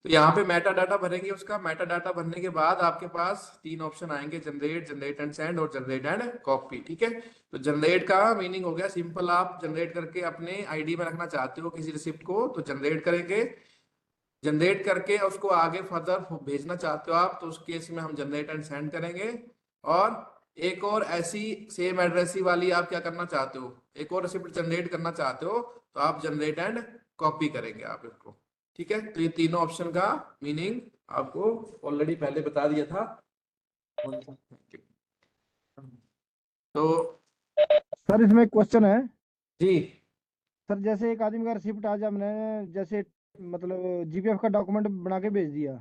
तो यहाँ पे मेटा डाटा भरेंगे, उसका मेटा डाटा भरने के बाद आपके पास तीन ऑप्शन आएंगे, जनरेट, जनरेट एंड सेंड और जनरेट एंड कॉपी। ठीक है, तो जनरेट का मीनिंग हो गया सिंपल, आप जनरेट करके अपने आईडी में रखना चाहते हो किसी रिसिप्ट को तो जनरेट करेंगे, जनरेट करके उसको आगे फर्दर भेजना चाहते हो आप तो उस केस में हम जनरेट एंड सेंड करेंगे। और एक और ऐसी सेम एड्रेस ही वाली आप क्या करना चाहते हो, एक और रिसिप्ट जनरेट करना चाहते हो तो आप जनरेट एंड कॉपी करेंगे आप इसको। ठीक है, तो ये तीनों ऑप्शन का मीनिंग आपको ऑलरेडी पहले बता दिया था। तो सर इसमें एक क्वेश्चन है। जी सर जैसे एक आदमी का रिसिप्ट आज हमने जैसे मतलब जीपीएफ का डॉक्यूमेंट बना के भेज दिया,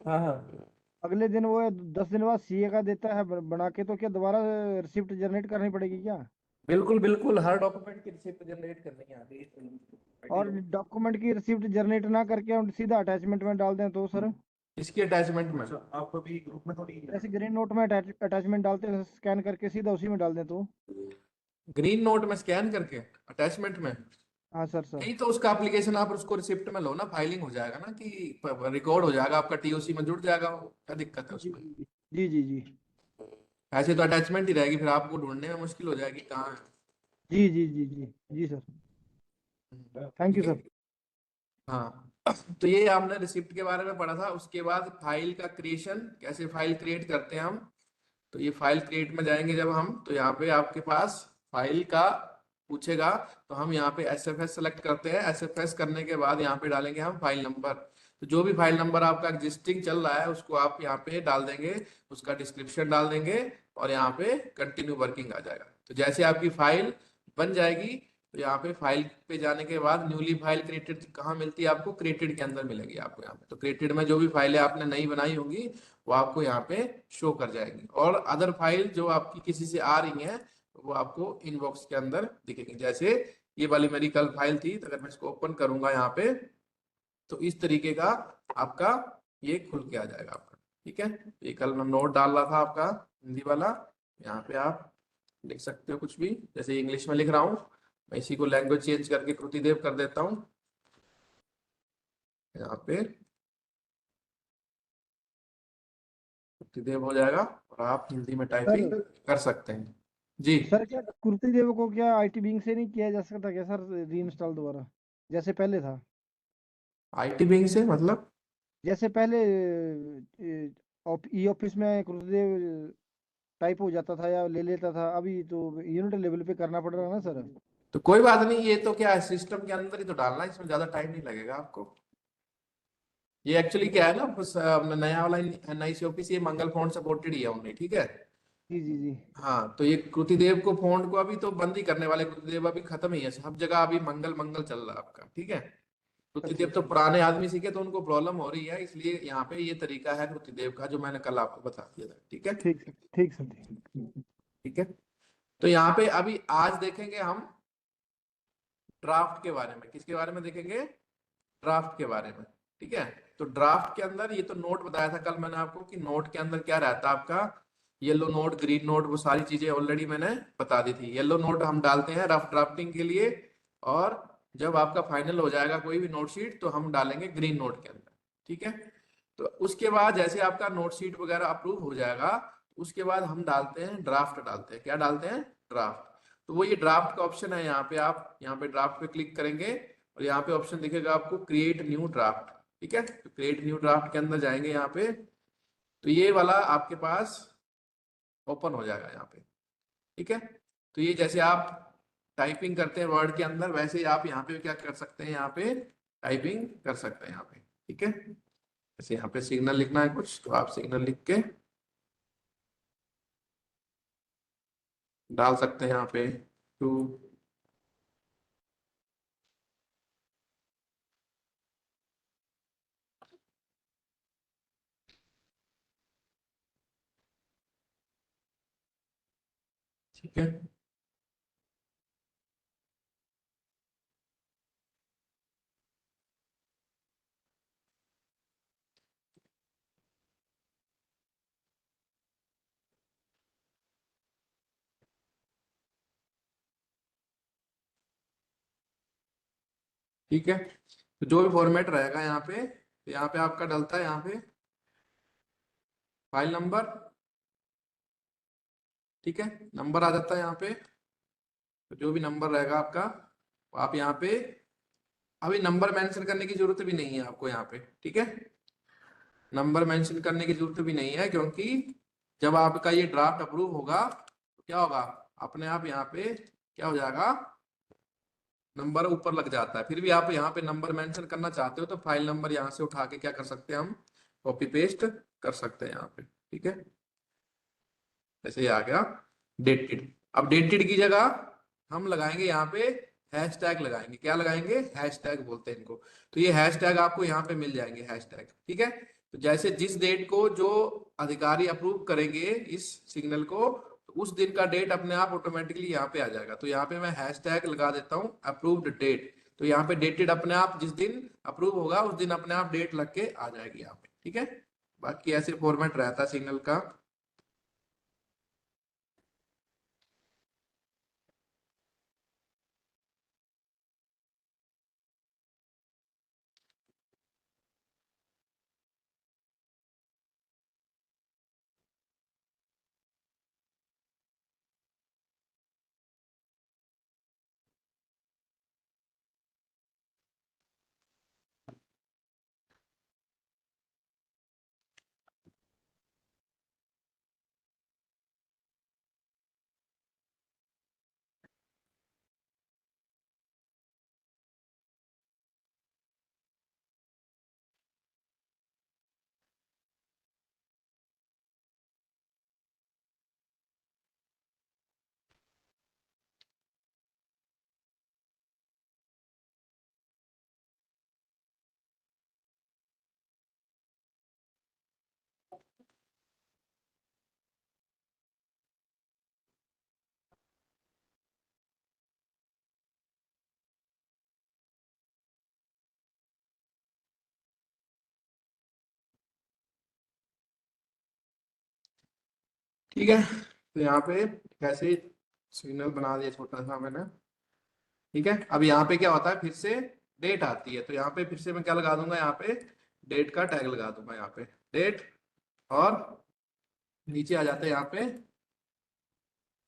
हाँ हाँ अगले दिन वो 10 दिन बाद सीए का देता है बना के, तो क्या दोबारा रिसिप्ट जनरेट करनी पड़ेगी क्या? बिल्कुल बिल्कुल, हर डॉक्यूमेंट की रिसिप्ट जनरेट करनी है और आगे। डॉक्यूमेंट की रिसिप्ट जनरेट ना करके हम सीधा अटैचमेंट में डाल दें तो सर? इसकी अटैचमेंट में आप अभी ग्रुप में थोड़ी जैसे ग्रीन नोट में अटैचमेंट डालते हैं, स्कैन करके सीधा उसी में डाल दें तो? ग्रीन नोट में स्कैन करके अटैचमेंट में हाँ सर। नहीं, तो उसका एप्लीकेशन आप उसको रिसिप्ट में लो ना, फाइलिंग हो जाएगा ना कि रिकॉर्ड हो जाएगा आपका, टीओसी में जुड़ जाएगा वो, क्या दिक्कत है जी उसमें। जी जी जी ऐसे तो अटैचमेंट ही रहेगी, फिर आपको ढूंढने में मुश्किल हो जाएगी कहाँ जी जी जी जी जी सर। है। थैंक यू ठीक है, सर। हाँ। तो ये हमने रिसिप्ट के बारे में पढ़ा था। उसके बाद फाइल का क्रिएशन, कैसे फाइल क्रिएट करते हैं हम। तो ये फाइल क्रिएट में जाएंगे जब हम, तो यहाँ पे आपके पास फाइल का पूछेगा, तो हम यहाँ पे एसएफएस सेलेक्ट करते हैं। एसएफएस करने के बाद यहाँ पे डालेंगे हम फाइल नंबर। तो जो भी फाइल नंबर आपका एग्जिस्टिंग चल रहा है उसको आप यहाँ पे डाल देंगे, उसका डिस्क्रिप्शन डाल देंगे और यहाँ पे कंटिन्यू वर्किंग आ जाएगा। तो जैसे आपकी फाइल बन जाएगी तो यहाँ पे फाइल पे जाने के बाद न्यूली फाइल क्रिएटेड कहाँ मिलती है आपको, क्रिएटेड के अंदर मिलेगी आपको यहाँ पे। तो क्रिएटेड में जो भी फाइलें आपने नई बनाई होंगी वो आपको यहाँ पे शो कर जाएंगी, और अदर फाइल जो आपकी किसी से आ रही हैं वो आपको इनबॉक्स के अंदर दिखेगी। जैसे ये वाली मेरी कल फाइल थी, तो अगर मैं इसको ओपन करूंगा यहाँ पे तो इस तरीके का आपका ये खुल के आ जाएगा आपका। ठीक है, ये कल मैं नोट डाल रहा था आपका हिंदी वाला, यहाँ पे आप लिख सकते हो कुछ भी, जैसे इंग्लिश में लिख रहा हूँ, मैं इसी को लैंग्वेज चेंज करके कृतिदेव कर देता हूँ यहाँ पे, कृतिदेव हो जाएगा और आप हिंदी में सर टाइपिंग कर सकते हैं। जी सर क्या कुर्ती देव को क्या आईटी विंग से नहीं किया जा सकता क्या सर, री इंस्टॉल दोबारा जैसे पहले था? आईटी विंग से मतलब? जैसे पहले ई ऑफिस में कुर्ती देव टाइप हो जाता था या ले लेता था, अभी तो यूनिट लेवल पे करना पड़ रहा है ना सर? तो कोई बात नहीं, ये तो क्या है, सिस्टम के अंदर ही तो डालना है, इसमें ज्यादा टाइम नहीं लगेगा आपको। ये एक्चुअली क्या है ना, बस नया वाला नई सी ऑफिस, ये मंगल फॉन्ट सपोर्टेड ही है ओनली। ठीक है, जी जी जी हाँ, तो ये कृतिदेव को फॉन्ट को अभी तो बंद ही करने वाले, कृतिदेव अभी खत्म ही है सब जगह, अभी मंगल मंगल चल रहा है आपका। ठीक है, अच्छा कृतिदेव तो अच्छा। पुराने आदमी सीखे तो उनको प्रॉब्लम हो रही है, इसलिए यहाँ पे ये तरीका है कृतिदेव का जो मैंने कल आपको बता दिया था। ठीक है, ठीक सर, ठीक सर, ठीक। ठीक है। तो यहाँ पे अभी आज देखेंगे हम ड्राफ्ट के बारे में। किसके बारे में देखेंगे? ड्राफ्ट के बारे में। ठीक है, तो ड्राफ्ट के अंदर ये तो नोट बताया था कल मैंने आपको कि नोट के अंदर क्या रहता है आपका, येलो नोट, ग्रीन नोट, वो सारी चीजें ऑलरेडी मैंने बता दी थी। येलो नोट हम डालते हैं रफ ड्राफ्टिंग के लिए, और जब आपका फाइनल हो जाएगा कोई भी नोट शीट तो हम डालेंगे ग्रीन नोट के अंदर। ठीक है, तो उसके बाद जैसे आपका नोट शीट वगैरह अप्रूव हो जाएगा उसके बाद हम डालते हैं ड्राफ्ट, डालते हैं क्या, डालते हैं ड्राफ्ट। तो वो ये ड्राफ्ट का ऑप्शन है यहाँ पे, आप यहाँ पे ड्राफ्ट पे क्लिक करेंगे और यहाँ पे ऑप्शन दिखेगा आपको क्रिएट न्यू ड्राफ्ट। ठीक है, तो क्रिएट न्यू ड्राफ्ट के अंदर जाएंगे यहाँ पे, तो ये वाला आपके पास ओपन हो जाएगा यहाँ पे। ठीक है, तो ये जैसे आप टाइपिंग करते हैं वर्ड के अंदर वैसे ही आप यहाँ पे क्या कर सकते हैं, यहाँ पे टाइपिंग कर सकते हैं यहाँ पे। ठीक है, जैसे यहाँ पे सिग्नल लिखना है कुछ तो आप सिग्नल लिख के डाल सकते हैं यहाँ पे टू। ठीक है, ठीक है, तो जो भी फॉर्मेट रहेगा यहाँ पे तो यहाँ पे आपका डलता है यहाँ पे फाइल नंबर, ठीक है, नंबर आ जाता है यहाँ पे। तो जो भी नंबर रहेगा आपका, वो आप यहाँ पे, अभी नंबर मेंशन करने की जरूरत भी नहीं है आपको यहाँ पे, ठीक है, नंबर मेंशन करने की जरूरत भी नहीं है, क्योंकि जब आपका ये ड्राफ्ट अप्रूव होगा तो क्या होगा, अपने आप यहाँ पे क्या हो जाएगा, नंबर ऊपर लग जाता है। फिर भी आप यहाँ पे नंबर मेंशन करना चाहते हो तो फाइल नंबर यहाँ से उठा के क्या कर सकते हैं हम, कॉपी पेस्ट कर सकते हैं यहाँ पे, ठीक है। जैसे ये आ गया डेटेड। अब डेटेड की जगह हम लगाएंगे यहाँ पे हैशटैग लगाएंगे। क्या लगाएंगे, हैशटैग बोलते हैं इनको। तो ये हैशटैग आपको यहाँ पे मिल जाएंगे, हैशटैग, ठीक है। तो जैसे जिस डेट को जो अधिकारी अप्रूव करेंगे इस सिग्नल को, तो उस दिन का डेट अपने आप ऑटोमेटिकली यहाँ पे आ जाएगा। तो यहाँ पे मैं हैशटैग लगा देता हूँ अप्रूव्ड डेट। तो यहाँ पे डेटेड अपने आप जिस दिन अप्रूव होगा उस दिन अपने आप डेट लग के आ जाएगी यहाँ पे, ठीक है। बाकी ऐसे फॉर्मेट रहता है सिग्नल का। ठीक है, तो यहाँ पे कैसे सिग्नल बना दिया छोटा सा मैंने, ठीक है। अब यहाँ पे क्या होता है, फिर से डेट आती है। तो यहाँ पे फिर से मैं क्या लगा दूंगा, यहाँ पे डेट का टैग लगा दूंगा यहाँ पे डेट, और नीचे आ जाते हैं यहाँ पे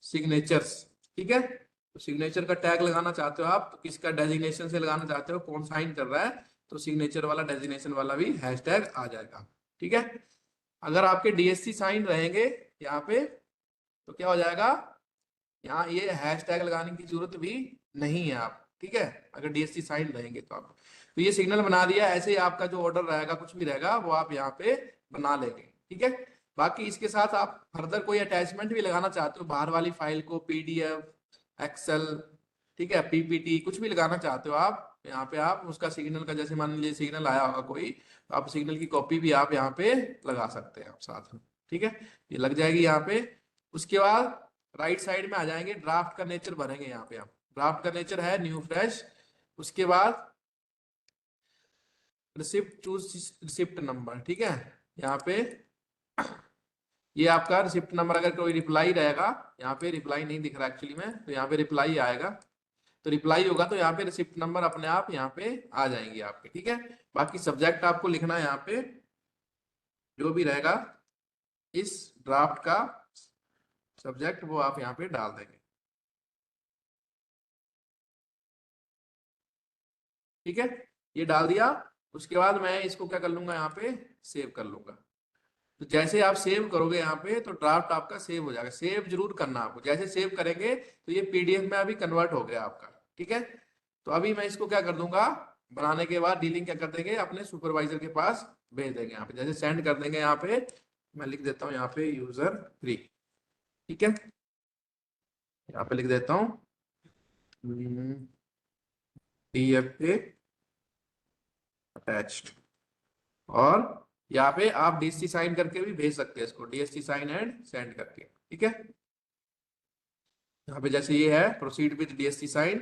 सिग्नेचर्स, ठीक है। तो सिग्नेचर का टैग लगाना चाहते हो आप, तो किसका डेजिग्नेशन से लगाना चाहते हो, कौन साइन कर रहा है, तो सिग्नेचर वाला डेजिग्नेशन वाला भी हैशटैग आ जाएगा, ठीक है। अगर आपके डीएससी साइन रहेंगे यहाँ पे तो क्या हो जाएगा, यहाँ ये हैशटैग लगाने की जरूरत भी नहीं है आप, ठीक है, अगर डीएससी साइन रहेंगे तो आप। तो ये सिग्नल बना दिया, ऐसे ही आपका जो ऑर्डर रहेगा कुछ भी रहेगा वो आप यहाँ पे बना लेंगे, ठीक है। बाकी इसके साथ आप फर्दर कोई अटैचमेंट भी लगाना चाहते हो, बाहर वाली फाइल को, पीडीएफ, एक्सेल, ठीक है, पीपीटी, कुछ भी लगाना चाहते हो आप यहाँ पे, आप उसका सिग्नल का, जैसे मान लीजिए सिग्नल आया होगा कोई, तो आप सिग्नल की कॉपी भी आप यहाँ पे लगा सकते हैं आप साथ में, ठीक है। ये लग जाएगी यहाँ पे। उसके बाद राइट साइड में आ जाएंगे, ड्राफ्ट का नेचर भरेंगे यहाँ पे आप। ड्राफ्ट का नेचर है न्यू फ्रेश। उसके बाद रिसिप्ट, चूज रिसिप्ट नंबर, ठीक है। यहाँ पे ये आपका रिसिप्ट नंबर, अगर कोई रिप्लाई रहेगा, यहाँ पे रिप्लाई नहीं दिख रहा एक्चुअली में, तो यहाँ पे रिप्लाई आएगा। तो रिप्लाई होगा तो यहाँ पे रिसिप्ट नंबर अपने आप यहाँ पे आ जाएंगे आपके, ठीक है। बाकी सब्जेक्ट आपको लिखना है यहाँ पे, जो भी रहेगा इस ड्राफ्ट का सब्जेक्ट वो आप यहाँ पे डाल देंगे, ठीक है। ये डाल दिया। उसके बाद मैं इसको क्या कर लूंगा, यहाँ पे सेव कर लूंगा। तो जैसे आप सेव करोगे यहाँ पे तो ड्राफ्ट आपका सेव हो जाएगा। सेव जरूर करना आपको, जैसे सेव करेंगे तो ये पीडीएफ में अभी कन्वर्ट हो गया आपका, ठीक है। तो अभी मैं इसको क्या कर दूंगा, बनाने के बाद डीलिंग क्या कर देंगे, अपने सुपरवाइजर के पास भेज देंगे। यहाँ पे जैसे सेंड कर देंगे, यहाँ पे मैं लिख देता हूँ यहाँ पे यूजर 3, ठीक है। यहाँ पे लिख देता हूँ DFA अटैच्ड, और यहाँ पे आप डीएससी साइन करके भी भेज सकते हैं इसको, डीएससी साइन एंड सेंड करके, ठीक है। यहाँ पे जैसे ये है प्रोसीड विद डीएससी साइन,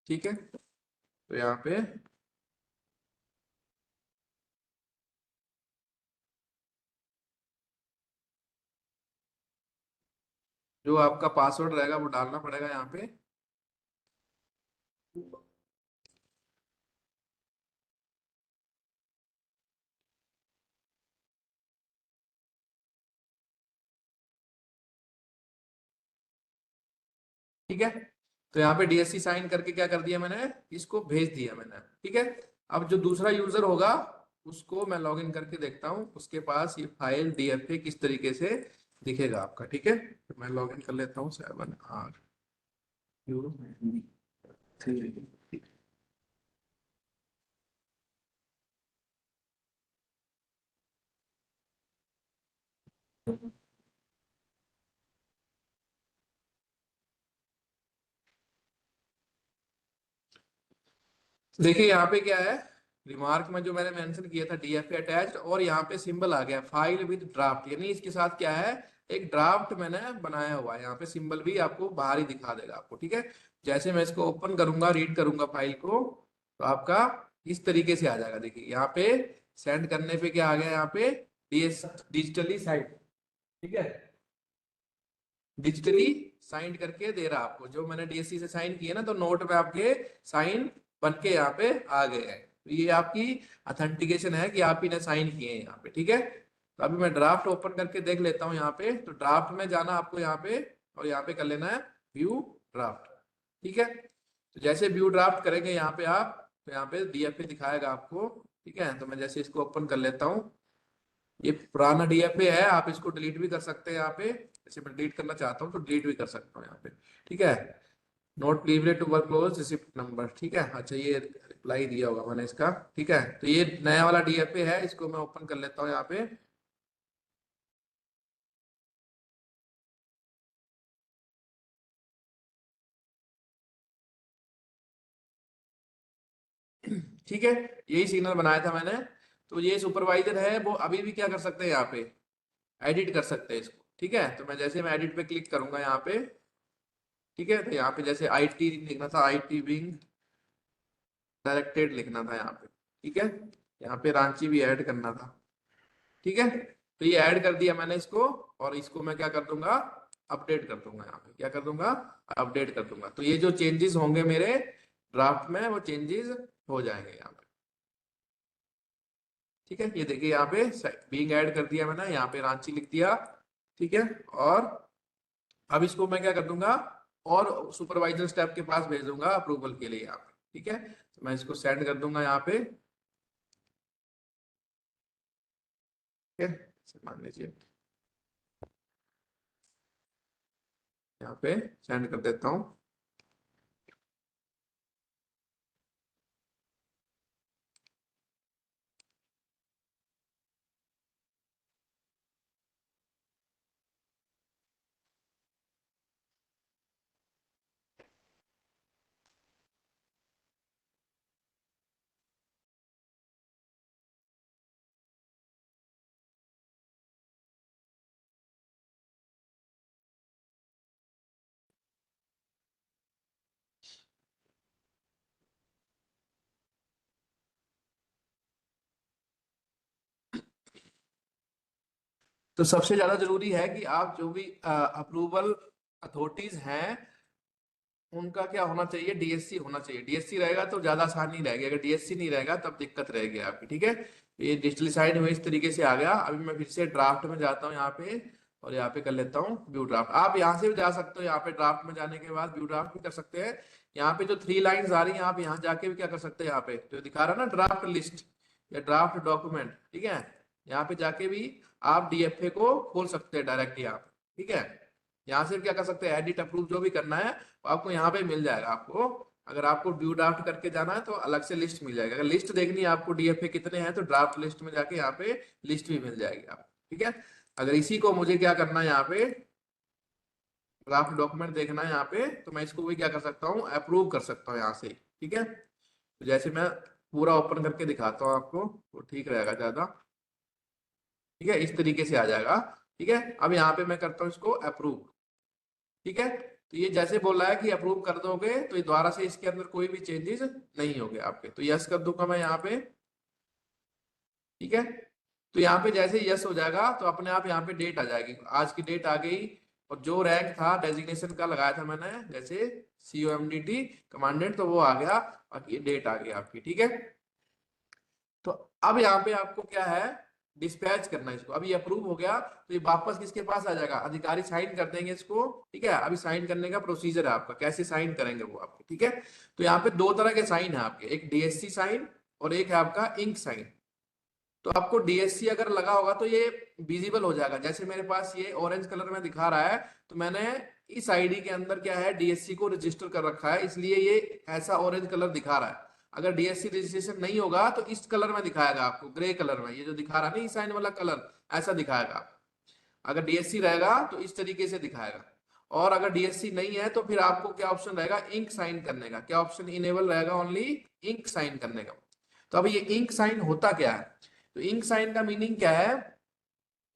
ठीक है। तो यहाँ पे जो आपका पासवर्ड रहेगा वो डालना पड़ेगा यहाँ पे, ठीक है। तो यहाँ पे डीएससी साइन करके क्या कर दिया मैंने, इसको भेज दिया मैंने। ठीक है। अब जो दूसरा यूजर होगा उसको मैं लॉगिन करके देखता हूँ उसके पास ये फाइल डीएफए किस तरीके से दिखेगा आपका। ठीक है, तो मैं लॉगिन कर लेता हूँ 7RU3। देखिए यहाँ पे क्या है, रिमार्क में जो मैंने मेंशन किया था डीएफए अटैच्ड, और यहाँ पे सिंबल आ गया फाइल विद ड्राफ्ट, यानी इसके साथ क्या है, एक ड्राफ्ट मैंने बनाया हुआ है। यहाँ पे सिंबल भी आपको बाहर ही दिखा देगा आपको। ठीक है, जैसे मैं इसको ओपन करूंगा, रीड करूंगा फाइल को, तो आपका इस तरीके से आ जाएगा। देखिए यहाँ पे सेंड करने पे क्या आ गया, यहाँ पे डीएस डिजिटली साइड। ठीक है, डिजिटली साइन करके दे रहा आपको, जो मैंने डीएससी से साइन किए ना, तो नोट पे आपके साइन बन के यहाँ पे आ गए हैं। तो ये आपकी अथेंटिकेशन है कि आप ही ने साइन किए हैं यहाँ पे। ठीक है, तो अभी मैं ड्राफ्ट ओपन करके देख लेता हूँ यहाँ पे। तो ड्राफ्ट में जाना आपको यहाँ पे, और यहाँ पे कर लेना है व्यू ड्राफ्ट। ठीक है, तो जैसे व्यू ड्राफ्ट करेंगे यहाँ पे आप, तो यहाँ पे डीएफए दिखाएगा आपको। ठीक है, तो मैं जैसे इसको ओपन कर लेता हूँ, ये पुराना डीएफए है, आप इसको डिलीट भी कर सकते हैं यहाँ पे। जैसे मैं डिलीट करना चाहता हूँ तो डिलीट भी कर सकता हूँ यहाँ पे। ठीक है, note delivered to work close receipt number. ठीक है, अच्छा ये रिप्लाई दिया होगा मैंने इसका। ठीक है, तो ये नया वाला डीएफए है, इसको मैं ओपन कर लेता हूँ यहाँ पे। ठीक है, यही सिग्नल बनाया था मैंने। तो ये सुपरवाइजर है, वो अभी भी क्या कर सकते हैं, यहाँ पे एडिट कर सकते हैं इसको। ठीक है, तो मैं जैसे मैं एडिट पे क्लिक करूंगा यहाँ पे, ठीक है, तो यहाँ पे जैसे आईटी लिखना था, आईटी विंग डायरेक्टेड लिखना था यहाँ पे। ठीक है, यहाँ पे रांची भी ऐड करना था। ठीक है, तो ये ऐड कर दिया मैंने इसको, और इसको मैं क्या कर दूंगा, अपडेट कर दूंगा। यहाँ पे क्या कर दूंगा, अपडेट कर दूंगा। तो ये जो चेंजेस होंगे मेरे ड्राफ्ट में, वो चेंजेस हो जाएंगे यहाँ पे। ठीक है, ये देखिए यहाँ पे बीइंग ऐड कर दिया मैंने, यहाँ पे रांची लिख दिया। ठीक है, और अब इसको मैं क्या कर दूंगा, और सुपरवाइजर स्टेप के पास भेज दूंगा अप्रूवल के लिए यहाँ पे। ठीक है, तो मैं इसको सेंड कर दूंगा यहाँ पे। ठीक है, मान लीजिए यहाँ पे सेंड कर देता हूँ। तो सबसे ज्यादा जरूरी है कि आप जो भी अप्रूवल अथॉरिटीज हैं, उनका क्या होना चाहिए, डीएससी होना चाहिए। डीएससी रहेगा तो ज्यादा आसानी रहेगी, अगर डीएससी नहीं रहेगा तब दिक्कत रहेगी आपकी। ठीक है, तो ये डिजिटली साइन हुए इस तरीके से आ गया। अभी मैं फिर से ड्राफ्ट में जाता हूँ यहाँ पे, और यहाँ पे कर लेता हूँ व्यू ड्राफ्ट। आप यहाँ से भी जा सकते हो, यहाँ पे ड्राफ्ट में जाने के बाद व्यू ड्राफ्ट भी कर सकते हैं। यहाँ पे जो 3 लाइन्स आ रही हैं, आप यहाँ जाके भी क्या कर सकते हैं, यहाँ पे तो दिखा रहा है ना ड्राफ्ट लिस्ट या ड्राफ्ट डॉक्यूमेंट। ठीक है, यहाँ पे जाके भी आप डीएफए को खोल सकते हैं डायरेक्ट यहाँ पे। ठीक है, यहाँ से क्या कर सकते हैं, एडिट अप्रूव जो भी करना है आपको यहाँ पे मिल जाएगा। आपको अगर आपको व्यू ड्राफ्ट करके जाना है तो अलग से लिस्ट मिल जाएगा। अगर लिस्ट देखनी है आपको डीएफए कितने हैं, तो ड्राफ्ट लिस्ट में जाके यहाँ पे लिस्ट भी मिल जाएगी आपको। ठीक है, अगर इसी को मुझे क्या करना है, यहाँ पे ड्राफ्ट डॉक्यूमेंट देखना है यहाँ पे, तो मैं इसको भी क्या कर सकता हूँ, अप्रूव कर सकता हूँ यहाँ से। ठीक है, तो जैसे मैं पूरा ओपन करके दिखाता हूँ आपको, तो ठीक रहेगा ज्यादा। ठीक है, इस तरीके से आ जाएगा। ठीक है, अब यहाँ पे मैं करता हूँ इसको अप्रूव। ठीक है, तो ये जैसे बोल रहा है कि अप्रूव कर दोगे, तो ये दोबारा से इसके अंदर कोई भी चेंजेस नहीं होंगे आपके। तो यस कर दूंगा मैं यहाँ पे। ठीक है, तो यहाँ पे जैसे यस हो जाएगा, तो अपने आप यहाँ पे डेट आ जाएगी, आज की डेट आ गई। और जो रैंक था डेजिग्नेशन का लगाया था मैंने, जैसे COMDT कमांडेंट, तो वो आ गया, और ये डेट आ गई आपकी। ठीक है, तो अब यहाँ पे आपको क्या है, डिस्पैच करना है इसको। अभी अप्रूव हो गया तो ये वापस किसके पास आ जाएगा, अधिकारी साइन कर देंगे इसको। ठीक है, अभी साइन करने का प्रोसीजर है आपका, कैसे साइन करेंगे वो आपके। ठीक है, तो यहाँ पे दो तरह के साइन है आपके, एक डीएससी साइन और एक है आपका इंक साइन। तो आपको डीएससी अगर लगा होगा तो ये विजिबल हो जाएगा, जैसे मेरे पास ये ऑरेंज कलर में दिखा रहा है, तो मैंने इस आईडी के अंदर क्या है, डीएससी को रजिस्टर कर रखा है, इसलिए ये ऐसा ऑरेंज कलर दिखा रहा है। अगर डीएससी रजिस्ट्रेशन नहीं होगा तो इस कलर में दिखाएगा आपको, ग्रे कलर में, ये जो दिखा रहा है ना, ई साइन वाला कलर, ऐसा दिखाएगा। अगर डीएससी रहेगा तो इस तरीके से दिखाएगा। और अगर डीएससी नहीं है तो फिर आपको क्या ऑप्शन रहेगा, इंक साइन करने का। क्या ऑप्शन इनेबल रहेगा, ओनली इंक साइन करने का। तो अब ये इंक साइन होता क्या है, तो इंक साइन का मीनिंग क्या है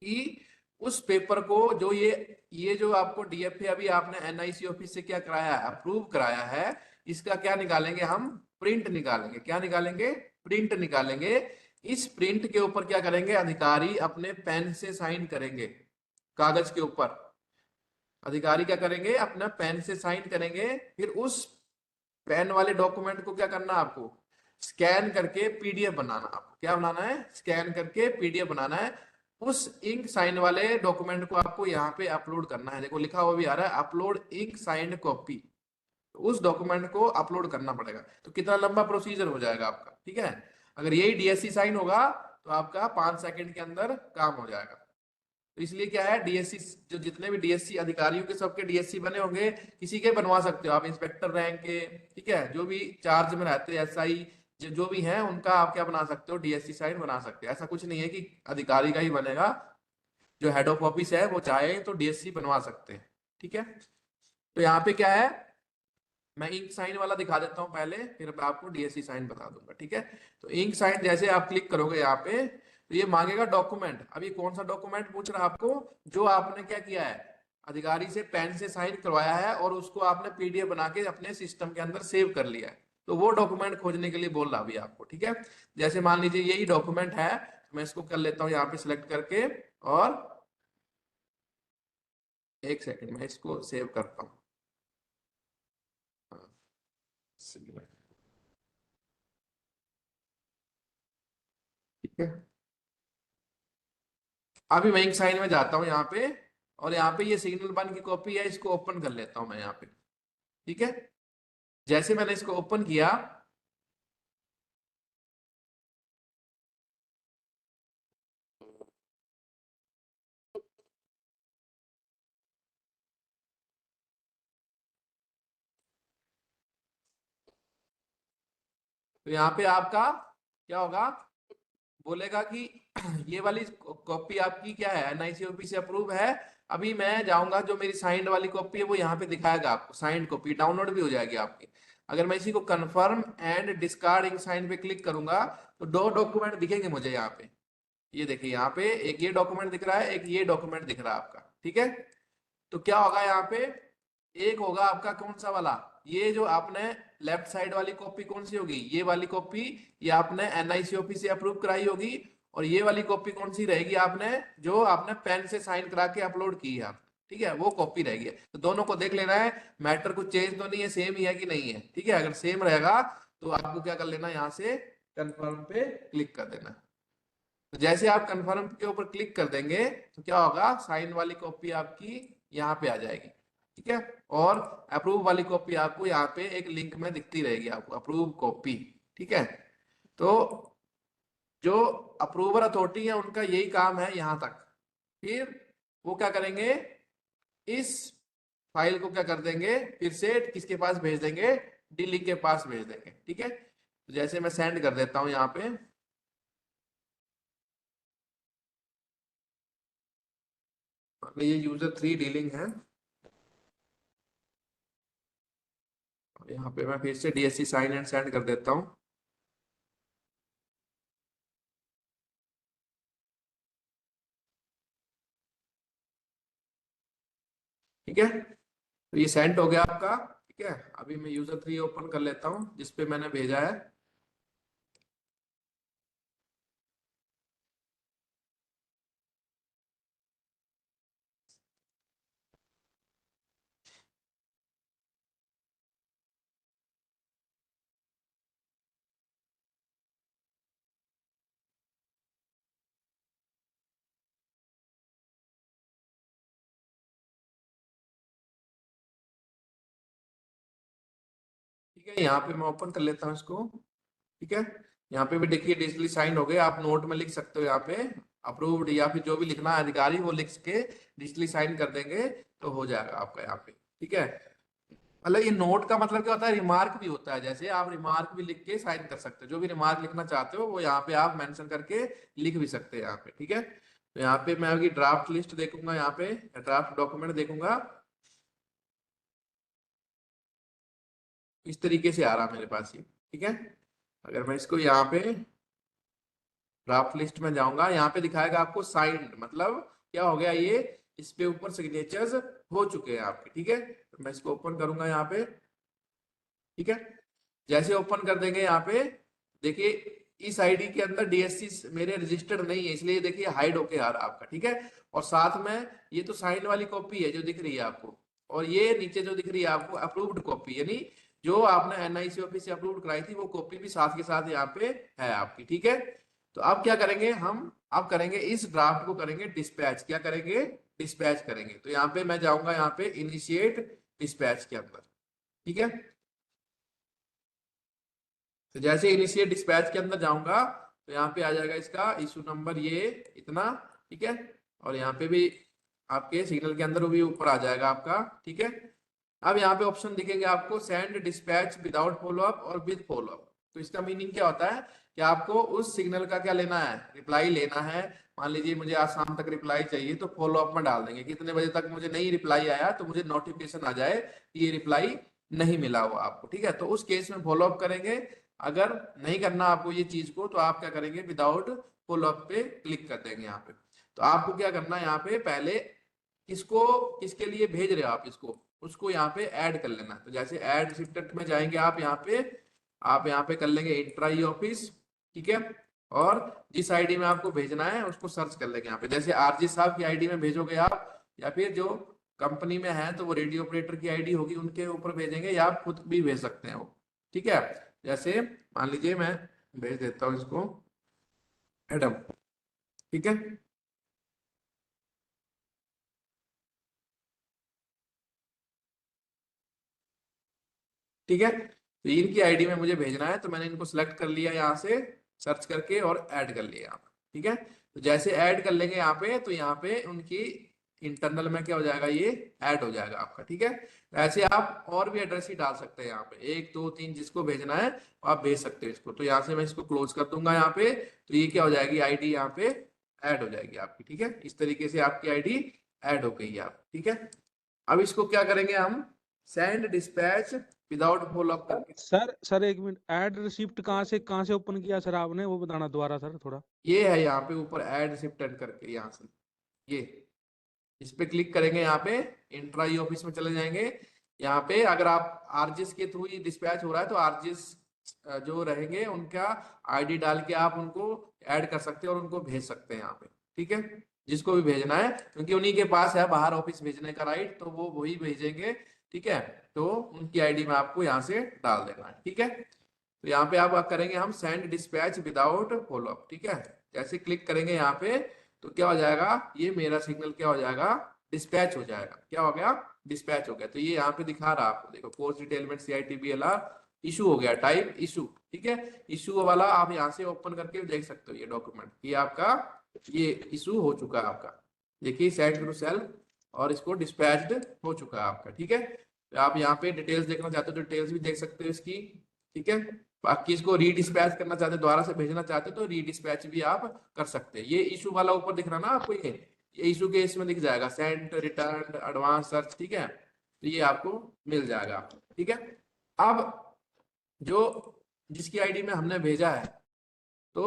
कि उस पेपर को जो ये जो आपको डीएफए अभी आपने एनआईसी ऑफिस से क्या कराया है, अप्रूव कराया है, इसका क्या निकालेंगे हम, प्रिंट निकालेंगे। क्या निकालेंगे, प्रिंट निकालेंगे। इस प्रिंट के ऊपर क्या करेंगे, अधिकारी अपने पेन से साइन करेंगे कागज के ऊपर। अधिकारी क्या करेंगे, अपना पेन से साइन करेंगे। फिर उस पेन वाले डॉक्यूमेंट को क्या करना है आपको, स्कैन करके पीडीएफ बनाना। आपको क्या बनाना है, स्कैन करके पीडीएफ बनाना है। उस इंक साइन वाले डॉक्यूमेंट को आपको यहाँ पे अपलोड करना है। देखो लिखा हुआ भी आ रहा है, अपलोड इंक साइंड कॉपी। उस डॉक्यूमेंट को अपलोड करना पड़ेगा। तो कितना लंबा प्रोसीजर हो जाएगा आपका। ठीक है, अगर यही डीएससी साइन होगा तो आपका 5 सेकंड के अंदर काम हो जाएगा। तो इसलिए क्या है, डीएससी जो जितने भी डीएससी अधिकारियों के सबके डीएससी बने होंगे, किसी के बनवा सकते हो आप, इंस्पेक्टर रैंक के। ठीक है, जो भी चार्ज में रहते हैं, एसआई जो भी हैं, उनका आप क्या बना सकते हो, डीएससी साइन बना सकते हो। ऐसा कुछ नहीं है कि अधिकारी का ही बनेगा, जो हेड ऑफ ऑफिस है वो चाहे तो डीएससी बनवा सकते हैं। ठीक है, तो यहाँ पे क्या है, मैं इंक साइन वाला दिखा देता हूँ पहले, फिर मैं आपको डीएससी साइन बता दूंगा। ठीक है, तो इंक साइन जैसे आप क्लिक करोगे यहाँ पे, तो ये मांगेगा डॉक्यूमेंट। अभी कौन सा डॉक्यूमेंट पूछ रहा है आपको, जो आपने क्या किया है, अधिकारी से पेन से साइन करवाया है और उसको आपने पीडीएफ बना के अपने सिस्टम के अंदर सेव कर लिया है। तो वो डॉक्यूमेंट खोजने के लिए बोल रहा अभी आपको। ठीक है, जैसे मान लीजिए यही डॉक्यूमेंट है, मैं इसको कर लेता हूँ यहाँ पे सिलेक्ट करके, और एक सेकंड में इसको सेव करता हूँ। हाँ, ठीक है, अभी मैं इंक साइन में जाता हूँ यहाँ पे, और यहाँ पे ये सिग्नल वन की कॉपी है, इसको ओपन कर लेता हूँ मैं यहाँ पे। ठीक है, जैसे मैंने इसको ओपन किया, तो यहाँ पे आपका क्या होगा, बोलेगा कि ये वाली कॉपी आपकी क्या है, एनआईसीओपी से अप्रूव है। अभी मैं जाऊंगा, जो मेरी साइंड वाली कॉपी है वो यहाँ पे दिखाएगा आपको, साइंड कॉपी डाउनलोड भी हो जाएगी आपकी। अगर मैं इसी को confirm and discard ink sign पे क्लिक करूंगा, तो दो डॉक्यूमेंट दिखेंगे मुझे यहाँ पे। ये देखिए, यहाँ पे एक ये डॉक्यूमेंट दिख रहा है, एक ये डॉक्यूमेंट दिख रहा है आपका। ठीक है, तो क्या होगा यहाँ पे, एक होगा आपका कौन सा वाला, ये जो आपने लेफ्ट साइड वाली कॉपी कौन सी होगी, ये वाली कॉपी, ये आपने एनआईसीओपी से अप्रूव कराई होगी। और ये वाली कॉपी कौन सी रहेगी, आपने जो आपने पेन से साइन करा के अपलोड की है आप। ठीक है, वो कॉपी रहेगी। तो दोनों को देख लेना है, मैटर कुछ चेंज तो नहीं है, सेम ही है कि नहीं है। ठीक है, अगर सेम रहेगा तो आपको क्या कर लेना, यहाँ से कंफर्म पे क्लिक कर देना। तो जैसे आप कंफर्म के ऊपर क्लिक कर देंगे तो क्या होगा, साइन वाली कॉपी आपकी यहाँ पे आ जाएगी। ठीक है, और अप्रूव वाली कॉपी आपको यहाँ पे एक लिंक में दिखती रहेगी आपको, अप्रूव कॉपी। ठीक है, तो जो अप्रूवर अथॉरिटी है उनका यही काम है यहाँ तक। फिर वो क्या करेंगे, इस फाइल को क्या कर देंगे, फिर से किसके पास भेज देंगे, डी लिंक के पास भेज देंगे। ठीक है, तो जैसे मैं सेंड कर देता हूँ यहाँ पे, ये यूजर 3 डीलिंग है। यहाँ पे मैं फिर से डीएससी साइन एंड सेंड कर देता हूँ। ठीक है, तो ये सेंड हो गया आपका। ठीक है, अभी मैं यूजर 3 ओपन कर लेता हूँ जिसपे मैंने भेजा है। ठीक है, यहाँ पे मैं ओपन कर लेता हूँ इसको। ठीक है, यहाँ पे भी देखिए डिजिटली साइन हो गए, आप नोट में लिख सकते हो यहाँ पे अप्रूव्ड, या फिर जो भी लिखना है अधिकारी वो लिख के डिजिटली साइन कर देंगे तो हो जाएगा आपका यहाँ पे। ठीक है, मतलब ये नोट का मतलब क्या होता है, रिमार्क भी होता है, जैसे आप रिमार्क भी लिख के साइन कर सकते हो, जो भी रिमार्क लिखना चाहते हो वो यहाँ पे आप मेंशन करके लिख भी सकते हैं यहाँ पे। ठीक है, तो यहाँ पे मैं अभी ड्राफ्ट लिस्ट देखूंगा, यहाँ पे ड्राफ्ट डॉक्यूमेंट देखूंगा, इस तरीके से आ रहा मेरे पास ये। ठीक है, अगर मैं इसको यहाँ पे ड्राफ्ट लिस्ट में जाऊंगा, यहाँ पे दिखाएगा आपको साइंड, मतलब क्या हो गया ये, इस पे ऊपर सिग्नेचर्स हो चुके हैं आपके। ठीक है, तो मैं इसको ओपन करूंगा यहाँ पे। ठीक है, जैसे ओपन कर देंगे यहाँ पे देखिए इस आईडी के अंदर डीएससी मेरे रजिस्टर्ड नहीं है, इसलिए देखिए हाइड होके आ रहा आपका। ठीक है, और साथ में ये तो साइन वाली कॉपी है जो दिख रही है आपको, और ये नीचे जो दिख रही है आपको अप्रूव्ड कॉपी, यानी जो आपने एनआईसी ऑफिस से अप्रूव कराई थी वो कॉपी भी साथ के साथ यहाँ पे है आपकी। ठीक है, तो अब क्या करेंगे हम, अब करेंगे इस ड्राफ्ट को करेंगे डिस्पैच, क्या करेंगे, डिस्पैच करेंगे। तो यहाँ पे मैं जाऊंगा यहाँ पे इनिशिएट डिस्पैच के अंदर। ठीक है, तो जैसे इनिशिएट डिस्पैच के अंदर जाऊंगा तो यहाँ पे आ जाएगा इसका इशू नंबर ये इतना। ठीक है, और यहाँ पे भी आपके सिग्नल के अंदर वो भी ऊपर आ जाएगा आपका। ठीक है, अब यहाँ पे ऑप्शन दिखेंगे आपको सेंड डिस्पैच विदाउट फॉलोअप और विद फॉलोअप। तो इसका मीनिंग क्या होता है कि आपको उस सिग्नल का क्या लेना है, रिप्लाई लेना है। मान लीजिए मुझे आज शाम तक रिप्लाई चाहिए तो फॉलोअप में डाल देंगे कितने बजे तक मुझे नहीं रिप्लाई आया तो मुझे नोटिफिकेशन आ जाए कि ये रिप्लाई नहीं मिला हुआ आपको। ठीक है, तो उस केस में फॉलोअप करेंगे। अगर नहीं करना आपको ये चीज को तो आप क्या करेंगे, विदाउट फॉलोअप पे क्लिक कर देंगे यहाँ पे। तो आपको क्या करना है, यहाँ पे पहले किसको, किसके लिए भेज रहे हो आप इसको, उसको यहाँ पे ऐड कर लेना। तो जैसे ऐड रिसिप्टेंट में जाएंगे आप यहाँ पे कर लेंगे इंट्राई ऑफिस। ठीक है, और जिस आईडी में आपको भेजना है उसको सर्च कर लेंगे यहाँ पे, जैसे आरजी साहब की आईडी में भेजोगे आप, या फिर जो कंपनी में है तो वो रेडियो ऑपरेटर की आईडी होगी उनके ऊपर भेजेंगे, या आप खुद भी भेज सकते हैं वो। ठीक है, जैसे मान लीजिए मैं भेज देता हूँ इसको एडम। ठीक है, ठीक है, तो इनकी आईडी में मुझे भेजना है तो मैंने इनको सिलेक्ट कर लिया यहाँ से सर्च करके और ऐड कर लिया यहाँ पे। ठीक है, तो जैसे ऐड कर लेंगे यहाँ पे तो यहाँ पे उनकी इंटरनल में क्या हो जाएगा, ये ऐड हो जाएगा आपका। ठीक है, ऐसे आप और भी एड्रेस ही डाल सकते हैं यहाँ पे, 1 2 3 जिसको भेजना है आप भेज सकते हो इसको। तो यहाँ से मैं इसको क्लोज कर दूंगा यहाँ पे, तो ये क्या हो जाएगी, आईडी यहाँ पे ऐड हो जाएगी आपकी। ठीक है, इस तरीके से आपकी आईडी ऐड हो गई है आप। ठीक है, अब इसको क्या करेंगे हम, सेंड डिस्पैच विदाउट फॉलोअप करके। सर एक मिनट, ऐड रिसिप्ट कहाँ से ओपन किया सर आपने, वो बताना दोबारा सर थोड़ा। ये है यहाँ पे ऊपर ऐड रिसिप्टेंट करके, यहाँ से ये इस पे क्लिक करेंगे, यहाँ पे इंट्राई ऑफिस में चले जाएंगे। यहाँ पे अगर आप आरजिस के थ्रू ये डिस्पैच हो रहा है तो आरजिस जो रहेंगे उनका आईडी डाल के आप उनको ऐड कर सकते हैं और उनको भेज सकते हैं यहाँ पे। ठीक है, जिसको भी भेजना है, क्योंकि उन्हीं के पास है बाहर ऑफिस भेजने का राइट, तो वो वही भेजेंगे। ठीक है, तो उनकी आईडी में आपको यहाँ से डाल देना है। ठीक है, तो यहाँ पे आप करेंगे हम सेंड डिस्पैच विदाउट फॉलोअप। ठीक है, जैसे क्लिक करेंगे यहाँ पे तो क्या हो जाएगा, ये मेरा सिग्नल क्या हो जाएगा, डिस्पैच हो जाएगा। क्या हो गया, डिस्पैच हो गया। तो ये यहाँ पे दिखा रहा है आपको, देखो कोर्स डिटेलमेंट CITBLR इशू हो गया, टाइप इशू। ठीक है, इशू वाला आप यहाँ से ओपन करके देख सकते हो ये डॉक्यूमेंट, ये आपका ये इशू हो चुका है आपका। देखिए सेंड टू सेल्फ, और इसको डिस्पैच्ड हो चुका है आपका। ठीक है, तो आप यहाँ पे डिटेल्स देखना चाहते हो तो डिटेल्स भी देख सकते हो इसकी। ठीक है, बाकी इसको रीडिस्पैच करना चाहते हो, दोबारा से भेजना चाहते हो तो रीडिस्पैच भी आप कर सकते हैं। ये इशू वाला ऊपर दिख रहा ना आपको, ये इशू के इसमें दिख जाएगा सेंड रिटर्न एडवांस सर्च। ठीक है, तो ये आपको मिल जाएगा। ठीक है, अब जो जिसकी आईडी में हमने भेजा है तो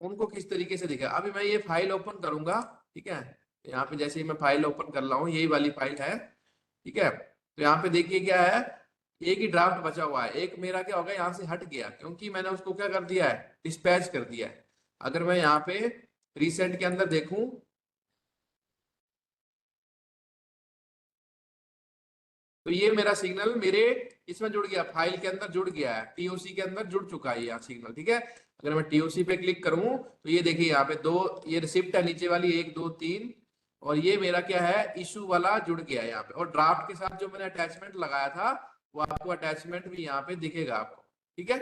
उनको किस तरीके से दिखा, अभी मैं ये फाइल ओपन करूंगा। ठीक है, यहाँ पे जैसे ही मैं फाइल ओपन कर रहा हूँ, यही वाली फाइल है। ठीक है, तो यहाँ पे देखिए क्या है, एक ही ड्राफ्ट बचा हुआ है, एक मेरा क्या होगा यहाँ से हट गया क्योंकि मैंने उसको क्या कर दिया है, डिस्पैच कर दिया है। अगर मैं यहाँ पे रिसेंट के अंदर देखूं तो ये मेरा सिग्नल मेरे इसमें जुड़ गया, फाइल के अंदर जुड़ गया है, TOC के अंदर जुड़ चुका है यहाँ सिग्नल। ठीक है, अगर मैं TOC पे क्लिक करूं तो ये देखिए यहाँ पे 2 ये रिसिप्ट है नीचे वाली, 1 2 3, और ये मेरा क्या है, इशू वाला जुड़ गया है यहाँ पे। और ड्राफ्ट के साथ जो मैंने अटैचमेंट लगाया था वो आपको अटैचमेंट भी यहाँ पे दिखेगा आपको, ठीक है।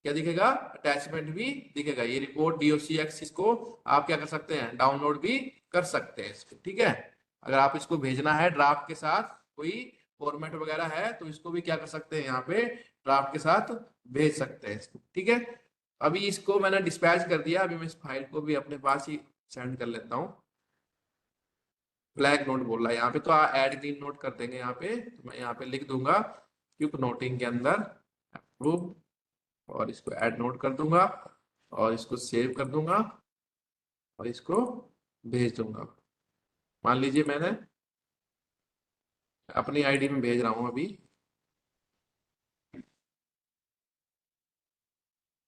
क्या दिखेगा? अटैचमेंट भी दिखेगा। ये रिपोर्ट docx, इसको आप क्या कर सकते हैं, डाउनलोड भी कर सकते हैं इसको, ठीक है। अगर आप इसको भेजना है ड्राफ्ट के साथ, कोई फॉर्मेट वगैरह है तो इसको भी क्या कर सकते हैं, यहाँ पे ड्राफ्ट के साथ भेज सकते हैं इसको, ठीक है। अभी इसको मैंने डिस्पैच कर दिया, अभी मैं इस फाइल को भी अपने पास ही सेंड कर लेता हूँ। ब्लैक नोट बोल रहा है यहाँ पे, तो ऐड ग्रीन नोट कर देंगे यहाँ पे। तो मैं यहाँ पे लिख दूंगा क्विक नोटिंग के अंदर अप्रूव, और इसको ऐड नोट कर दूंगा और इसको सेव कर दूंगा और इसको भेज दूंगा। मान लीजिए मैंने अपनी आईडी में भेज रहा हूँ अभी,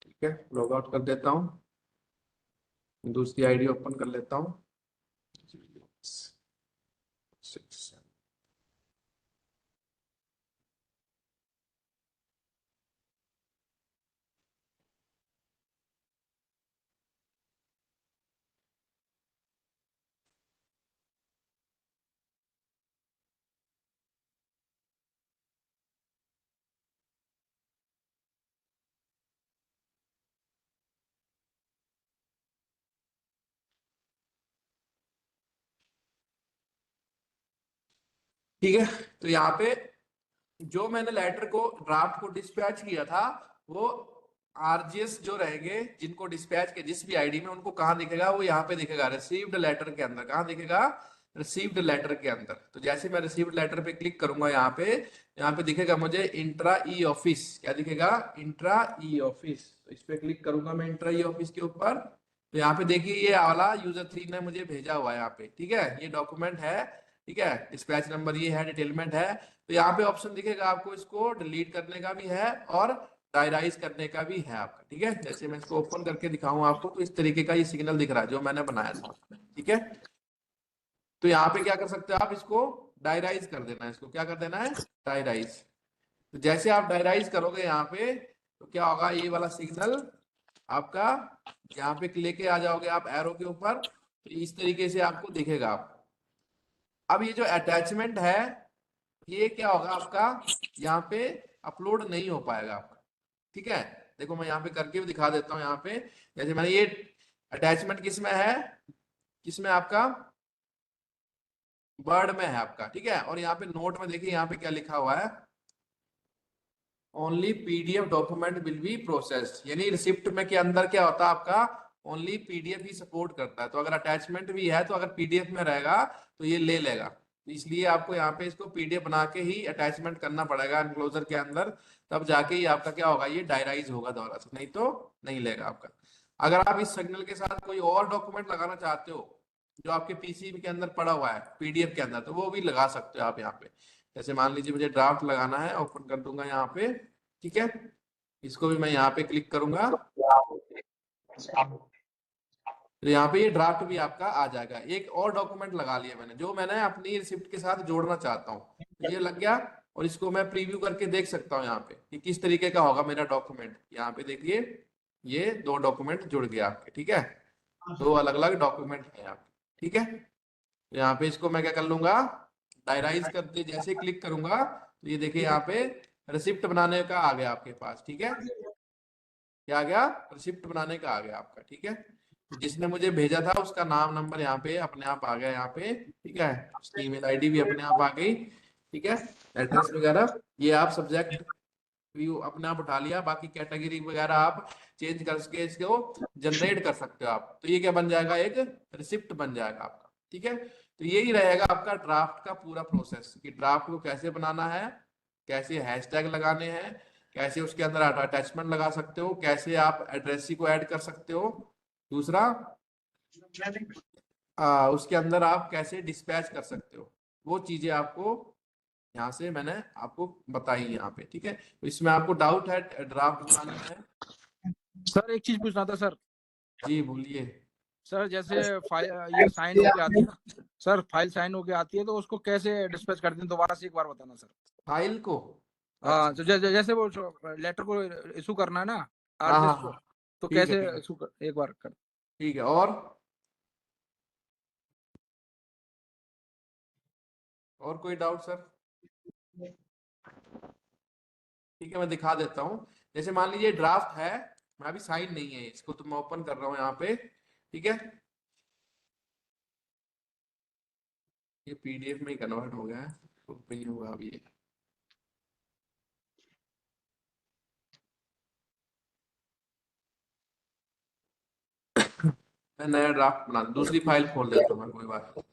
ठीक है। लॉग आउट कर देता हूँ, दूसरी आईडी ओपन कर लेता हूँ। ठीक है। तो यहाँ पे जो मैंने लेटर को ड्राफ्ट को डिस्पैच किया था, वो आरजीएस जो रहेंगे जिनको डिस्पैच के जिस भी आईडी में, उनको कहाँ दिखेगा, वो यहाँ पे दिखेगा रिसीव्ड लेटर के अंदर। कहाँ दिखेगा? रिसीव्ड लेटर के अंदर। तो जैसे मैं रिसीव्ड लेटर पे क्लिक करूंगा यहाँ पे दिखेगा मुझे इंट्रा ई ऑफिस। क्या दिखेगा? Intra e office. तो इस पे क्लिक करूंगा मैं इंट्रा ई ऑफिस के ऊपर। तो यहाँ पे देखिए ये वाला यूजर 3 ने मुझे भेजा हुआ है यहाँ पे, ठीक है। ये डॉक्यूमेंट है, ठीक है। डिस्पैच नंबर ये है, डिटेलमेंट है। तो यहाँ पे ऑप्शन दिखेगा आपको, इसको डिलीट करने का भी है और डायराइज करने का भी है आपका, ठीक है। जैसे मैं इसको ओपन करके दिखाऊं आपको, तो इस तरीके का ये सिग्नल दिख रहा है जो मैंने बनाया था, ठीक है। तो यहाँ पे क्या कर सकते हो आप, इसको डायराइज कर देना है। इसको क्या कर देना है? डायराइज। तो जैसे आप डायराइज करोगे यहाँ पे, तो क्या होगा, ये वाला सिग्नल आपका यहाँ पे लेके आ जाओगे आप एरो के ऊपर, तो इस तरीके से आपको दिखेगा। आप अब ये जो अटैचमेंट है, ये क्या होगा आपका, यहाँ पे अपलोड नहीं हो पाएगा आपका, ठीक है। देखो मैं यहाँ पे करके भी दिखा देता हूँ। यहाँ पे जैसे मैंने ये अटैचमेंट किस में है, किसमें आपका, वर्ड में है आपका, ठीक है। और यहाँ पे नोट में देखिए यहाँ पे क्या लिखा हुआ है, only PDF document will be processed. यानी रिसिप्ट में के अंदर क्या होता है आपका, ओनली पीडीएफ ही सपोर्ट करता है। तो अगर अटैचमेंट भी है तो अगर पीडीएफ में रहेगा तो ये ले लेगा। तो इसलिए आपको यहाँ पे इसको पीडीएफ बना के ही अटैचमेंट करना पड़ेगा एनक्लोजर के अंदर, तब जाके ही आपका क्या होगा, ये डायराइज होगा दोबारा से, नहीं तो नहीं लेगा आपका। अगर आप इस सिग्नल के साथ कोई और डॉक्यूमेंट लगाना चाहते हो जो आपके पीसी के अंदर पड़ा हुआ है पीडीएफ के अंदर, तो वो भी लगा सकते हो आप यहाँ पे। जैसे मान लीजिए मुझे ड्राफ्ट लगाना है, ओपन कर दूंगा यहाँ पे, ठीक है। इसको भी मैं यहाँ पे क्लिक करूंगा, तो यहाँ पे ये ड्राफ्ट भी आपका आ जाएगा। एक और डॉक्यूमेंट लगा लिया मैंने, जो मैंने अपनी रिसिप्ट के साथ जोड़ना चाहता हूँ, तो ये लग गया। और इसको मैं प्रीव्यू करके देख सकता हूँ यहाँ पे कि किस तरीके का होगा मेरा डॉक्यूमेंट। यहाँ पे देखिए ये 2 डॉक्यूमेंट जुड़ गया आपके, ठीक है। 2 अलग अलग डॉक्यूमेंट है आपके, ठीक है। तो यहाँ पे इसको मैं क्या कर लूंगा, डायराइज करते जैसे क्लिक करूंगा, तो ये देखिए यहाँ पे रिसिप्ट बनाने का आ गया आपके पास, ठीक है। क्या आ गया? रिसिप्ट बनाने का आ गया आपका, ठीक है। तो जिसने मुझे भेजा था उसका नाम नंबर यहाँ पे अपने आप आ गया यहाँ पे, ठीक है। उसकी ईमेल आईडी भी अपने आप आ गई, ठीक है। एड्रेस वगैरह ये आप सब्जेक्ट व्यू अपने आप उठा लिया। बाकी कैटेगरी वगैरह आप चेंज करके इसको जनरेट कर सकते हो आप। तो ये क्या बन जाएगा, एक रिसिप्ट बन जाएगा आपका, ठीक है। तो यही रहेगा आपका ड्राफ्ट का पूरा प्रोसेस, कि ड्राफ्ट को कैसे बनाना है, कैसे हैशटैग लगाने हैं, कैसे उसके अंदर अटैचमेंट लगा सकते हो, कैसे आप एड्रेसी को ऐड कर सकते हो। दूसरा उसके अंदर आप कैसे डिस्पैच कर सकते हो, वो चीजें आपको यहाँ से मैंने आपको बताई यहाँ पे, ठीक है। तो इसमें आपको डाउट है ड्राफ्ट बनाने में? सर एक चीज पूछना था सर। जी बोलिए। सर जैसे फाइल ये साइन होके आती है ना सर, फाइल साइन होके आती है तो उसको कैसे डिस्पैच करते हैं, दोबारा से एक बार बताना सर। फाइल को? हाँ अच्छा। तो जैसे वो लेटर को इशू करना है ना हाँ हाँ आरजीएस को, हाँ, तो ठीक है कैसे ठीक है इशू कर, एक बार कर। ठीक है। और कोई डाउट सर? ठीक है, मैं दिखा देता हूँ। जैसे मान लीजिए ड्राफ्ट है, मैं अभी साइन नहीं है इसको, तो मैं ओपन कर रहा हूँ यहाँ पे, ठीक है। ये पीडीएफ में ही कन्वर्ट हो गया है, तो नहीं होगा अभी ये। मैं नया ड्राफ्ट बना, दूसरी फाइल खोल देता हूँ मैं, कोई बात नहीं।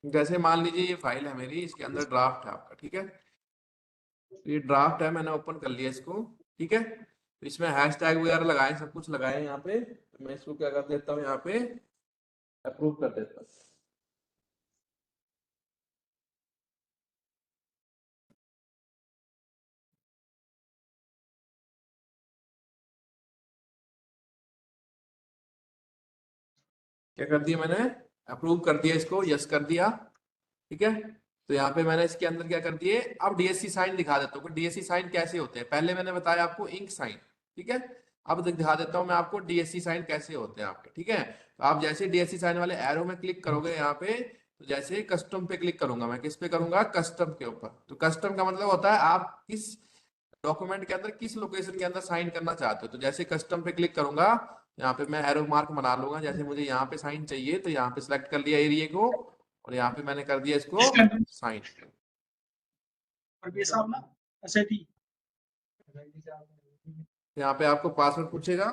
जैसे मान लीजिए ये फाइल है मेरी, इसके अंदर ड्राफ्ट है आपका, ठीक है। तो ये ड्राफ्ट है, मैंने ओपन कर लिया इसको, ठीक है। तो इसमें हैशटैग वगैरह लगाए, सब कुछ लगाए यहाँ पे। तो मैं इसको क्या कर देता हूँ, यहाँ पे अप्रूव कर देता हूँ। क्या कर दिया मैंने, अप्रूव कर दिया इसको, यस कर दिया, ठीक है। तो यहाँ पे मैंने इसके अंदर क्या कर दिए, अब डीएससी साइन दिखा देता हूँ। डीएससी साइन कैसे होते हैं, पहले मैंने बताया आपको इंक साइन, ठीक है। अब दिखा देता हूँ मैं आपको डीएससी साइन कैसे होते हैं आपके, ठीक है। तो आप जैसे डीएससी साइन वाले एरो में क्लिक करोगे यहाँ पे, तो जैसे कस्टम पे क्लिक करूंगा मैं, किस पे करूंगा, कस्टम के ऊपर। तो कस्टम का मतलब होता है आप किस डॉक्यूमेंट के अंदर, किस लोकेशन के अंदर साइन करना चाहते हो। तो जैसे कस्टम पे क्लिक करूंगा, यहाँ पे मैं एरो मार्क बना लूंगा, जैसे मुझे यहाँ पे साइन चाहिए, तो यहाँ पे सिलेक्ट कर लिया एरिया को, और यहाँ पे मैंने कर दिया इसको साइन। यहाँ पे आपको पासवर्ड पूछेगा,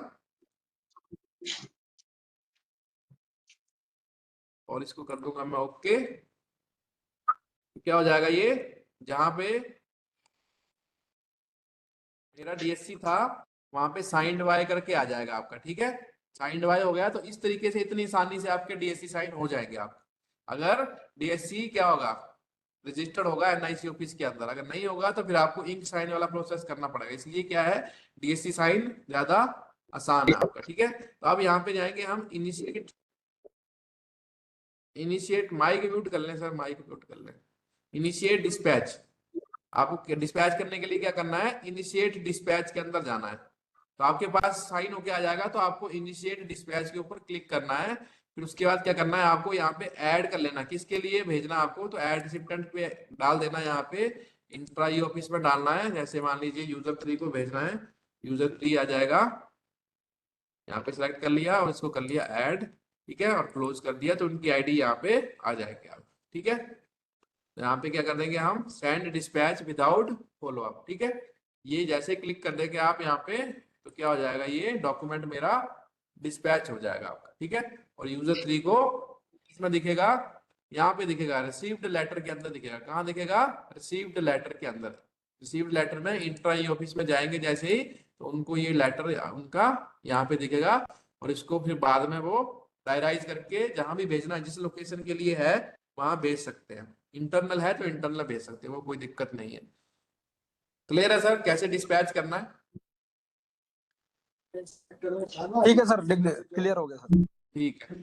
और इसको कर दूंगा मैं ओके। क्या हो जाएगा ये, जहां पे मेरा डीएससी था वहां पे साइंड वाई करके आ जाएगा आपका, ठीक है। साइंड वाई हो गया, तो इस तरीके से इतनी आसानी से आपके डीएससी साइन हो जाएंगे आप। अगर डीएससी क्या होगा, रजिस्टर्ड होगा एनआईसी ऑफिस के अंदर, अगर नहीं होगा तो फिर आपको इंक साइन वाला प्रोसेस करना पड़ेगा। इसलिए क्या है, डीएससी साइन ज्यादा आसान है आपका, ठीक है। तो अब यहाँ पे जाएंगे हम, इनिशिएट, इनिशिएट माइक म्यूट कर लें सर, माइक म्यूट कर लें। इनिशिएट डिस्पैच, आपको डिस्पैच करने के लिए क्या करना है, इनिशिएट डिस्पैच के अंदर जाना है। तो आपके पास साइन होके आ जाएगा, तो आपको इनिशिएट डिस्पैच के ऊपर क्लिक करना है। फिर उसके बाद क्या करना है, आपको यहाँ पे ऐड कर लेना, किसके लिए भेजना आपको, तो ऐड रिसिप्टेंट पे डाल देना। यहाँ पे इंट्रा ई ऑफिस में डालना है, जैसे मान लीजिए यूजर 3 को भेजना है, यूजर 3 आ जाएगा, यहाँ पे सिलेक्ट कर लिया और इसको कर लिया ऐड, ठीक है, और क्लोज कर दिया, तो उनकी आईडी यहाँ पे आ जाएगी आप, ठीक है। यहाँ पे क्या कर देंगे हम, send dispatch without follow up, ठीक है। ये जैसे क्लिक कर देंगे आप यहाँ पे, तो क्या हो जाएगा, ये डॉक्यूमेंट मेरा डिस्पैच हो जाएगा आपका, ठीक है। और यूजर 3 को इसमें दिखेगा, यहाँ पे दिखेगा रिसीव्ड लेटर के अंदर दिखेगा, कहाँ दिखेगा, रिसीव्ड लेटर के अंदर। रिसीव्ड लेटर में इंट्रा ई ऑफिस में जाएंगे जैसे ही, तो उनको ये लेटर उनका यहाँ पे दिखेगा, और इसको फिर बाद में वो डायराइज करके जहां भी भेजना है, जिस लोकेशन के लिए है वहां भेज सकते हैं। इंटरनल है तो इंटरनल भेज सकते हैं, वो कोई दिक्कत नहीं है। क्लियर है सर कैसे डिस्पैच करना है? ठीक है सर, क्लियर हो गया सर। ठीक है,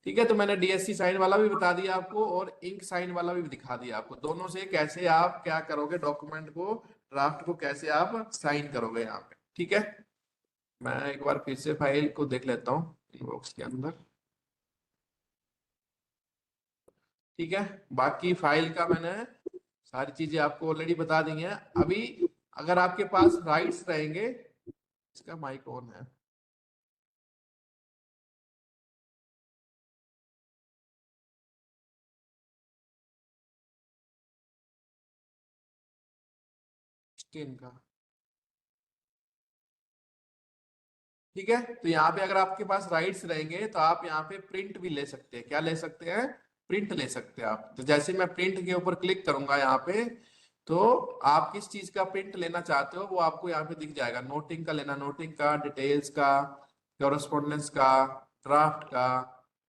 ठीक है। तो मैंने डीएससी साइन वाला भी बता दिया आपको, और इंक साइन वाला भी दिखा दिया आपको, दोनों से कैसे आप क्या करोगे, डॉक्यूमेंट को, ड्राफ्ट को कैसे आप साइन करोगे यहाँ पे, ठीक है। मैं एक बार फिर से फाइल को देख लेता हूँ इनबॉक्स के अंदर, ठीक है। बाकी फाइल का मैंने सारी चीजें आपको ऑलरेडी बता दी हैं। अभी अगर आपके पास राइट्स रहेंगे, इसका माइक ऑन है, स्क्रीन का, ठीक है। तो यहाँ पे अगर आपके पास राइट्स रहेंगे, तो आप यहाँ पे प्रिंट भी ले सकते हैं। क्या ले सकते हैं, प्रिंट ले सकते हैं आप। तो जैसे मैं प्रिंट के ऊपर क्लिक करूंगा यहाँ पे, तो आप किस चीज का प्रिंट लेना चाहते हो वो आपको यहाँ पे दिख जाएगा। नोटिंग का लेना, नोटिंग का, डिटेल्स का, कॉरेस्पॉन्डेंस का, ड्राफ्ट का,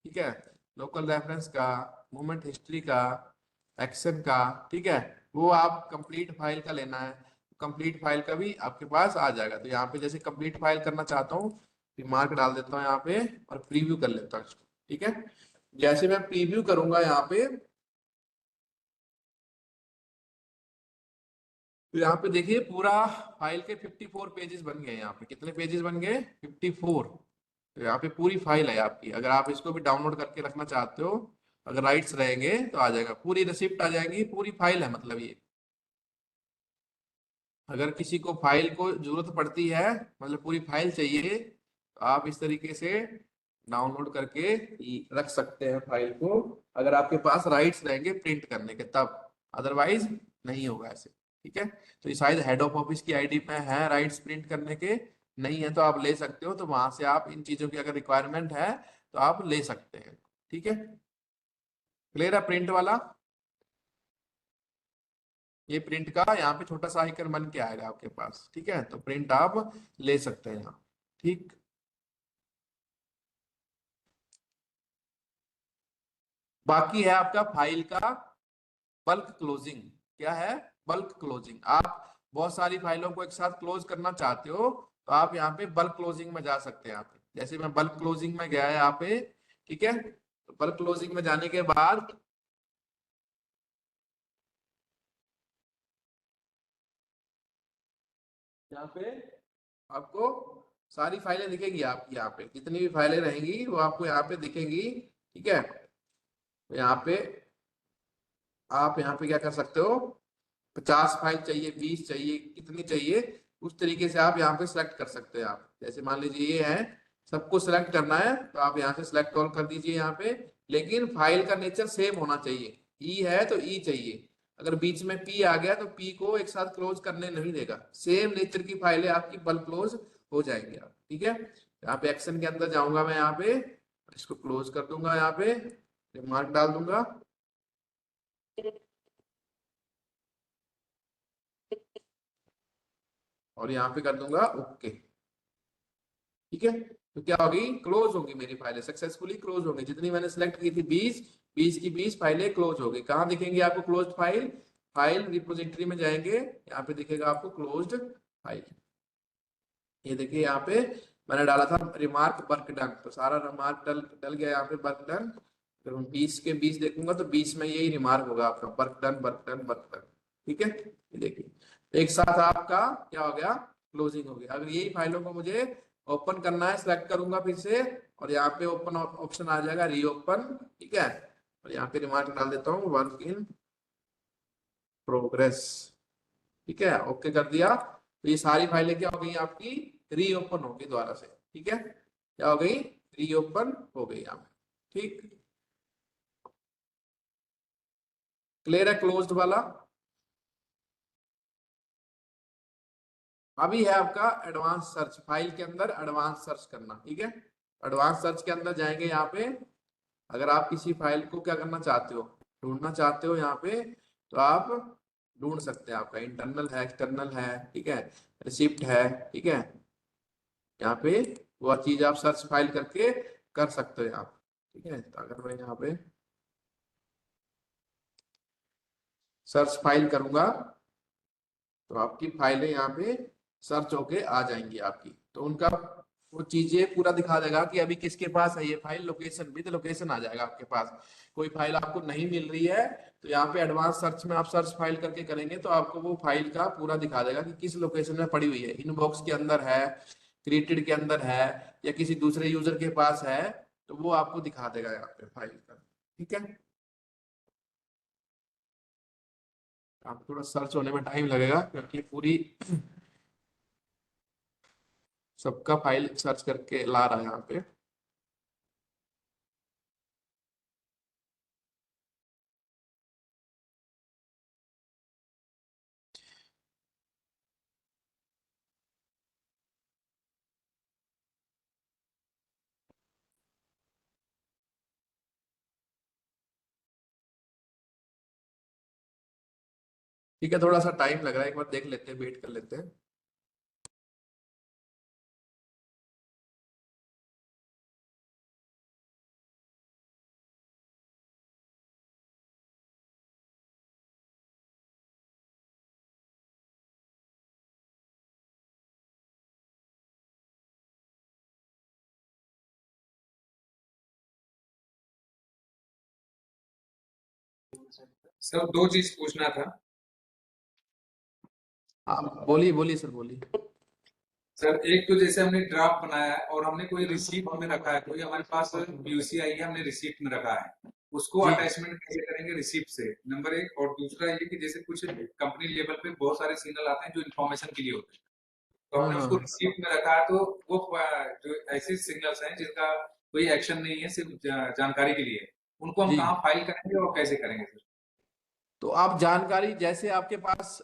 ठीक है, लोकल रेफरेंस का, मूवमेंट हिस्ट्री का, एक्शन का, ठीक है। वो आप कंप्लीट फाइल का लेना है, कंप्लीट फाइल का भी आपके पास आ जाएगा। तो यहाँ पे जैसे कंप्लीट फाइल करना चाहता हूँ, मार्क डाल देता हूँ यहाँ पे, और प्रीव्यू कर लेता हूँ इसको, ठीक है। जैसे मैं प्रीव्यू करूंगा यहाँ पे, तो यहाँ पे देखिए पूरा फाइल के 54 पेजेस बन गए। यहाँ पे कितने पेजेस बन गए? 54। तो यहाँ पे पूरी फाइल है आपकी। अगर आप इसको भी डाउनलोड करके रखना चाहते हो, अगर राइट्स रहेंगे तो आ जाएगा, पूरी रिसिप्ट आ जाएगी, पूरी फाइल है मतलब ये। अगर किसी को फाइल को जरूरत पड़ती है, मतलब पूरी फाइल चाहिए, तो आप इस तरीके से डाउनलोड करके रख सकते हैं फाइल को, अगर आपके पास राइट्स रहेंगे प्रिंट करने के तब, अदरवाइज नहीं होगा ऐसे। ठीक है, तो ये शायद हेड ऑफ ऑफिस की आईडी में है राइट्स प्रिंट करने के, नहीं है तो आप ले सकते हो, तो वहां से आप इन चीजों की अगर रिक्वायरमेंट है तो आप ले सकते हैं। ठीक है, क्लियर है प्रिंट वाला? ये प्रिंट का यहाँ पे छोटा सा आइकन बन के आएगा आपके पास। ठीक है, तो प्रिंट आप ले सकते हैं यहाँ। ठीक, बाकी है आपका फाइल का बल्क क्लोजिंग। क्या है? Bulk closing. आप बहुत सारी फाइलों को एक साथ क्लोज करना चाहते हो, तो आप यहाँ पे बल्क क्लोजिंग में जा सकते हैं। यहाँ पे जैसे मैं बल्क क्लोजिंग में गया है यहाँ पे, ठीक है, तो बल्क क्लोजिंग में जाने के बाद यहाँ पे आपको सारी फाइलें दिखेंगी आपकी। यहाँ पे जितनी भी फाइलें रहेंगी वो आपको यहाँ पे दिखेंगी। ठीक है, तो यहाँ पे आप यहाँ पे क्या कर सकते हो, 50 फाइल चाहिए, 20 चाहिए, कितनी चाहिए, उस तरीके से आप यहाँ पे सिलेक्ट कर सकते हैं। आप जैसे मान लीजिए ये है, सबको सिलेक्ट करना है, तो आप यहाँ से सिलेक्ट ऑल कर दीजिए यहाँ पे। लेकिन फाइल का नेचर सेम होना चाहिए। ई है तो ई चाहिए, अगर बीच में पी आ गया तो पी को एक साथ क्लोज करने नहीं देगा। सेम नेचर की फाइलें आपकी बल्क क्लोज हो जाएंगी आप। ठीक है, यहाँ पे एक्शन के अंदर जाऊंगा मैं, यहाँ पे इसको क्लोज कर दूंगा, यहाँ पे रिमार्क डाल दूंगा। और यहाँ पे कर दूंगा ओके। ठीक है, तो क्या होगी, क्लोज होगी मेरी फाइलें, सक्सेसफुली क्लोज होंगी। जितनी मैंने सिलेक्ट की थी 20, 20 की 20 फाइलें क्लोज हो गई। कहाँ दिखेंगी आपको क्लोज फाइल? फाइल रिपोजिटरी में जाएंगे, यहाँ पे दिखेगा आपको क्लोज्ड फाइल। ये देखिए यहाँ पे मैंने डाला था रिमार्क वर्क डन, तो सारा रिमार्क डल डल गया यहाँ पे वर्क डन। अगर मैं 20 के 20 देखूंगा तो 20 में यही रिमार्क होगा आपका, work done work done work done. ठीक है, ये देखिए एक साथ आपका क्या हो गया, क्लोजिंग हो गया। अगर यही फाइलों को मुझे ओपन करना है, सिलेक्ट करूंगा फिर से, और यहाँ पे ओपन ऑप्शन आ जाएगा, रीओपन। ठीक है, और यहाँ पे रिमार्क डाल देता हूँ, वर्क इन प्रोग्रेस। ठीक है, ओके कर दिया, तो ये सारी फाइलें क्या हो गई आपकी, रीओपन हो गई दोबारा से। ठीक है, क्या हो गई, रीओपन हो गई यहाँ पे। ठीक, क्लियर है क्लोज्ड वाला? अभी है आपका एडवांस सर्च, फाइल के अंदर एडवांस सर्च करना। ठीक है, एडवांस सर्च के अंदर जाएंगे यहाँ पे। अगर आप किसी फाइल को क्या करना चाहते हो, ढूंढना चाहते हो यहाँ पे, तो आप ढूंढ सकते हैं। आपका इंटरनल है, एक्सटर्नल है, ठीक है, रिसिप्ट है। ठीक है, यहाँ पे वो चीज आप सर्च फाइल करके कर सकते हो आप। ठीक है, तो अगर मैं यहाँ पे सर्च फाइल करूंगा, तो आपकी फाइलें यहाँ पे सर्च होके आ जाएंगी आपकी। तो उनका वो चीजें पूरा दिखा देगा कि अभी किसके पास है ये फाइल, लोकेशन विद लोकेशन आ जाएगा आपके पास। कोई फाइल आपको नहीं मिल रही है, तो यहाँ पे एडवांस सर्च में आप सर्च फाइल करके करेंगे तो आपको वो फाइल का पूरा दिखा देगा कि किस लोकेशन में पड़ी हुई है, इनबॉक्स के अंदर है, क्रिएटेड के अंदर है, या किसी दूसरे यूजर के पास है, तो वो आपको दिखा देगा यहाँ पे फाइल का। ठीक है, आपको थोड़ा सर्च होने में टाइम लगेगा, क्योंकि पूरी सबका फाइल सर्च करके ला रहा है यहाँ पे। ठीक है, थोड़ा सा टाइम लग रहा है, एक बार देख लेते हैं, वेट कर लेते हैं। सर दो चीज पूछना था। हाँ बोलिए बोलिए सर बोलिए। सर एक तो जैसे हमने ड्राफ्ट बनाया है और हमने कोई रिसीप्ट में रखा है, कोई हमारे पास पीयूसी आई है, हमने रिसीप्ट में रखा है, उसको जी अटैचमेंट कैसे करेंगे रिसीप्ट से, नंबर एक। और दूसरा ये कि जैसे कुछ कंपनी लेवल पे बहुत सारे सिग्नल आते हैं जो इन्फॉर्मेशन के लिए होते हैं, तो हमने उसको हाँ रिसीप्ट में रखा है, तो वो जो ऐसे सिग्नल्स हैं जिनका कोई एक्शन नहीं है, सिर्फ जानकारी के लिए, उनको हम जी। कहाँ फाइल करेंगे और कैसे करेंगे सर? तो आप जानकारी जैसे आपके पास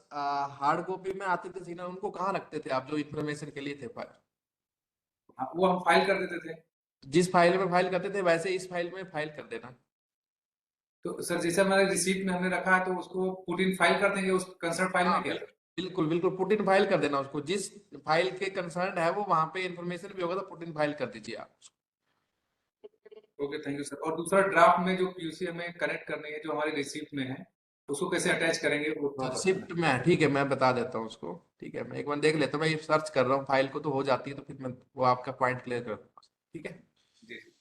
हार्ड कॉपी में आते थे सिग्नल, उनको कहाँ रखते थे आप जो इन्फॉर्मेशन के लिए थे फाइल? हाँ, वो हम फाइल कर देते थे। जिस फाइल में फाइल करते थे वैसे इस फाइल में फाइल कर देना। तो सर जैसे हमारे रिसीप्ट में हमने रखा है, तो उसको पुट इन फाइल कर देंगे उस कंसर्न फाइल हाँ में क्या सर? बिल्कुल बिल्कुल पुट इन फाइल कर देना उसको, जिस फाइल के कंसर्न है वो वहां पे इन्फॉर्मेशन भी होगा तो पुट इन फाइल कर दीजिए आप। Okay, thank you sir. और दूसरा ड्राफ्ट में जो पीयूसी हमें कनेक्ट करनी है जो हमारे रिसीप्ट में है, उसको कैसे अटैच करेंगे वो थोड़ा बताना। रिसिप्ट में ठीक है, मैं बता देता हूँ उसको। ठीक है, मैं एक बार देख लेता हूँ, मैं ये सर्च कर रहा हूँ फाइल को, तो हो जाती है तो फिर मैं वो आपका पॉइंट क्लियर कर दूंगा। ठीक है। जी जी।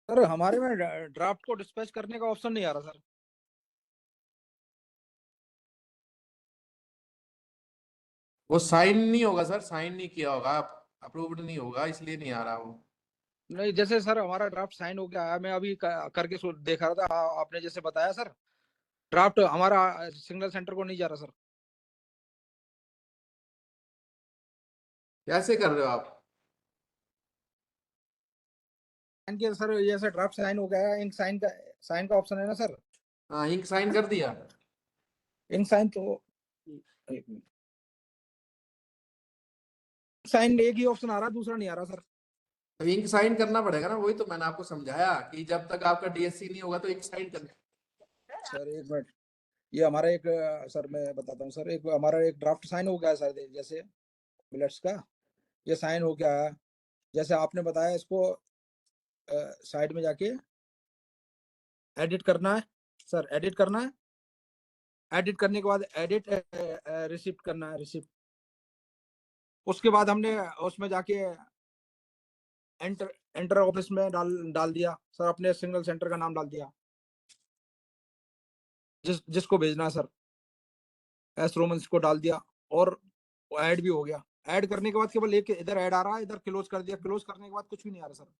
सर हमारे में ड्राफ्ट को डिस्पैच करने का ऑप्शन नहीं आ रहा सर। वो साइन नहीं होगा सर, साइन नहीं किया होगा, आप अप्रूव्ड नहीं होगा इसलिए नहीं आ रहा वो। नहीं, जैसे सर हमारा ड्राफ्ट साइन हो गया है, मैं अभी करके देखा रहा था, आपने जैसे बताया सर, ड्राफ्ट हमारा सिग्नल सेंटर को नहीं जा रहा सर। कैसे कर रहे हो आप? साइन किया सर, ये सर ड्राफ्ट साइन हो गया है, इंक साइन का ऑप्शन है ना सर। हाँ इंक साइन कर दिया। इंक साइन तो साइन एक ही ऑप्शन आ रहा है, दूसरा नहीं आ रहा सर। तो इंक साइन करना पड़ेगा ना, वही तो मैंने आपको समझाया कि जब तक आपका डीएससी नहीं होगा तो इंक साइन करना। सर एक मिनट, ये हमारा एक सर मैं बताता हूँ सर, एक हमारा एक ड्राफ्ट साइन हो गया है सर, जैसे मिनट्स का ये साइन हो गया है, जैसे आपने बताया इसको साइड में जाके एडिट करना है सर, एडिट करना है, एडिट करने के बाद एडिट रिसिप्ट करना है, रिसिप्ट। उसके बाद हमने उसमें जाके एंटर एंटर ऑफिस में डाल दिया सर, अपने सिंगल सेंटर का नाम डाल दिया, जिसको भेजना है सर, एस रोमन्स को डाल दिया, और ऐड भी हो गया। ऐड करने के बाद केवल एक इधर ऐड आ रहा है, इधर क्लोज कर दिया, क्लोज करने के बाद कुछ भी नहीं आ रहा सर।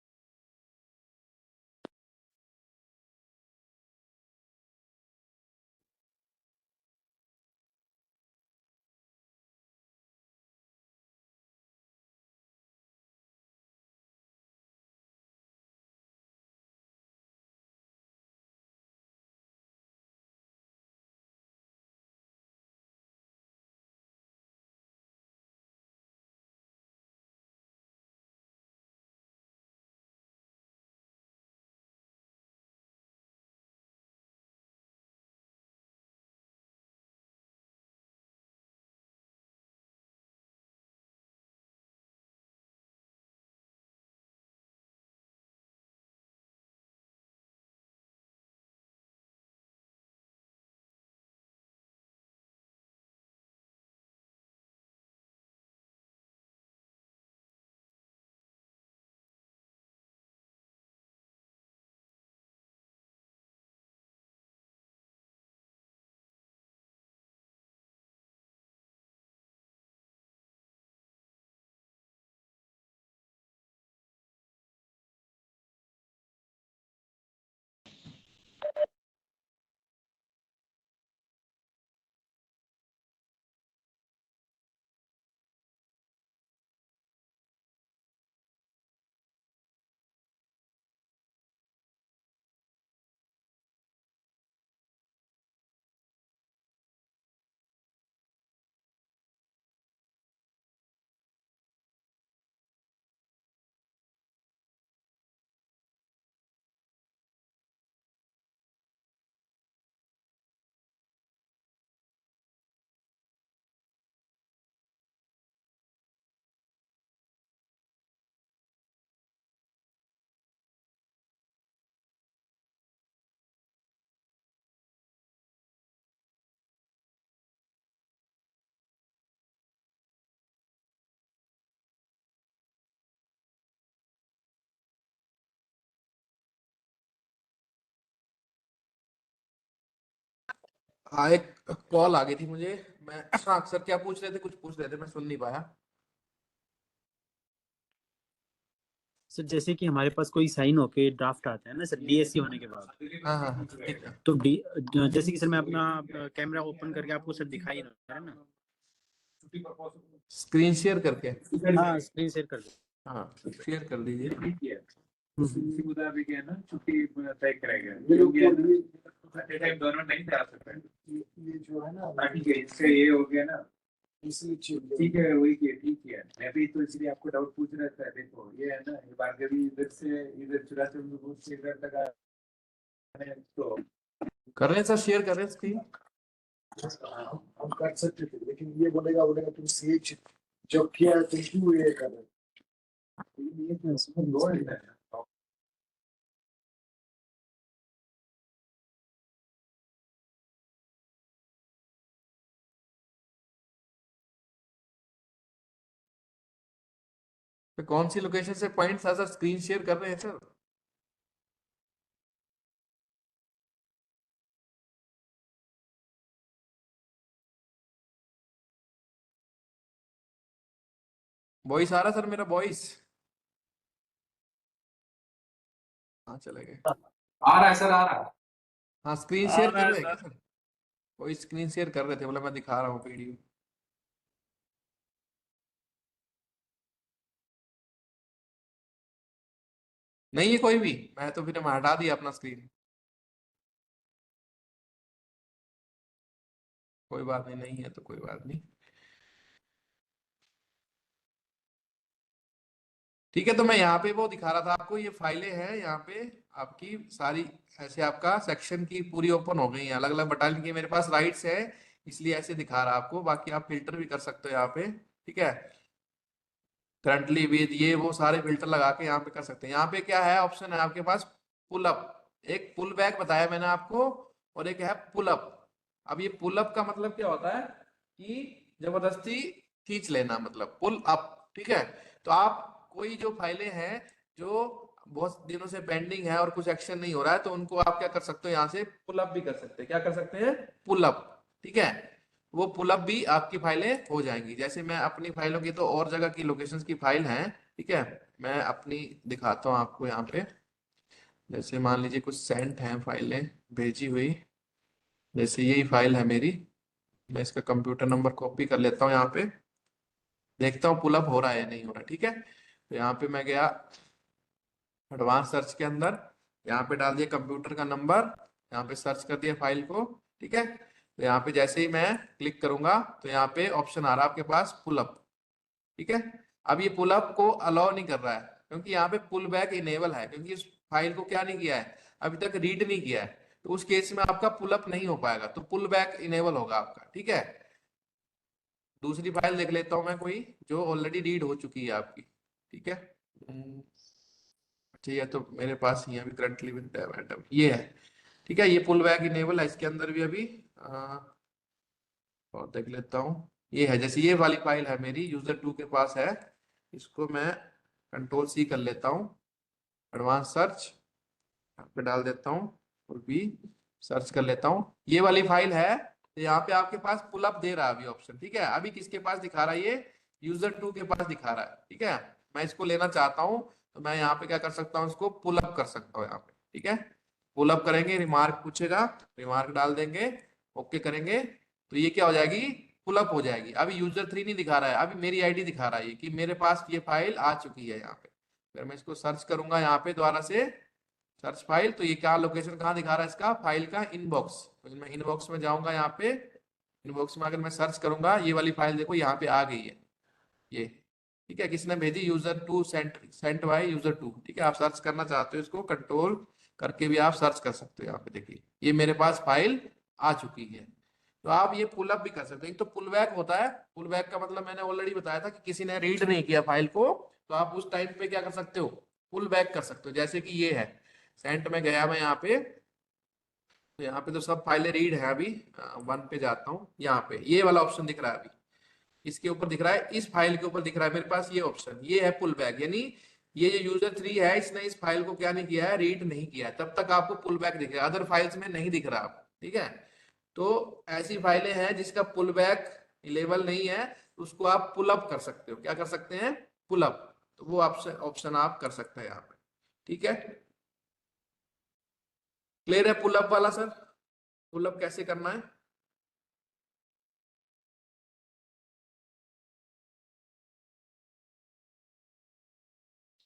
हाँ, एक कॉल आ गई थी मुझे। मैं हाँ सर क्या पूछ रहे थे, कुछ पूछ रहे थे, मैं सुन नहीं पाया। सर जैसे कि हमारे पास कोई साइन होके ड्राफ्ट आता है ना सर, डीएससी होने के बाद, हाँ हाँ ठीक है। तो जैसे कि सर मैं अपना कैमरा ओपन करके आपको सर दिखाई रहा है ना। स्क्रीन शेयर करके। हाँ स्क्रीन शेयर कर दो। हाँ शेयर कर दीजिए। उसी मुताबिक है ना छुट्टी तय करेगा, क्योंकि दोनों नहीं जा सकते। ये जो है ना बाकी के इसका ये हो गया ना, ठीक है वही किया, ठीक है। मैं भी तो इसलिए आपको डाउट पूछ रहा था। देखो ये है ना, ये बात कभी इधर से इधर चुरा से इधर तक तो कर रहे हैं सर, शेयर कर रहे हैं स्क्रीन। हम कर सकते थे, लेकिन ये बोलेगा तुम सीएच जब किया है तुम क्यों ये कर रहे हो। तो कौन सी लोकेशन से पॉइंट था सर, स्क्रीन शेयर कर रहे हैं सर? वॉइस आ रहा सर मेरा वॉइस? हाँ चले गए। आ रहा है सर, आ रहा है। हाँ स्क्रीन शेयर कर रहे हैं क्या सर? वही स्क्रीन शेयर कर रहे थे, बोला मैं दिखा रहा हूँ वीडियो। नहीं है कोई भी, मैं तो फिर मैं हटा दिया अपना स्क्रीन। कोई बात नहीं, नहीं है तो कोई बात नहीं। ठीक है, तो मैं यहाँ पे वो दिखा रहा था आपको, ये फाइलें हैं यहाँ पे आपकी सारी। ऐसे आपका सेक्शन की पूरी ओपन हो गई है, अलग अलग बटालियन की मेरे पास राइट्स है, इसलिए ऐसे दिखा रहा आपको। बाकी आप फिल्टर भी कर सकते हो यहाँ पे, ठीक है। करंटली विद ये वो सारे फिल्टर लगा के यहाँ पे कर सकते हैं। यहाँ पे क्या है, ऑप्शन है आपके पास पुल अप, एक पुल बैक बताया मैंने आपको, और एक है पुल अप। अब ये पुल अप का मतलब क्या होता है कि जबरदस्ती खींच लेना, मतलब पुल अप, ठीक है। तो आप कोई जो फाइलें हैं जो बहुत दिनों से पेंडिंग है और कुछ एक्शन नहीं हो रहा है, तो उनको आप क्या कर सकते हो, यहाँ से पुल अप भी कर सकते हैं। क्या कर सकते हैं? पुल अप, ठीक है। वो पुल अप भी आपकी फाइलें हो जाएंगी। जैसे मैं अपनी फाइलों की तो और जगह की लोकेशंस की फाइल हैं, ठीक है। मैं अपनी दिखाता हूँ आपको यहाँ पे। जैसे मान लीजिए कुछ सेंट हैं फाइलें भेजी हुई, जैसे यही फाइल है मेरी। मैं इसका कंप्यूटर नंबर कॉपी कर लेता हूँ यहाँ पे, देखता हूँ पुल अप हो रहा है या नहीं हो रहा, ठीक है। तो यहाँ पे मैं गया एडवांस सर्च के अंदर, यहाँ पे डाल दिया कंप्यूटर का नंबर, यहाँ पे सर्च कर दिया फाइल को, ठीक है। तो यहाँ पे जैसे ही मैं क्लिक करूंगा तो यहाँ पे ऑप्शन आ रहा है आपके पास पुल अप, ठीक है। अब ये पुल अप को अलाउ नहीं कर रहा है, क्योंकि यहाँ पे पुल बैक इनेबल है, क्योंकि इस फाइल को क्या नहीं किया है, अभी तक रीड नहीं किया है। तो उस केस में आपका पुल अप नहीं हो पाएगा, तो पुल बैक इनेबल होगा आपका, ठीक है। दूसरी फाइल देख लेता हूँ मैं कोई जो ऑलरेडी रीड हो चुकी है आपकी, ठीक है। अच्छा, ये तो मेरे पास ही है अभी करंटली विद डेव, ये है, ठीक है। ये पुल बैक इनेबल है, इसके अंदर भी अभी और देख लेता हूँ। ये है, जैसे ये वाली फाइल है मेरी, यूजर 2 के पास है, इसको मैं कंट्रोल सी कर लेता हूँ, एडवांस सर्च यहाँ पे डाल देता हूँ और भी सर्च कर लेता हूँ। ये वाली फाइल है, तो यहाँ पे आपके पास पुल अप दे रहा है अभी ऑप्शन, ठीक है। अभी किसके पास दिखा रहा है? ये यूजर 2 के पास दिखा रहा है, ठीक है। मैं इसको लेना चाहता हूँ, तो मैं यहाँ पे क्या कर सकता हूँ, इसको पुल अप कर सकता हूँ यहाँ पे, ठीक है। पुल अप करेंगे, रिमार्क पूछेगा, रिमार्क डाल देंगे, ओके करेंगे, तो ये क्या हो जाएगी, पुल अप हो जाएगी। अभी यूजर 3 नहीं दिखा रहा है, अभी मेरी आईडी दिखा रहा है कि मेरे पास ये फाइल आ चुकी है यहाँ पे। अगर मैं इसको सर्च करूंगा यहाँ पे दोबारा से सर्च फाइल, तो ये क्या लोकेशन कहाँ दिखा रहा है इसका, फाइल का इनबॉक्स। तो मैं इनबॉक्स में जाऊंगा, यहाँ पे इनबॉक्स में अगर मैं सर्च करूंगा, ये वाली फाइल देखो यहाँ पे आ गई है ये, ठीक है। किसने भेजी? यूजर 2, सेंट बाय यूजर 2, ठीक है। आप सर्च करना चाहते हो इसको कंट्रोल करके भी आप सर्च कर सकते हो। यहाँ पे देखिए ये मेरे पास फाइल आ चुकी है। तो आप ये पुल अप भी कर सकते हैं। तो पुल बैक होता है, पुल बैक का मतलब मैंने ऑलरेडी बताया था कि किसी ने रीड नहीं किया फाइल को, तो आप उस टाइम पे क्या कर सकते हो, पुल बैक कर सकते हो। जैसे कि ये है सेंट में गया मैं यहाँ पे, तो यहाँ पे तो सब फाइलें रीड है। अभी 1 पे जाता हूँ, यहाँ पे ये वाला ऑप्शन दिख रहा है, अभी इसके ऊपर दिख रहा है, इस फाइल के ऊपर दिख रहा है मेरे पास ये ऑप्शन, ये है पुल बैक। यानी ये जो यूजर 3 है, इसने इस फाइल को क्या नहीं किया है, रीड नहीं किया है, तब तक आपको पुल बैक दिखेगा, अदर फाइल्स में नहीं दिख रहा आपको, ठीक है। तो ऐसी फाइलें हैं जिसका पुल बैक इलेबल नहीं है, उसको आप पुल अप कर सकते हो। क्या कर सकते हैं? Pull up. तो वो ऑप्शन ऑप्शन आप कर सकते हैं यहाँ पे। ठीक है, क्लियर है पुल अप वाला सर? पुल अप कैसे करना है?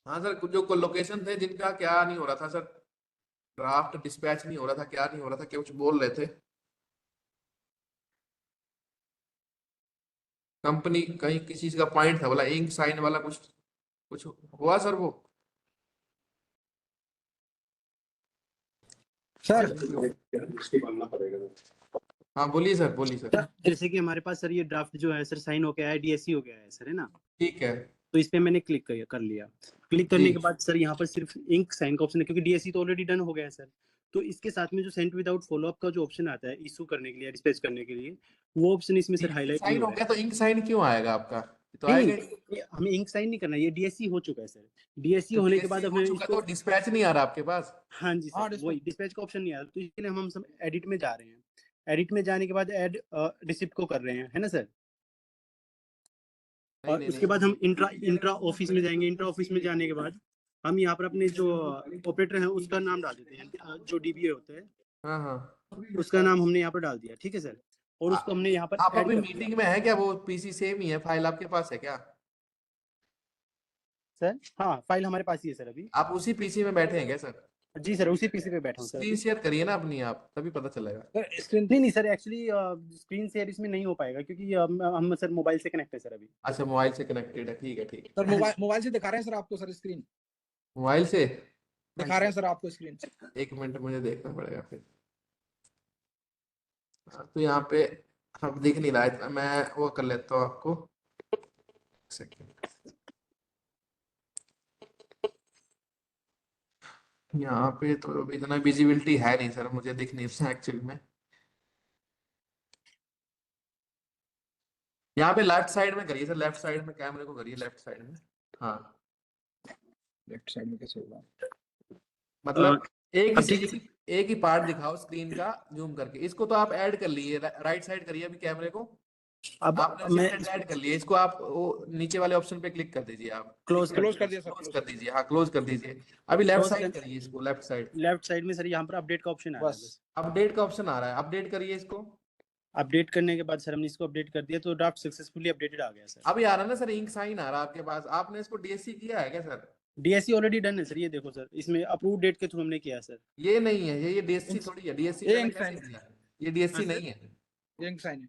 हाँ सर, कुछ जो लोकेशन थे जिनका क्या नहीं हो रहा था सर, ड्राफ्ट डिस्पैच नहीं हो रहा था, क्या नहीं हो रहा था, क्या कुछ बोल रहे थे कंपनी, कहीं किसी चीज का पॉइंट था बोला इंक साइन वाला, कुछ कुछ हुआ सर वो? सर हाँ बोलिए सर, बोलिए सर। जैसे कि हमारे पास सर ये ड्राफ्ट जो है सर साइन हो गया है, डीएससी हो गया है सर, है ना? ठीक है तो इस पे मैंने क्लिक कर लिया। क्लिक करने जी। के बाद सर यहाँ पर सिर्फ इंक साइन का ऑप्शन है, क्योंकि डीएससी तो ऑलरेडी डन हो गया है सर। तो इसके साथ में जो सेंड विदाउट फॉलोअप का जो ऑप्शन आता है इशू करने के लिए, डिस्पैच करने के लिए, वो ऑप्शन इसमें सर हाईलाइट नहीं साइन हो हो रहा गया है। तो इंक साइन क्यों आएगा आपका? ये तो नहीं आएगा नहीं, ये हमें इंक साइन नहीं करना है, ये डीएससी हो चुका है सर। डीएससी तो होने के DSC बाद हो हमें चुका इसको, तो डिस्पैच नहीं आ रहा आपके पास? हाँ जी हाँ, सर, वही डिस्पैच का ऑप्शन नहीं आ रहा। तो इसके लिए हम सब एडिट में जा रहे हैं। एडिट में जाने के बाद ऐड रिसिप्ट को कर रहे हैं, है ना सर? नहीं और नहीं उसके नहीं, बाद हम इंट्रा ऑफिस में जाएंगे। इंट्रा ऑफिस में जाने के बाद हम यहाँ पर अपने जो ऑपरेटर हैं उसका नाम डाल देते हैं, जो डीबीए होता है हाँ हाँ। उसका नाम हमने यहाँ पर डाल दिया, ठीक है सर। और उसको हमने यहाँ पर आप ऐड अभी कर दिया। मीटिंग में है क्या? वो पीसी सेम ही है, फाइल आपके पास है क्या? सर हाँ, फाइल हमारे पास ही है सर अभी। आप उसी पीसी में बैठे हैं क्या सर? जी सर, उसी पीसी पे बैठा हूँ सर स्क्रीन अभी। शेयर करिए ना अपनी, आप तभी पता चलेगा। सर स्क्रीन नहीं नहीं सर, एक्चुअली स्क्रीन शेयर इसमें नहीं हो पाएगा, क्योंकि हम सर मोबाइल से कनेक्ट है सर अभी। अच्छा, मोबाइल से कनेक्टेड है, ठीक है ठीक है। सर मोबाइल से दिखा रहे हैं सर आपको सर स्क्रीन मोबाइल से दिखा रहे हैं सर आपको स्क्रीन। एक मिनट मुझे देखना पड़ेगा फिर। हाँ, तो यहाँ पे अब दिख नहीं रहा है, मैं वो कर लेता हूँ आपको। सेकंड, यहाँ पे तो अभी इतना विजिबिलिटी है नहीं सर, मुझे दिख नहीं रहा एक्चुअली में। यहाँ पे लेफ्ट साइड में करिए सर, लेफ्ट साइड में कैमरे को करिए, लेफ्ट साइड में। हाँ लेफ्ट साइड में कैसे होगा? मतलब एक अब ठीक ही एक ही पार्ट दिखाओ स्क्रीन का जूम करके। इसको तो आप ऐड कर लिए, राइट साइड करिए अभी कैमरे को। अब आपने मैं रिसिप्ट ऐड कर लिए, इसको आप वो नीचे वाले ऑप्शन पे क्लिक कर दीजिए, आप क्लोज क्लोज कर दिया सर, क्लोज कर दीजिए। हाँ क्लोज कर दीजिए। अभी लेफ्ट Close साइड कर- करिए इसको, लेफ्ट साइड। लेफ्ट साइड में सर यहाँ पर अपडेट का ऑप्शन आ रहा है बस। बस। अपडेट का ऑप्शन आ रहा है, अपडेट करिए इसको। अपडेट करने के बाद सर हमने इसको अपडेट कर दिया, तो ड्राफ्ट सक्सेसफुली अपडेटेड आ गया सर। अभी आ रहा है ना सर, इंक साइन आ रहा है आपके पास। आपने इसको डीएससी किया है क्या सर? डीएससी ऑलरेडी डन है सर, ये देखो सर, इसमें अप्रूव डेट के थ्रू हमने किया है सर। ये नहीं है, ये डीएससी थोड़ी है। डीएससी ये मैंने ink कैसे sign है। किया? ये डीएससी हाँ, सर। नहीं है। इंक साइन है।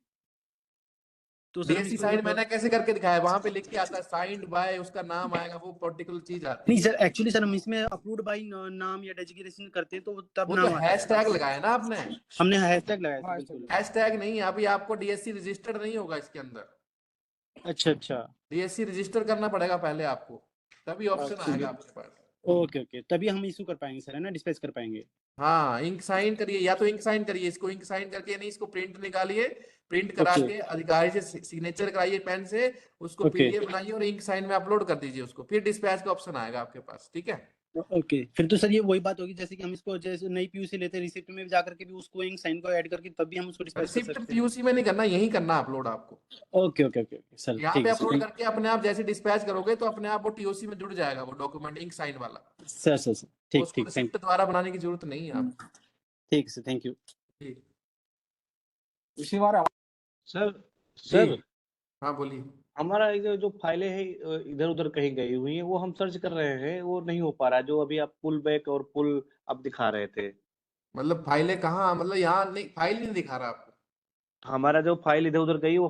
तो सर हम डीएससी इसको साइन मैंने कैसे करके दिखाया? वहां पे लिख के आता है साइंड बाय, उसका नाम आएगा, वो पर्टिकुलर चीज आती नहीं है। सर, एक्चुअली सर हम इसमें अप्रूव्ड बाय नाम या डेजिग्नेशन करते हैं तो तब वो तो नाम आता है। हैशटैग लगाया ना आपने। हमने हैशटैग लगाया हाँ, था, बिल्कुल। हैशटैग नहीं है, अभी आपको डीएससी रजिस्टर्ड नहीं होगा इसके अंदर। अच्छा अच्छा, डीएससी रजिस्टर करना पड़ेगा पहले आपको, तभी ऑप्शन ठीक है। आएगा आपके पास। ओके ओके, तभी हम इशू कर पाएंगे सर, है ना, डिस्पैच कर पाएंगे। हाँ इंक साइन करिए, या तो इंक साइन करिए इसको, इंक साइन करके नहीं, इसको प्रिंट निकालिए, प्रिंट करा Okay. के अधिकारी से सिग्नेचर कराइए पेन से, उसको Okay. पीडीएफ बनाइए और इंक साइन में अपलोड कर दीजिए उसको, फिर डिस्पैच का ऑप्शन आएगा आपके पास। ठीक है, ओके, फिर तो सर ये वही बात होगी, जैसे कि हम इसको जैसे नई पीयूसी लेते हैं, रिसिप्ट में जाकर के भी उसको इंक साइन को ऐड करके तब भी हम उसको डिस्पैच कर रिसिप्ट सकते हैं। पीयूसी में नहीं करना, यही करना अपलोड आपको। Okay okay okay okay sir, यहाँ ठीक पे है अपलोड सर। करके अपने आप जैसे डिस्पैच करोगे तो अपने आप वो टीओसी में जुड़ जाएगा, वो डॉक्यूमेंट इंक साइन वाला। सर सर सर, ठीक उसको ठीक, थैंक रिसिप्ट द्वारा बनाने की जरूरत नहीं है आपको। ठीक सर, थैंक यू। ठीक, इसी बार सर जी सर हाँ बोलिए। हमारा इधर जो फाइलें हैं इधर उधर कहीं गई हुई हैं, वो हम सर्च कर रहे हैं, वो नहीं हो पा रहा है, जो अभी आप पुल बैक और पुल अप दिखा रहे थे। मतलब फाइलें कहाँ? मतलब यहाँ नहीं, फाइल नहीं दिखा रहा आपको? हमारा जो फाइल इधर उधर गई वो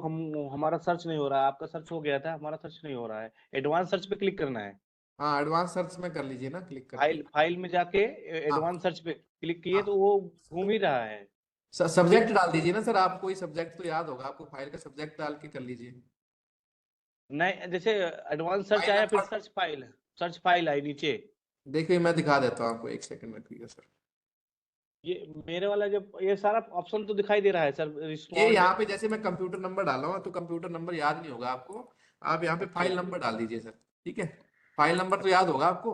हमारा सर्च नहीं हो रहा है। आपका सर्च हो गया था, हमारा सर्च नहीं हो रहा है। एडवांस सर्च पे क्लिक करना है। हाँ एडवांस सर्च में कर लीजिए ना, क्लिक करके। फाइल में जाके एडवांस सर्च पे क्लिक किए तो वो घूम ही रहा है। सब्जेक्ट डाल दीजिए ना सर, आप कोई सब्जेक्ट तो याद होगा आपको, फाइल का सब्जेक्ट डाल के कर लीजिए। नहीं, जैसे एडवांस सर्च फाइल आया, फिर नंबर सर्च फाइल आई नीचे। देखिए मैं दिखा देता हूँ आपको, एक सेकंड रखिएगा सर। ये मेरे वाला जब ये सारा ऑप्शन तो दिखाई दे रहा है सर, ये रिस्पॉन्ड। यहाँ पे जैसे मैं कंप्यूटर नंबर डाला हूँ तो कंप्यूटर नंबर याद नहीं होगा आपको, आप यहाँ पे फाइल नंबर डाल दीजिए सर। ठीक है, फाइल नंबर तो याद होगा आपको।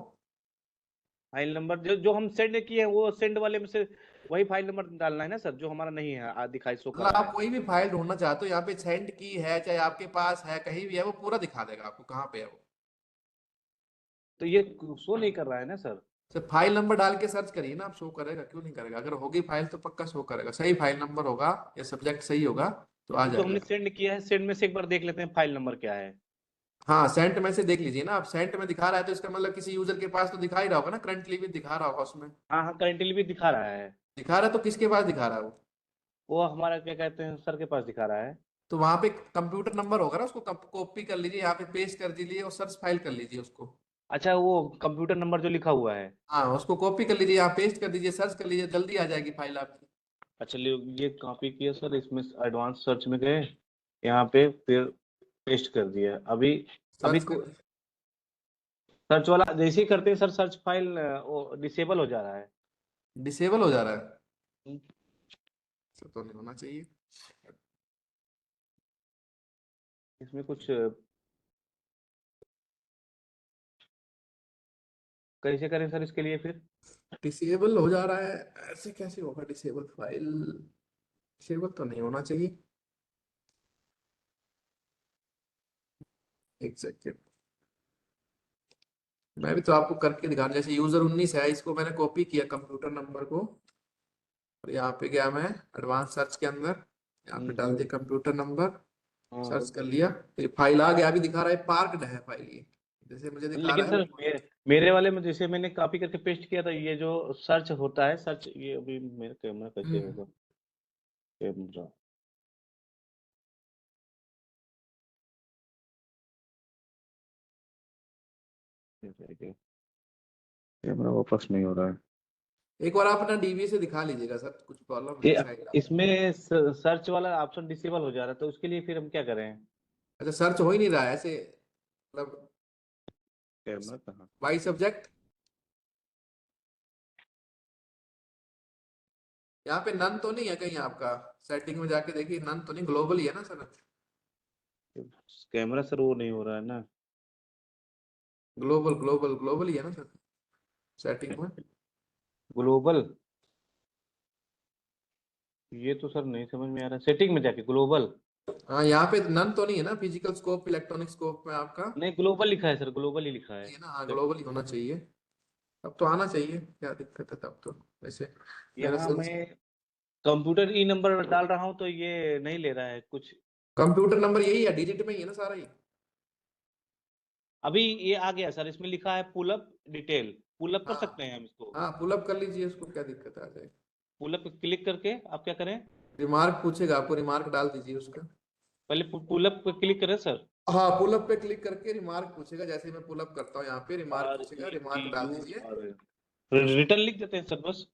फाइल नंबर जो जो हम सेंड किए हैं वो सेंड वाले में से वही फाइल नंबर डालना है ना सर, जो हमारा नहीं है दिखाई शो कर मतलब रहा आप है। कोई भी फाइल ढूंढना चाहते हो यहाँ पे सेंड की है, चाहे आपके पास है कहीं भी है, वो पूरा दिखा देगा आपको कहाँ पे है वो। तो ये शो नहीं कर रहा है ना सर। सिर्फ फाइल नंबर डाल के सर्च करिए ना, आप शो करेगा, क्यों नहीं करेगा? अगर होगी फाइल तो पक्का शो करेगा, सही फाइल नंबर होगा या सब्जेक्ट सही होगा तो आ तो हमने जाएगा। सेंड किया है, सेंड में से एक बार देख लेते हैं फाइल नंबर क्या है। हाँ सेंट में से देख लीजिए ना आप, सेंट में दिखा रहा है तो इसका मतलब किसी यूजर के पास तो दिखा ही रहा होगा ना, करंटली भी दिखा रहा होगा उसमें। हाँ हाँ, करेंटली भी दिखा रहा है। दिखा रहा है तो किसके पास दिखा रहा है वो? वो हमारा क्या कहते हैं सर के पास दिखा रहा है। तो वहां पे कंप्यूटर नंबर होगा ना, उसको कॉपी कर लीजिए, यहाँ पे पेस्ट कर दीजिए और सर्च फाइल कर लीजिए उसको। अच्छा, वो कंप्यूटर नंबर जो लिखा हुआ है। हाँ उसको कॉपी कर लीजिए, यहाँ पेस्ट कर दीजिए, सर्च कर लीजिए, जल्दी आ जाएगी फाइल आपकी। अच्छा ये कॉपी किया सर, इसमें एडवांस सर्च में गए, यहाँ पे फिर पेस्ट कर दिया। अभी अभी सर्च कर सर्च वाला जैसे ही करते हैं सर, सर्च फाइल वो डिसेबल हो जा रहा है। डिसेबल हो जा रहा है, ऐसा तो नहीं होना चाहिए। इसमें कुछ कैसे करें सर इसके लिए फिर? डिसेबल हो जा रहा है, ऐसे कैसे होगा डिसेबल? फाइल डिसेबल तो नहीं होना चाहिए। एक सेकेंड, मैं भी तो आपको करके दिखा रहा हूं। जैसे यूजर 19 है, इसको मैंने कॉपी किया कंप्यूटर नंबर को, और यहाँ पे गया मैं एडवांस सर्च के अंदर, यहाँ पे डाल दिया कंप्यूटर नंबर, हाँ। सर्च कर लिया तो ये फाइल आ गया। अभी दिखा रहा है पार्कड है फाइल, ये जैसे मुझे दिखा लेकिन रहा सर है। मेरे वाले में जैसे मैंने कॉपी करके पेस्ट किया था, ये जो सर्च होता है, सर्च ये अभी मेरा कैमरा कैसे होगा? कैमरा कैमरा वापस नहीं हो रहा है। एक बार आप अपना डीबी से दिखा लीजिएगा सर, कुछ प्रॉब्लम ये है शायद। इसमें सर्च वाला ऑप्शन डिसेबल हो जा रहा है, तो उसके लिए फिर हम क्या करें? अच्छा सर्च हो ही नहीं रहा है ऐसे, मतलब कैमरा कहाँ? बाई सब्जेक्ट यहाँ पे नन तो नहीं है कहीं आपका? सेटिंग में जाके देखिए, नन तो नहीं, ग्लोबल ही है ना सर? कैमरा सर वो नहीं हो रहा है ना। ग्लोबल ग्लोबल ग्लोबल ही है ना सर सेटिंग में? ग्लोबल, ये तो सर नहीं समझ में आ रहा। सेटिंग में जाके ग्लोबल, हाँ यहाँ पे नन तो नहीं है ना, फिजिकल स्कोप इलेक्ट्रॉनिक स्कोप में आपका नहीं ग्लोबल लिखा है सर, ग्लोबल ही लिखा है। ये ना? हाँ ग्लोबल ही होना चाहिए, अब तो आना चाहिए, क्या दिक्कत है तब तो। वैसे मेरा यहाँ सेंस मैं कंप्यूटर ई नंबर डाल रहा हूँ तो ये नहीं ले रहा है कुछ। कंप्यूटर नंबर यही है, डिजिट में ही है ना सारा ही। अभी ये आ गया सर, इसमें लिखा है pull up detail, pull up कर हाँ सकते हैं हम इसको। हाँ पुल अप कर लीजिए उसको, क्या दिक्कत आ जाएगी? पुल अप क्लिक करके आप क्या करें? रिमार्क पूछेगा आपको, रिमार्क डाल दीजिए उसका। पहले पुल अप पे क्लिक करें सर। हाँ पुल अप पे क्लिक करके रिमार्क पूछेगा, जैसे ही मैं पुल अप करता हूँ यहाँ पे रिमार्क आर पूछेगा, ई टी रिमार्क डाल यू दीजिए। आर रिटर्न लिख देते हैं सर बस।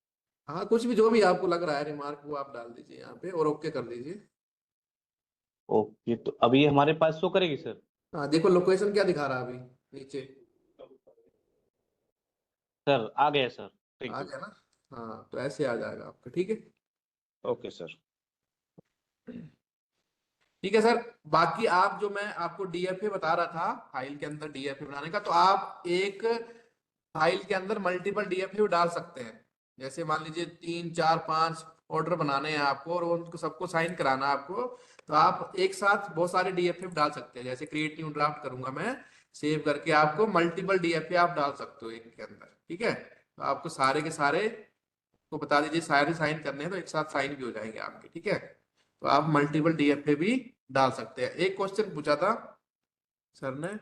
हाँ कुछ भी जो भी आपको लग रहा है रिमार्क वो आप डाल दीजिए यहाँ पे और ओके कर दीजिए। ओके, तो अभी ये हमारे पास शो करेगी सर। हाँ देखो लोकेशन क्या दिखा रहा है अभी नीचे, सर आ गया सर, थैंक आ यू। गया ना? हाँ तो ऐसे आ जाएगा आपका, ठीक है। Okay sir. ठीक है सर, बाकी आप जो मैं आपको डीएफए बता रहा था फाइल के अंदर डीएफए बनाने का, तो आप एक फाइल के अंदर मल्टीपल डीएफए डाल सकते हैं। जैसे मान लीजिए 3 4 5 ऑर्डर बनाने हैं आपको और उनको सबको साइन कराना है आपको, तो आप एक साथ बहुत सारे डीएफए डाल सकते हैं। जैसे क्रिएट न्यू ड्राफ्ट करूंगा मैं, सेव करके आपको मल्टीपल डीएफए आप डाल सकते हो एक के अंदर, ठीक है। तो आपको सारे के सारे को बता दीजिए, सारे साइन करने हैं तो एक साथ साइन भी हो जाएंगे आपके, ठीक है। तो आप मल्टीपल डीएफए भी डाल सकते हैं। एक क्वेश्चन पूछा था सर ने,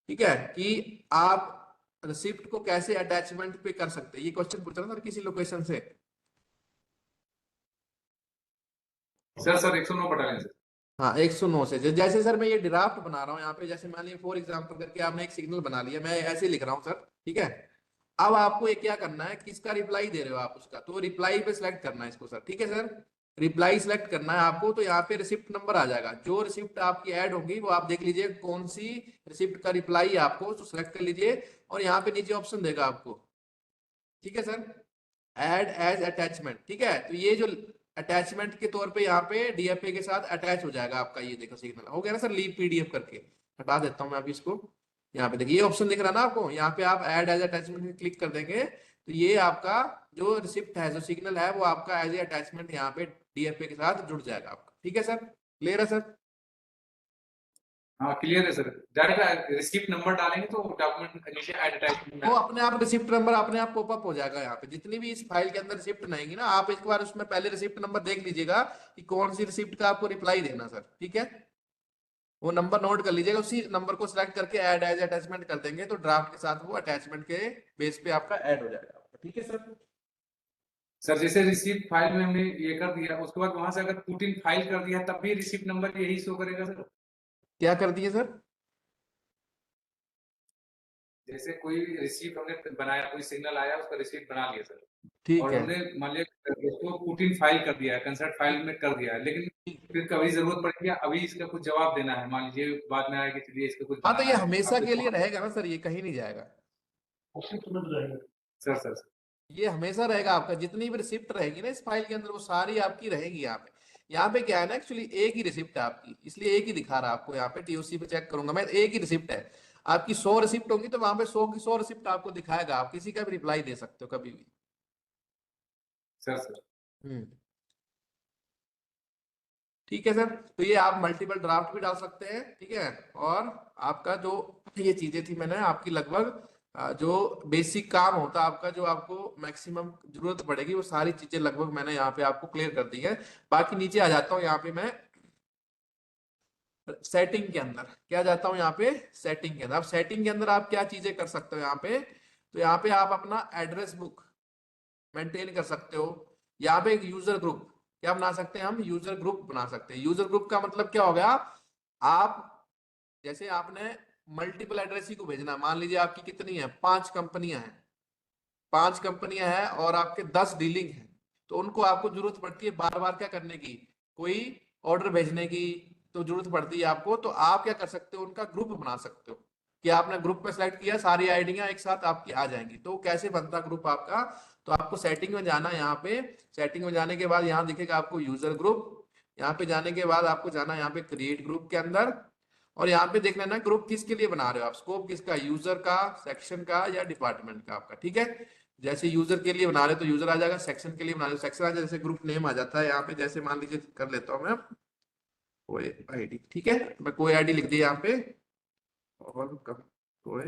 ठीक है, कि आप रिसिप्ट को कैसे अटैचमेंट पे कर सकते हैं, ये क्वेश्चन पूछा था सर किसी लोकेशन से। सर 109 बटालियन से। हाँ 109 से। जैसे सर मैं ये ड्राफ्ट बना रहा हूँ यहाँ पे, जैसे मान लीजिए फॉर एग्जाम्पल करके आपने एक सिग्नल बना लिया, मैं ऐसे ही लिख रहा हूँ सर, ठीक है। अब आपको ये क्या करना है, किसका रिप्लाई दे रहे हो आप उसका, तो रिप्लाई पे सिलेक्ट करना है इसको सर, ठीक है सर। रिप्लाई सिलेक्ट करना है आपको, तो यहाँ पे रिसिप्ट नंबर आ जाएगा, जो रिसिप्ट आपकी ऐड होगी वो आप देख लीजिए कौन सी रिसिप्ट का रिप्लाई है आपको, उसको सिलेक्ट कर लीजिए और यहाँ पे नीचे ऑप्शन देगा आपको, ठीक है सर, ऐड एज अटैचमेंट, ठीक है। तो ये जो अटैचमेंट के तौर पे यहाँ पे डीएफए के साथ अटैच हो जाएगा आपका, ये देखो सिग्नल हो गया ना सर, लीव पीडीएफ करके हटा देता हूँ मैं अभी इसको, यहाँ पे देखिए ये ऑप्शन दिख रहा है ना आपको, यहाँ पे आप ऐड एज अटैचमेंट क्लिक कर देंगे तो ये आपका जो रिसिप्ट है, जो सिग्नल है, वो आपका एज ए अटैचमेंट यहाँ पे डीएफए के साथ जुड़ जाएगा आपका। ठीक है सर, क्लियर है सर? हाँ क्लियर है सर। डायरेक्ट रिसिप्ट नंबर डालेंगे तो डॉक्यूमेंट नीचे ऐड अटैचमेंट वो अपने आप रिसिप्ट नंबर अपने आप पॉपअप हो जाएगा यहाँ पे। जितनी भी इस फाइल के अंदर रिसिप्ट आएंगी ना, आप एक बार उसमें पहले रिसिप्ट नंबर देख लीजिएगा कि कौन सी रिसिप्ट का आपको रिप्लाई देना सर। ठीक है, वो नंबर नोट कर लीजिएगा, उसी नंबर को सिलेक्ट करके ऐड एज अटैचमेंट कर देंगे तो ड्राफ्ट के साथ वो अटैचमेंट के बेस पे आपका ऐड हो जाएगा। ठीक है सर? सर जैसे रिसिप्ट फाइल में हमने ये कर दिया, उसके बाद वहां से अगर पुट इन फाइल कर दिया तब भी रिसिप्ट नंबर यही शो करेगा सर? क्या कर दिए सर? जैसे कोई रिसिप्ट हमने बनाया, कोई सिग्नल आया, उसका रिसिप्ट बना लिया सर, ठीक और है, हमने मान लिया उसको पुट इन फाइल कर दिया है, कंसर्ट फाइल में कर दिया है, लेकिन फिर कभी जरूरत पड़ेगी, अभी इसका कुछ जवाब देना है, मान लीजिए बाद में आएगा, चलिए इसका कुछ हाँ तो ये बनाना है, हमेशा अब के लिए देखो। रहेगा ना सर, ये कहीं नहीं जाएगा। सर ये हमेशा रहेगा आपका, जितनी भी रिसिप्ट रहेगी ना इस फाइल के अंदर वो सारी आपकी रहेगी यहाँ पे। यहाँ पे क्या है ना, एक्चुअली एक ही रिसिप्ट है आपकी, इसलिए एक ही दिखा रहा है आपको। यहाँ पे टीओसी पे चेक करूंगा मैं, एक ही रिसिप्ट है आपकी। 100 रिसिप्ट होंगी तो वहां पे 100 की 100 रिसिप्ट आपको दिखाएगा, आप किसी का भी रिप्लाई दे सकते हो कभी भी। सर ठीक है सर, तो ये आप मल्टीपल ड्राफ्ट भी डाल सकते हैं। ठीक है, और आपका जो ये चीजें थी मैंने आपकी लगभग जो बेसिक काम होता है आपका, जो आपको मैक्सिमम जरूरत पड़ेगी, वो सारी चीजें लगभग मैंने यहाँ पे आपको क्लियर कर दी है। बाकी नीचे आ जाता हूँ यहाँ पे मैं सेटिंग के अंदर, क्या जाता हूँ यहाँ पे सेटिंग के अंदर। अब सेटिंग के अंदर आप क्या चीजें कर सकते हो यहाँ पे, तो यहाँ पे आप अपना एड्रेस बुक मेंटेन कर सकते हो। यहाँ पे एक यूजर ग्रुप क्या बना सकते हैं हम, यूजर ग्रुप बना सकते हैं। यूजर ग्रुप का मतलब क्या हो गया, आप जैसे आपने मल्टीपल एड्रेस ही को भेजना, मान लीजिए आपकी कितनी है, 5 कंपनियां हैं, 5 कंपनियां हैं और आपके 10 डीलिंग है, तो उनको आपको जरूरत पड़ती है बार बार क्या करने की, कोई ऑर्डर भेजने की तो जरूरत पड़ती है आपको। तो आप क्या कर सकते हो, उनका ग्रुप बना सकते हो कि आपने ग्रुप में सेलेक्ट किया, सारी आइडियां एक साथ आपकी आ जाएंगी। तो कैसे बनता ग्रुप आपका, तो आपको सेटिंग में जाना, यहाँ पे सेटिंग में जाने के बाद यहाँ दिखेगा आपको यूजर ग्रुप। यहाँ पे जाने के बाद आपको जाना यहाँ पे क्रिएट ग्रुप के अंदर, और यहाँ पे देख लेना ग्रुप किसके लिए बना रहे हो आप, स्कोप किसका, यूजर का, सेक्शन का या डिपार्टमेंट का आपका। ठीक है, जैसे यूजर के लिए बना रहे तो यूजर आ जाएगा, सेक्शन के लिए बना रहे सेक्शन आ जाएगा, जैसे ग्रुप नेम आ जाता है यहाँ पे। जैसे मान लीजिए कर लेता हूँ मैं कोई आईडी, ठीक है, मैं कोई आईडी लिख दिया यहाँ पे, और कोई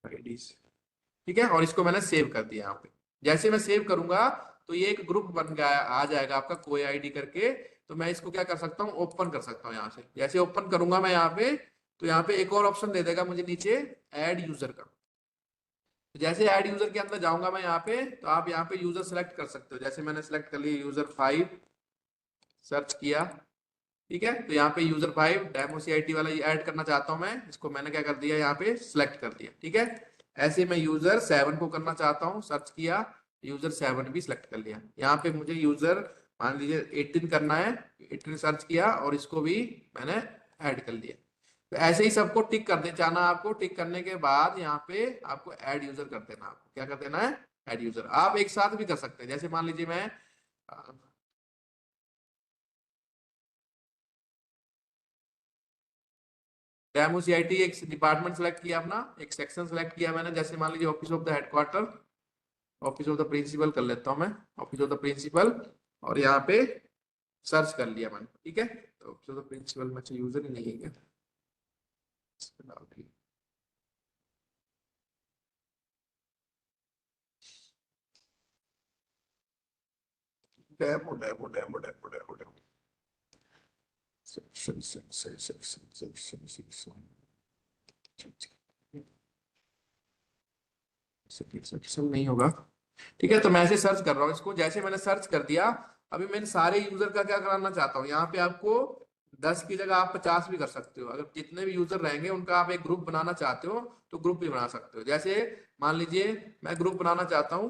आईडी, ठीक है, और इसको मैंने सेव कर दिया यहाँ पे। जैसे मैं सेव करूंगा तो ये एक ग्रुप बन गया, आ जाएगा आपका कोई आईडी करके। तो मैं इसको क्या कर सकता हूँ, ओपन कर सकता हूँ यहाँ से। जैसे ओपन करूंगा मैं यहाँ पे, तो यहाँ पे एक और ऑप्शन दे देगा मुझे नीचे, ऐड यूजर का। तो जैसे ऐड यूजर के अंदर जाऊंगा मैं यहाँ पे, तो आप यहाँ पे यूजर सेलेक्ट कर सकते हो। जैसे मैंने सेलेक्ट कर लिया यूजर 5, सर्च किया, ठीक है, तो यहाँ पे यूजर 5 डेमो CIT वाला ये ऐड करना चाहता हूँ मैं, इसको मैंने क्या कर दिया यहाँ पे सिलेक्ट कर दिया। ठीक है, ऐसे मैं यूजर 7 को करना चाहता हूँ, सर्च किया, यूजर 7 भी सिलेक्ट कर लिया। यहाँ पे मुझे यूजर मान लीजिए 18 करना है, 18 सर्च किया और इसको भी मैंने ऐड कर लिया। तो ऐसे ही सबको टिक कर दे जाना आपको। टिक करने के बाद यहाँ पे आपको ऐड यूजर कर देना, आपको क्या कर देना है, ऐड यूजर। आप एक साथ भी कर सकते हैं, जैसे मान लीजिए मैं डेमो CIT एक डिपार्टमेंट सेलेक्ट किया अपना, एक सेक्शन सेलेक्ट किया मैंने, जैसे मान लीजिए office of the headquarter, office of the principal कर लेता हूं मैं, ऑफिस ऑफ द प्रिंसिपल, और यहाँ पे सर्च कर लिया मैंने। ठीक है, तो ऑफिस ऑफ द प्रिंसिपल में यूजर ही नहीं है क्या, demo demo demo demo demo demo section section section section section नहीं होगा। ठीक है, तो मैं ऐसे सर्च कर रहा हूँ इसको। जैसे मैंने सर्च कर दिया, अभी मैंने सारे यूजर का क्या कराना चाहता हूँ, यहाँ पे आपको 10 की जगह आप 50 भी कर सकते हो। अगर जितने भी यूजर रहेंगे उनका आप एक ग्रुप बनाना चाहते हो तो ग्रुप भी बना सकते हो। जैसे मान लीजिए मैं ग्रुप बनाना चाहता हूँ,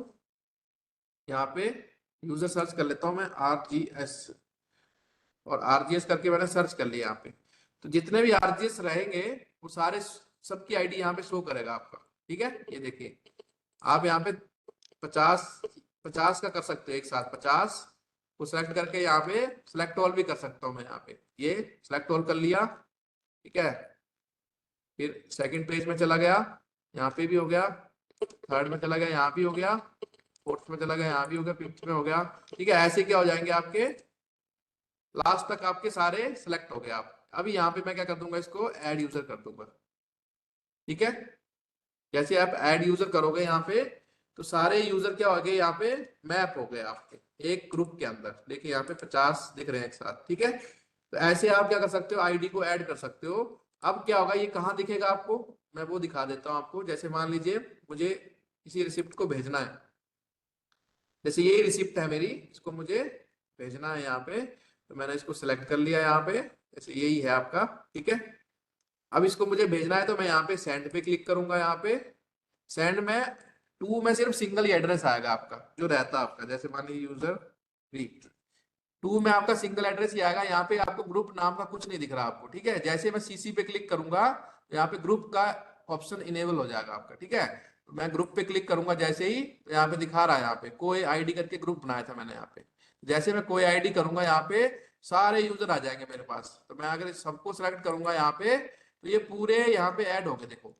यहाँ पे यूजर सर्च कर लेता हूँ मैं RGS, और RGS करके मैंने सर्च कर लिया यहाँ पे। तो जितने भी RGS रहेंगे वो सारे सबकी आईडी यहाँ पे शो करेगा आपका। ठीक है, ये देखिए आप यहाँ पे 50 का कर सकते हो, एक साथ 50 को सिलेक्ट करके यहाँ पे सिलेक्ट ऑल भी कर सकता हूँ मैं। यहाँ पे ये सिलेक्ट ऑल कर लिया, ठीक है, फिर सेकंड पेज में चला गया, यहाँ पे भी हो गया, थर्ड में चला गया, यहाँ भी हो गया, फोर्थ में चला गया, यहाँ भी हो गया, फिफ्थ में हो गया। ठीक है, ऐसे क्या हो जाएंगे आपके, लास्ट तक आपके सारे सिलेक्ट हो गए आप। अभी यहाँ पे मैं क्या कर दूंगा, इसको ऐड यूजर कर दूंगा। ठीक है, जैसे आप ऐड यूजर करोगे यहाँ पे तो सारे यूजर क्या हो गए, यहाँ पे मैप हो गए आपके एक ग्रुप के अंदर। देखिए यहाँ पे 50 दिख रहे हैं एक साथ। ठीक है, तो ऐसे आप क्या कर सकते हो, आईडी को ऐड कर सकते हो। अब क्या होगा, ये कहाँ दिखेगा आपको, मैं वो दिखा देता हूँ आपको। जैसे मान लीजिए मुझे किसी रिसिप्ट को भेजना है, जैसे ये रिसिप्ट है मेरी, इसको मुझे भेजना है यहाँ पे, तो मैंने इसको सिलेक्ट कर लिया यहाँ पे, जैसे यही है आपका। ठीक है, अब इसको मुझे भेजना है तो मैं यहाँ पे सेंड पे क्लिक करूंगा। यहाँ पे सेंड में टू में सिर्फ सिंगल ही एड्रेस आएगा आपका जो रहता है आपका, जैसे मान लीजिए यूजर 2 में आपका सिंगल एड्रेस ही आएगा। यहाँ पे आपको ग्रुप नाम का कुछ नहीं दिख रहा आपको। ठीक है, जैसे मैं सीसी पे क्लिक करूंगा तो यहाँ पे ग्रुप का ऑप्शन इनेबल हो जाएगा आपका। ठीक है, तो मैं ग्रुप पे क्लिक करूंगा जैसे ही, तो यहाँ पे दिखा रहा है, यहाँ पे कोई आईडी करके ग्रुप बनाया था मैंने यहाँ पे। जैसे मैं कोई आईडी करूंगा यहाँ पे सारे यूजर आ जाएंगे मेरे पास। तो मैं अगर सबको सिलेक्ट करूंगा यहाँ पे तो ये पूरे यहाँ पे ऐड हो गए। देखो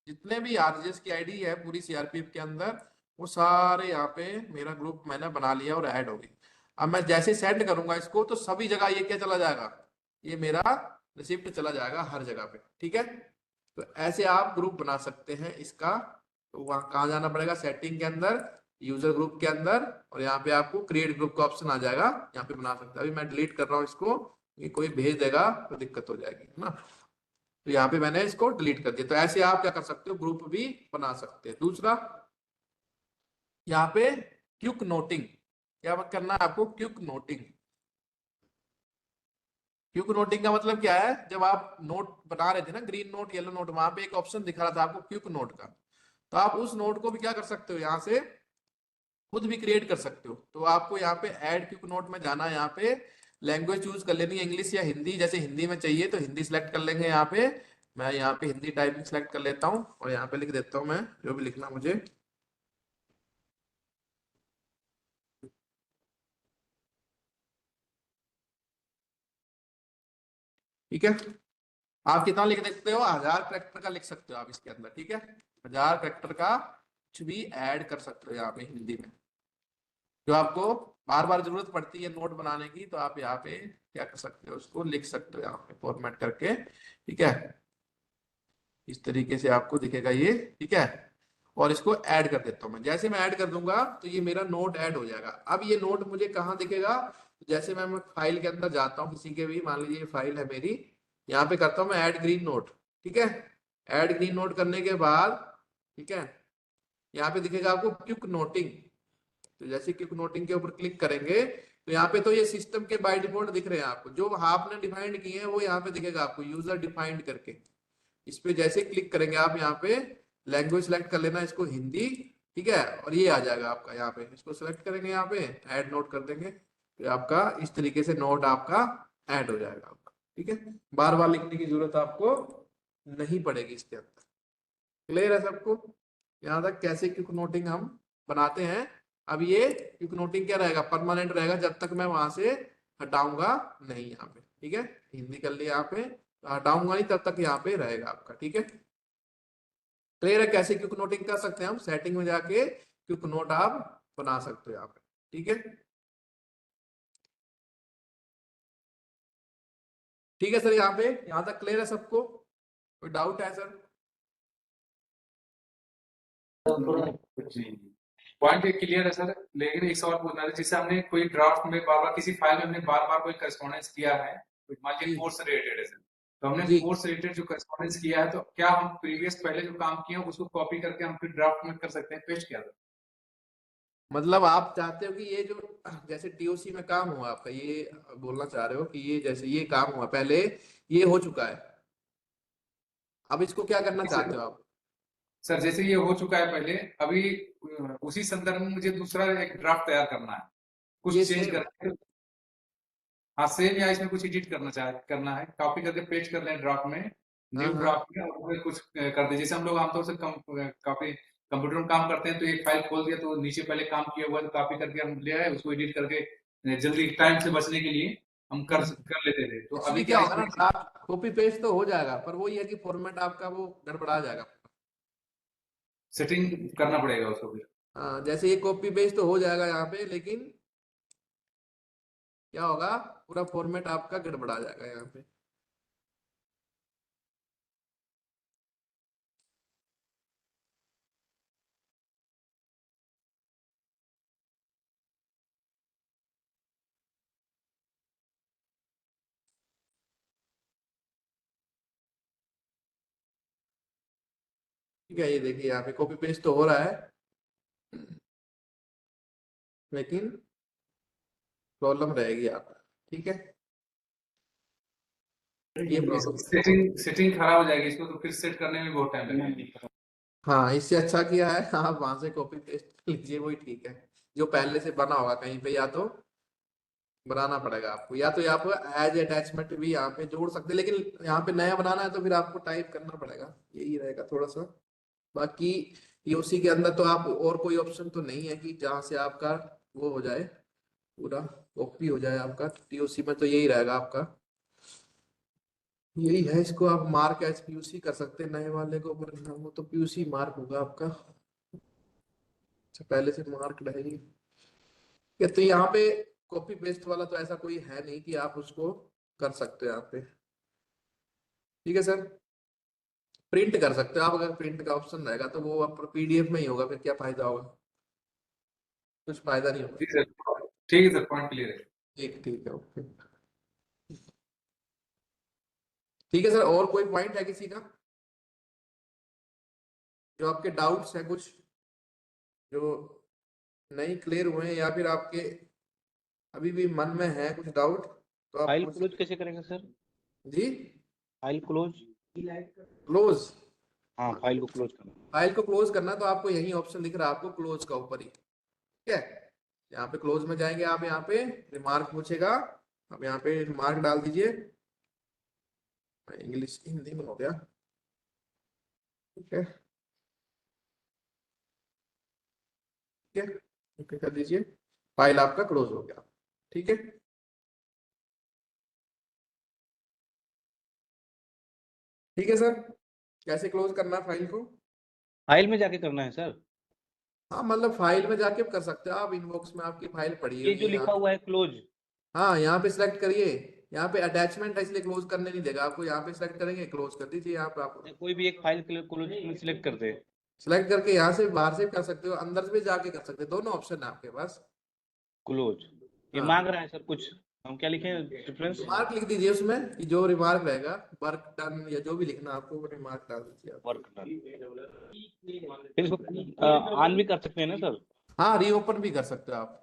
जितने भी आरजेएस की आईडी है पूरी सीआरपीएफ के अंदर, वो सारे यहाँ पे मेरा ग्रुप मैंने बना लिया और ऐड हो गई। अब मैं जैसे सेंड करूंगा इसको तो सभी जगह ये क्या चला जाएगा, ये मेरा रिसिप्ट चला जाएगा हर जगह पे। ठीक है, तो ऐसे आप ग्रुप बना सकते हैं इसका। तो वहां कहाँ जाना पड़ेगा, सेटिंग के अंदर, यूजर ग्रुप के अंदर, और यहाँ पे आपको क्रिएट ग्रुप का ऑप्शन आ जाएगा, यहाँ पे बना सकते हैं। अभी मैं डिलीट कर रहा हूँ इसको, ये कोई भेज देगा तो दिक्कत हो जाएगी, है ना। तो यहाँ पे मैंने इसको डिलीट कर दिया। तो ऐसे आप क्या कर सकते हो, ग्रुप भी बना सकते हैं। दूसरा यहाँ पे क्विक नोटिंग, क्या करना है आपको, क्विक नोटिंग। क्विक नोटिंग का मतलब क्या है, जब आप नोट बना रहे थे ना, ग्रीन नोट येलो नोट, वहां पे एक ऑप्शन दिख रहा था आपको क्विक नोट का, तो आप उस नोट को भी क्या कर सकते हो, यहाँ से खुद भी क्रिएट कर सकते हो। तो आपको यहाँ पे ऐड क्विक नोट में जाना है, यहाँ पे लैंग्वेज चूज कर लेनी है, इंग्लिश या हिंदी। जैसे हिंदी में चाहिए तो हिंदी सिलेक्ट कर लेंगे। यहाँ पे मैं यहाँ पे हिंदी टाइपिंग सिलेक्ट कर लेता हूँ और यहाँ पे लिख देता हूँ मैं जो भी लिखना मुझे। ठीक है, आप कितना लिख सकते हो, 1000 कैरेक्टर का लिख सकते हो आप इसके अंदर। ठीक है, 1000 कैरेक्टर का कुछ भी ऐड कर सकते हो यहाँ पे हिंदी में, जो आपको बार बार जरूरत पड़ती है नोट बनाने की, तो आप यहाँ पे क्या कर सकते हो, उसको लिख सकते हो यहाँ पे फॉर्मेट करके। ठीक है, इस तरीके से आपको दिखेगा ये। ठीक है, और इसको ऐड कर देता हूँ मैं। जैसे मैं ऐड कर दूंगा तो ये मेरा नोट ऐड हो जाएगा। अब ये नोट मुझे कहाँ दिखेगा, जैसे मैं फाइल के अंदर जाता हूँ किसी के भी, मान लीजिए फाइल है मेरी, यहाँ पे करता हूँ मैं ऐड ग्रीन नोट। ठीक है, ऐड ग्रीन नोट करने के बाद, ठीक है, यहाँ पे दिखेगा आपको क्विक नोटिंग। तो जैसे क्विक नोटिंग के ऊपर क्लिक करेंगे तो यहाँ पे तो ये सिस्टम के बाय डिफॉल्ट दिख रहे हैं आपको, जो आपने डिफाइंड किए हैं वो यहाँ पे दिखेगा आपको यूजर डिफाइंड करके। इस पे जैसे क्लिक करेंगे आप, यहाँ पे लैंग्वेज सेलेक्ट कर लेना, इसको हिंदी। ठीक है, और ये आ जाएगा आपका, यहाँ पे इसको सेलेक्ट करेंगे, यहाँ पे ऐड नोट कर देंगे, तो आपका इस तरीके से नोट आपका ऐड हो जाएगा आपका। ठीक है, बार बार लिखने की जरूरत आपको नहीं पड़ेगी इसके अंदर। क्लियर है सबको यहाँ तक कैसे क्विक नोटिंग हम बनाते हैं। अब ये क्विक नोटिंग क्या रहेगा, परमानेंट रहेगा जब तक मैं वहां से हटाऊंगा नहीं यहाँ पे। ठीक है, हिंदी कर लिया यहाँ पे, हटाऊंगा नहीं तब तक यहाँ पे रहेगा आपका। ठीक है, क्लियर है कैसे क्विक नोटिंग कर सकते हैं हम, सेटिंग में जाके क्विक नोट आप बना सकते हो यहाँ पे। ठीक है, ठीक है सर, यहाँ तक क्लियर है सबको, कोई डाउट है सर? पॉइंट क्लियर है सर, लेकिन एक सवाल पूछना था, जैसे हमने कोई ड्राफ्ट में बार बार किसी फाइल में हमने बार बार कोई करस्पॉन्डेंस किया है, मान लीजिए कोर्स से रिलेटेड है सर, तो हमने कोर्स रिलेटेड जो करस्पॉन्डेंस किया है, तो क्या हम प्रीवियस पहले जो काम किए हैं उसको कॉपी करके हम फिर ड्राफ्ट में कर सकते हैं, पेस्ट किया था? मतलब आप चाहते हो कि ये जो जैसे टीओसी में काम हुआ आपका, ये बोलना चाह रहे हो कि ये जैसे ये काम हुआ पहले, ये हो चुका है, अब इसको क्या करना चाहते हो आप? सर जैसे ये हो चुका है पहले, अभी उसी संदर्भ में मुझे दूसरा एक ड्राफ्ट तैयार करना है, कुछ चेंज करके, हाँ सेम, या इसमें कुछ एडिट करना है, कॉपी करके पेस्ट कर लें ड्राफ्ट में, न्यू ड्राफ्ट में, और कुछ कर दे। जैसे हम लोग आमतौर से काफी कंप्यूटर में काम करते हैं, तो एक फाइल खोल दिया तो नीचे पहले काम किया हुआ है तो कॉपी करके हम ले आए, उसको एडिट करके जल्दी टाइम से बचने के लिए हम कर लेते थे। तो एक्चुअली अभी क्या क्या होगा ना, इसमें ड्राफ्ट कॉपी पेस्ट तो हो जाएगा, पर वो ये है कि फॉर्मेट आपका वो गड़बड़ा जाएगा। सेटिंग करना पड़ेगा उसको फिर। हाँ, जैसे ये कॉपी पेस्ट तो हो जाएगा यहाँ पे, लेकिन क्या होगा, पूरा फॉर्मेट आपका गड़बड़ा जाएगा यहाँ पे। ठीक है, ये देखिए यहाँ पे कॉपी पेस्ट तो हो रहा है, लेकिन प्रॉब्लम रहेगी आपका। ठीक है, ये प्रॉब्लम। सेटिंग खराब हो जाएगी इसको, तो फिर सेट करने में बहुत टाइम लगेगा। हाँ, इससे अच्छा किया है आप वहां से कॉपी पेस्ट लीजिए, वही ठीक है। जो पहले से बना होगा कहीं पे, या तो बनाना पड़ेगा आपको, या तो आप एज अटैचमेंट भी यहाँ पे जोड़ सकते हैं, लेकिन यहाँ पे नया बनाना है तो फिर आपको टाइप करना पड़ेगा, यही रहेगा थोड़ा सा। बाकी पीओसी के अंदर तो आप और कोई ऑप्शन तो नहीं है कि जहाँ से आपका वो हो जाए, पूरा कॉपी हो जाए आपका। पीओसी में तो यही रहेगा आपका, यही है। इसको आप मार्क एज पीयूसी कर सकते हैं नए वाले को, पर वो तो पीयूसी मार्क होगा आपका। अच्छा, पहले से मार्क रहेगी। ये तो यहाँ पे कॉपी पेस्ट वाला तो ऐसा कोई है नहीं कि आप उसको कर सकते हो यहाँ पे। ठीक है सर, प्रिंट कर सकते हो आप, अगर प्रिंट का ऑप्शन रहेगा तो वो आप पीडीएफ में ही होगा, फिर क्या फायदा होगा, कुछ फायदा नहीं होगा। ठीक है सर, ठीक है सर, पॉइंट क्लियर है। ठीक ठीक है, ओके। ठीक है सर, और कोई पॉइंट है किसी का जो आपके डाउट्स है, कुछ जो नहीं क्लियर हुए हैं, या फिर आपके अभी भी मन में है कुछ डाउट, तो आप फाइल पूछ क्लोज सकते कैसे करेंगे सर? हैं। जी, फाइल क्लोज। क्लोज, हाँ, फाइल को क्लोज करना। फाइल को क्लोज करना तो आपको यही ऑप्शन दिख रहा है आपको, क्लोज का ऊपर ही। ठीक है, यहाँ पे क्लोज में जाएंगे आप, यहाँ पे रिमार्क पूछेगा, अब यहाँ पे रिमार्क डाल दीजिए। इंग्लिश हिंदी में हो गया। ठीक है, ठीक है, ओके कर दीजिए, फाइल आपका क्लोज हो गया। ठीक है, ठीक है सर, कैसे क्लोज करना है फाइल को? फाइल में जाके करना है सर। हाँ, मतलब फाइल में जाके कर सकते हो आप, इनबॉक्स में आपकी फाइल पड़ी ये हुई जो है लिखा यहाँ। हुआ है क्लोज। हाँ, यहाँ पे सिलेक्ट करिए, यहाँ पे अटैचमेंट है इसलिए क्लोज करने नहीं देगा आपको, यहाँ पे सिलेक्ट करेंगे, क्लोज कर दीजिए। यहाँ पे आप कोई भी एक फाइल क्लोज सिलेक्ट कर दे। सिलेक्ट करके यहाँ से बाहर से भी कर सकते हो, अंदर से भी जाके कर सकते हो, दोनों ऑप्शन है आपके पास। क्लोज। ये हाँ, मांग रहा है सर कुछ, हम क्या लिखें डिफरेंस? रिमार्क लिख दीजिए उसमें, कि जो रिमार्क रहेगा, वर्क डन या जो भी लिखना आपको, वो रिमार्क डाल दीजिए आप। Work done. फिर इसको ऑन भी कर सकते हैं ना सर? हाँ, रीओपन भी कर सकते हो आप,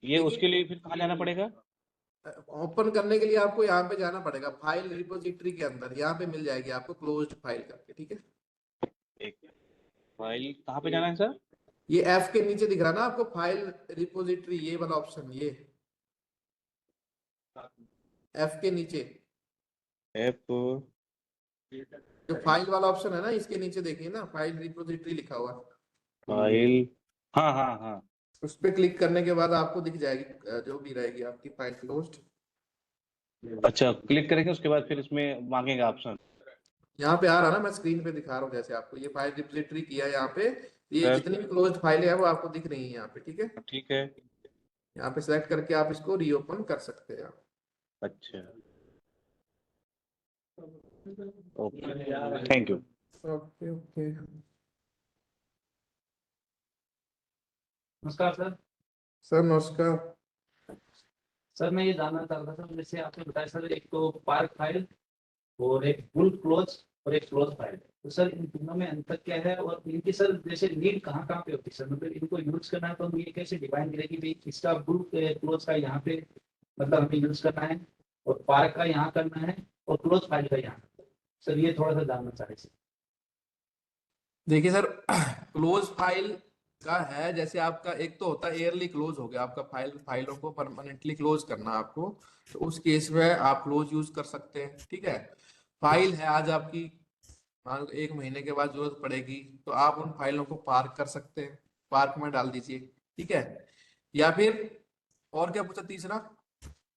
ये लेकिन उसके लिए फिर कहाँ जाना पड़ेगा? ओपन करने के लिए आपको यहाँ पे जाना पड़ेगा, फाइल रिपोजिटरी के अंदर, यहाँ पे मिल जाएगी आपको क्लोज्ड फाइल करके। ठीक है, एक फाइल कहाँ पे जाना है सर? ये एफ के नीचे दिख रहा है ना आपको, फाइल रिपोजिटरी, ये वाला ऑप्शन, ये एफ के नीचे एफ। जो फाइल वाला ऑप्शन है ना, इसके नीचे देखिए ना, फाइल रिपोजिटरी लिखा हुआ, फाइल। हाँ हाँ हाँ। उस पर क्लिक करने के बाद आपको दिख जाएगी जो भी रहेगी आपकी फाइल क्लोज्ड। अच्छा, क्लिक करेंगे उसके बाद फिर इसमें मांगेगा ऑप्शन। यहाँ पे आ रहा ना, मैं स्क्रीन पे दिखा रहा हूँ जैसे आपको, ये फाइल रिपोजिटरी किया है यहाँ पे, ये सर। जितनी भी क्लोज्ड फाइलें हैं वो आपको दिख रही है यहाँ पे। ठीक है, ठीक है। यहाँ पे सेलेक्ट करके आप इसको रीओपन कर सकते हैं आप। अच्छा, okay, thank you. Okay okay, नमस्कार सर। सर नमस्कार। सर मैं ये जानना चाह रहा था, जैसे आपने बताया सर, एक तो पार्क फाइल और एक फुल क्लोज और एक क्लोज फाइल, तो सर इन दोनों में अंतर क्या है, और इनकी सर जैसे नीड कहाँ कहाँ पे होती है सर, मतलब इनको यूज करना है तो हम ये कैसे डिफाइन करें कि भाई इसका फुल क्लोज का यहाँ पे मतलब हमें यूज करना है, और पार्क का यहाँ करना है, और क्लोज फाइल का यहाँ, सर ये थोड़ा सा जानना चाह रहे थे। देखिए सर, क्लोज फाइल का है, जैसे आपका एक तो होता है एयरली क्लोज, हो गया आपका फाइलों को परमानेंटली क्लोज करना आपको, तो उस केस में आप क्लोज यूज कर सकते हैं। ठीक है, फाइल है आज आपकी, मान लो 1 महीने के बाद जरूरत पड़ेगी, तो आप उन फाइलों को पार्क कर सकते हैं, पार्क में डाल दीजिए। ठीक है, या फिर और क्या पूछा तीसरा?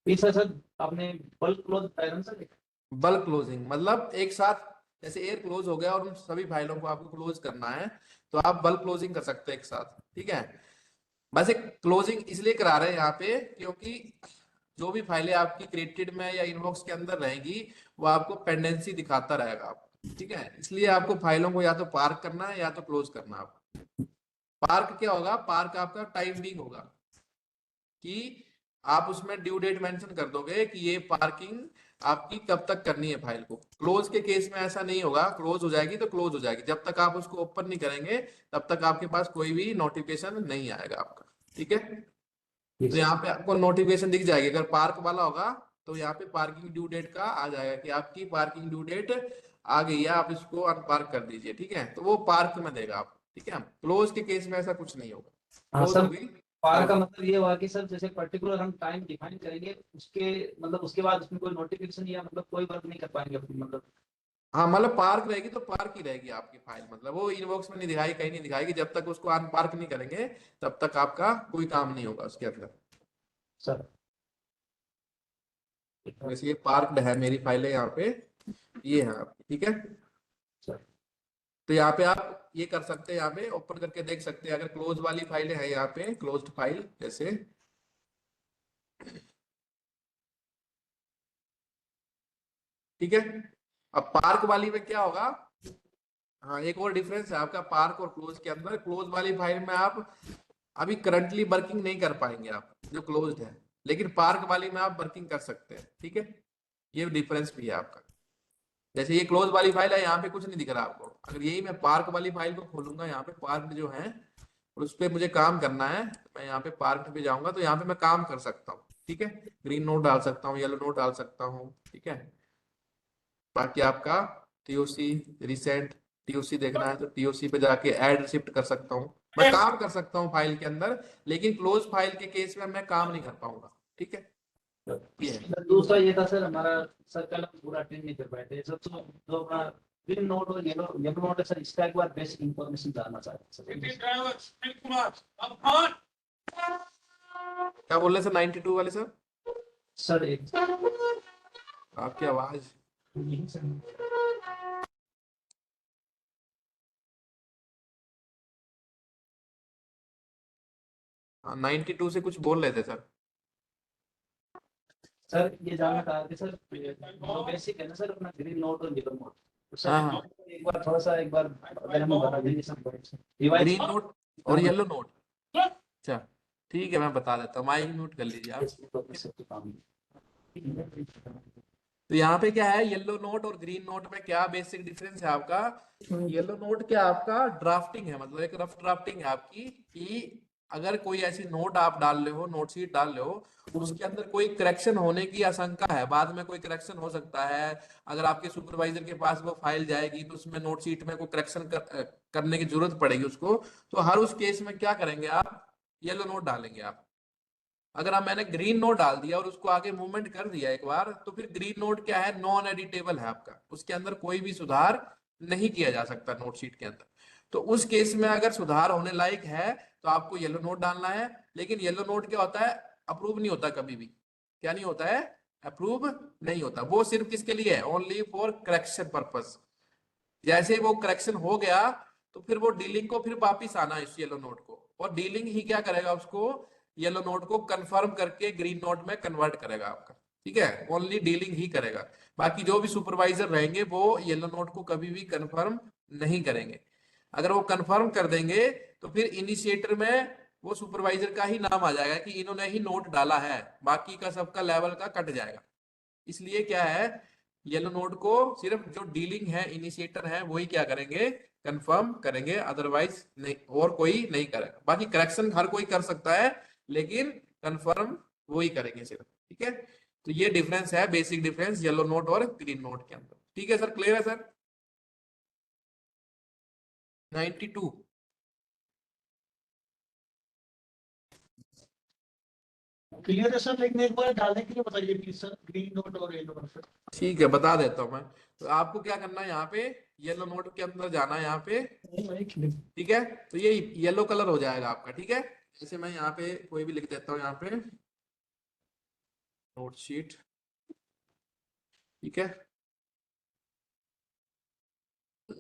तीसरा सर आपने बल्क क्लोज बताया ना सर? बल्क क्लोजिंग मतलब एक साथ, जैसे एयर क्लोज हो गया और उन सभी फाइलों को आपको क्लोज करना है, तो आप बल्क क्लोजिंग कर सकते हैं एक साथ, ठीक है। वैसे क्लोजिंग इसलिए करा रहे हैं यहाँ पे क्योंकि जो भी फाइलें आपकी क्रिएटेड में या इनबॉक्स के अंदर रहेंगी वो आपको पेंडेंसी दिखाता रहेगा आपको, ठीक है। इसलिए आपको फाइलों को या तो पार्क करना है या तो क्लोज करना है आपको। पार्क क्या होगा? पार्क आपका टाइम बीइंग होगा कि आप उसमें ड्यू डेट मेंशन कर दोगे कि ये पार्किंग आपकी कब तक करनी है फाइल को। क्लोज के केस में ऐसा नहीं होगा, क्लोज हो जाएगी तो क्लोज हो जाएगी, जब तक आप उसको ओपन नहीं करेंगे तब तक आपके पास कोई भी नोटिफिकेशन नहीं आएगा आपका, ठीक है। तो यहाँ पे आपको नोटिफिकेशन दिख जाएगी, अगर पार्क वाला होगा तो यहाँ पे पार्किंग ड्यू डेट का आ जाएगा कि आपकी पार्किंग ड्यू डेट आ गई है, आप इसको अनपार्क कर दीजिए, ठीक है। तो वो पार्क में देगा आप, ठीक है। क्लोज के केस में ऐसा कुछ नहीं होगा। हाँ क्लोज सर, हो गई। पार का मतलब ये हुआ कि सर जैसे पर्टिकुलर हम टाइम डिफाइन करेंगे उसके मतलब उसके बाद उसमें कोई नोटिफिकेशन या मतलब कोई वर्क नहीं कर पाएंगे अपनी मतलब। हाँ मतलब पार्क रहेगी तो पार्क ही रहेगी आपकी फाइल, मतलब वो इनबॉक्स में नहीं दिखाई, कहीं नहीं दिखाएगी, जब तक उसको अनपार्क नहीं करेंगे तब तक आपका कोई काम नहीं होगा उसके अंदर। सर वैसे ये पार्क्ड है मेरी फाइलें यहाँ पे, ये है आपकी, ठीक है। तो यहाँ पे आप ये कर सकते हैं, यहाँ पे ओपन करके देख सकते हैं, अगर क्लोज वाली फाइलें हैं यहाँ पे क्लोज्ड फाइल जैसे, ठीक है। अब पार्क वाली में क्या होगा? हाँ एक और डिफरेंस है आपका पार्क और क्लोज के अंदर। क्लोज वाली फाइल में आप अभी करंटली वर्किंग नहीं कर पाएंगे आप, जो क्लोज्ड है, लेकिन पार्क वाली में आप वर्किंग कर सकते हैं, ठीक है। ये डिफरेंस भी है आपका। जैसे ये क्लोज वाली फाइल है, यहाँ पे कुछ नहीं दिख रहा आपको, अगर यही मैं पार्क वाली फाइल को खोलूंगा, यहाँ पे पार्क जो है और उस पर मुझे काम करना है, तो मैं यहाँ पे पार्क पे जाऊंगा तो यहाँ पे मैं काम कर सकता हूँ, ठीक है। ग्रीन नोट डाल सकता हूँ, येलो नोट डाल सकता हूँ, ठीक है। बाकी आपका टीओसी रिसेंट टीओसी देखना है तो टीओसी पे जाके ऐड रिसिप्ट कर सकता हूँ, मैं काम कर सकता हूँ फाइल के अंदर, लेकिन क्लोज फाइल के केस में मैं काम नहीं कर पाऊंगा, ठीक है। ये है। दूसरा ये था सर हमारा सर कल हम पूरा अटेंड नहीं कर पाए थे सर, तो जो अपना ग्रीन नोट और येलो येलो नोट है सर, इसका एक बार बेसिक इंफॉर्मेशन जानना चाहते हैं क्या बोल रहे सर 92 वाले सर? सर। एक आपकी आवाज हाँ 92 से कुछ बोल रहे थे सर। सर ये जानना चाह रहे सर, जो बेसिक है ना सर अपना ग्रीन नोट और येलो नोट, तो सर हाँ हाँ एक बार थोड़ा सा एक बार अगर हमें बता देंगे सब रिवाइज। ग्रीन नोट और येलो नोट, अच्छा ठीक है मैं बता देता हूँ, माइक म्यूट कर लीजिए आप। तो यहाँ पे क्या है, येलो नोट और ग्रीन नोट में क्या बेसिक डिफरेंस है आपका? येलो नोट क्या आपका ड्राफ्टिंग है, मतलब एक रफ ड्राफ्टिंग है आपकी, कि अगर कोई ऐसी नोट आप डाल रहे हो, नोट शीट डाल रहे हो, उसके अंदर कोई करेक्शन होने की आशंका है, बाद में कोई करेक्शन हो सकता है, अगर आपके सुपरवाइजर के पास वो फाइल जाएगी तो उसमें नोट शीट में कोई करेक्शन करने की जरूरत पड़ेगी उसको, तो हर उस केस में क्या करेंगे आप? येलो नोट डालेंगे आप। अगर आप मैंने ग्रीन नोट डाल दिया और उसको आगे मूवमेंट कर दिया एक बार, तो फिर ग्रीन नोट क्या है? नॉन एडिटेबल है आपका, उसके अंदर कोई भी सुधार नहीं किया जा सकता नोट शीट के अंदर। तो उस केस में अगर सुधार होने लायक है तो आपको येलो नोट डालना है, लेकिन येलो नोट क्या होता है? अप्रूव नहीं होता कभी भी। क्या नहीं होता है? अप्रूव नहीं होता। वो सिर्फ किसके लिए है? Only for correction purpose. जैसे वो करेक्शन हो गया तो फिर वो डीलिंग को फिर वापिस आना है इस येलो नोट को, और डीलिंग ही क्या करेगा? उसको येलो नोट को कंफर्म करके ग्रीन नोट में कन्वर्ट करेगा आपका, ठीक है। ओनली डीलिंग ही करेगा, बाकी जो भी सुपरवाइजर रहेंगे वो येलो नोट को कभी भी कंफर्म नहीं करेंगे। अगर वो कंफर्म कर देंगे तो फिर इनिशिएटर में वो सुपरवाइजर का ही नाम आ जाएगा कि इन्होंने ही नोट डाला है, बाकी का सबका लेवल का कट जाएगा। इसलिए क्या है, येलो नोट को सिर्फ जो डीलिंग है, इनिशिएटर है, वही क्या करेंगे? कंफर्म करेंगे, अदरवाइज नहीं, और कोई नहीं करेगा। बाकी करेक्शन हर कोई कर सकता है, लेकिन कंफर्म वही करेंगे सिर्फ, ठीक है। तो ये डिफरेंस है, बेसिक डिफरेंस येलो नोट और ग्रीन नोट के अंदर, ठीक है सर। क्लियर है सर? 92 क्लियर है सर, लेकिन एक बार डालने के लिए बताइए प्लीज सर, ग्रीन नोट और येलो नोट। ठीक है बता देता हूँ मैं। तो आपको क्या करना है, यहाँ पे येलो नोट के अंदर जाना है, यहाँ पे ठीक है। तो ये येलो कलर हो जाएगा आपका, ठीक है। जैसे मैं यहाँ पे कोई भी लिख देता हूँ, यहाँ पे नोट शीट, ठीक है।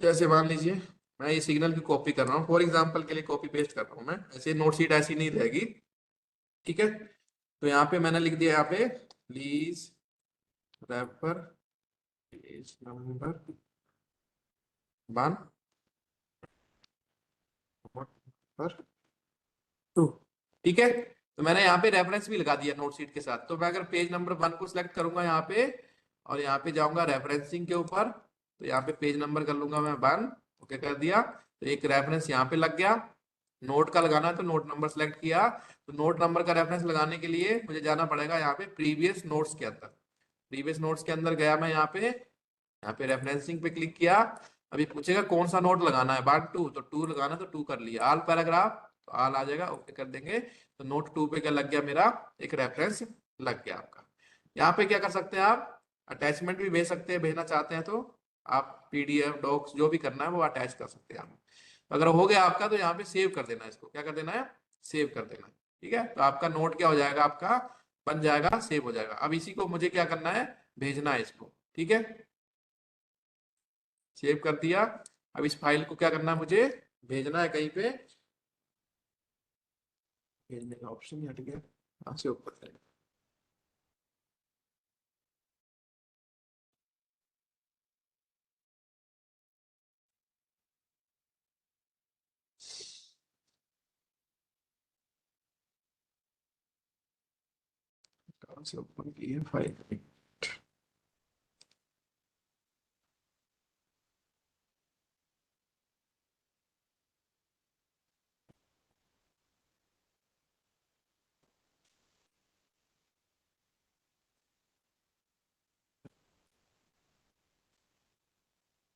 जैसे मान लीजिए मैं ये सिग्नल की कॉपी कर रहा हूँ, फॉर एग्जांपल के लिए कॉपी पेस्ट कर रहा हूँ मैं, ऐसे नोट शीट ऐसी नहीं रहेगी, ठीक है। तो यहाँ पे मैंने लिख दिया, यहाँ पे प्लीज रेफर पेज नंबर 1 पर 2, ठीक है। तो मैंने यहाँ पे रेफरेंस भी लगा दिया नोट शीट के साथ। तो मैं अगर पेज नंबर 1 को सिलेक्ट करूंगा यहाँ पे, और यहाँ पे जाऊंगा रेफरेंसिंग के ऊपर, तो यहाँ पे पेज नंबर कर लूंगा मैं 1, ओके कर दिया। तो एक रेफरेंस यहाँ पे लग गया। नोट का लगाना है तो नोट नंबर सेलेक्ट किया। तो नोट नंबर का रेफरेंस लगाने के लिए मुझे जाना पड़ेगा यहाँ पे प्रीवियस नोट्स के अंदर। प्रीवियस नोट्स के अंदर गया मैं, यहाँ पे रेफरेंसिंग पे क्लिक किया। अभी पूछेगा कौन सा नोट लगाना है, 1 2, तो 2 लगाना, तो 2 कर लिया। ऑल पैराग्राफ, तो ऑल आ जाएगा, ओके कर देंगे। तो नोट 2 पे क्या लग गया मेरा, एक रेफरेंस लग गया आपका। यहाँ पे क्या कर सकते हैं आप, अटैचमेंट भी भेज सकते हैं, भेजना चाहते हैं तो आप पीडीएफ डॉक्स जो भी करना है वो अटैच कर सकते हैं आप। अगर हो गया आपका तो यहाँ पे सेव कर देना है, इसको क्या कर देना है, सेव कर देना है, ठीक है। तो आपका नोट क्या हो जाएगा, आपका बन जाएगा, सेव हो जाएगा। अब इसी को मुझे क्या करना है, भेजना है इसको, ठीक है। सेव कर दिया। अब इस फाइल को क्या करना है, मुझे भेजना है कहीं पे, भेजने का ऑप्शन हट गया, यहाँ से ऊपर करें। कहाँ से ओपन की है फाइल,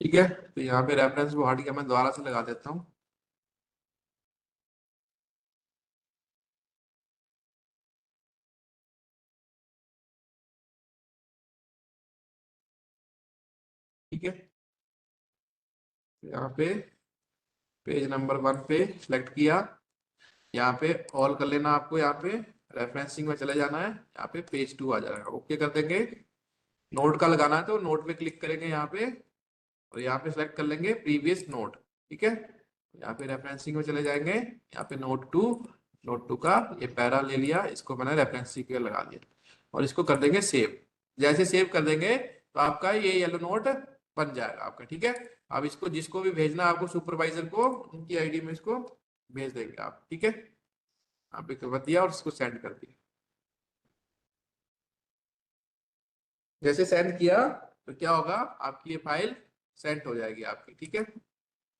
ठीक है। तो यहाँ पे रेफरेंस वो हट गया, मैं दोबारा से लगा देता हूँ। ठीक है, यहाँ पे पेज नंबर 1 पे सिलेक्ट किया, यहाँ पे ऑल कर लेना आपको, यहाँ पे रेफरेंसिंग में चले जाना है, यहाँ पे पेज 2 आ जाएगा, ओके कर देंगे। नोट का लगाना है तो नोट पे क्लिक करेंगे यहाँ पे, और यहाँ पे सिलेक्ट कर लेंगे प्रीवियस नोट, ठीक है। यहाँ पे रेफरेंसिंग में चले जाएंगे, यहाँ पे नोट 2 का ये पैरा ले लिया, इसको मैंने रेफरेंसिंग पे लगा दिया, और इसको कर देंगे सेव। जैसे सेव कर देंगे तो आपका ये येलो नोट बन जाएगा आपका, ठीक है। अब इसको जिसको भी भेजना है आपको, सुपरवाइजर को, उनकी आईडी में इसको भेज देंगे आप, ठीक है। आप एक कर दिया और इसको सेंड कर दिया। जैसे सेंड किया तो क्या होगा, आपकी ये फाइल सेंड हो जाएगी आपकी, ठीक है।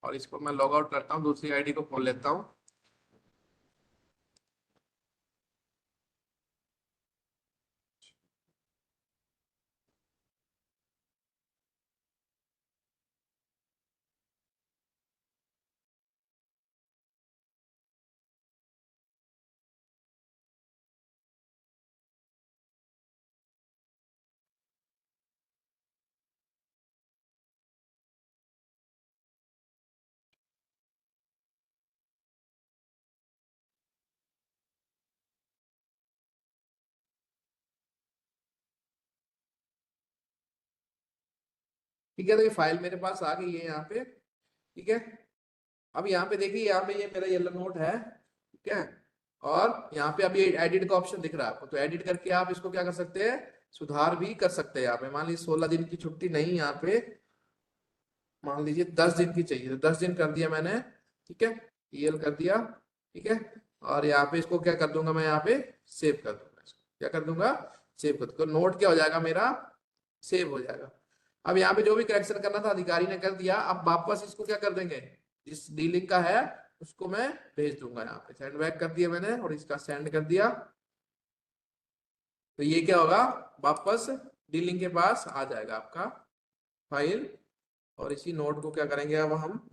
और इसको मैं लॉग आउट करता हूँ, दूसरी आईडी को खोल लेता हूँ। ठीक है, तो ये फाइल मेरे पास आ गई है यहाँ पे, ठीक है। अब यहाँ पे देखिए, यहाँ पे ये मेरा येलो नोट है, ठीक है। और यहाँ पे अभी एडिट का ऑप्शन दिख रहा है आपको, तो एडिट करके आप इसको क्या कर सकते हैं, सुधार भी कर सकते हैं। यहाँ पे मान लीजिए 16 दिन की छुट्टी नहीं, यहाँ पे मान लीजिए 10 दिन की चाहिए, तो 10 दिन कर दिया मैंने, ठीक है, ईएल कर दिया, ठीक है। और यहाँ पे इसको क्या कर दूंगा मैं, यहाँ पे सेव कर दूंगा, इसको क्या कर दूंगा, सेव कर दूंगा। नोट क्या हो जाएगा मेरा, सेव हो जाएगा। अब यहाँ पे जो भी करेक्शन करना था अधिकारी ने कर दिया। अब वापस इसको क्या कर देंगे, जिस डीलिंग का है उसको मैं भेज दूंगा। यहाँ पे सेंड बैक कर दिया मैंने, और इसका सेंड कर दिया। तो ये क्या होगा, वापस डीलिंग के पास आ जाएगा आपका फाइल। और इसी नोट को क्या करेंगे अब हम,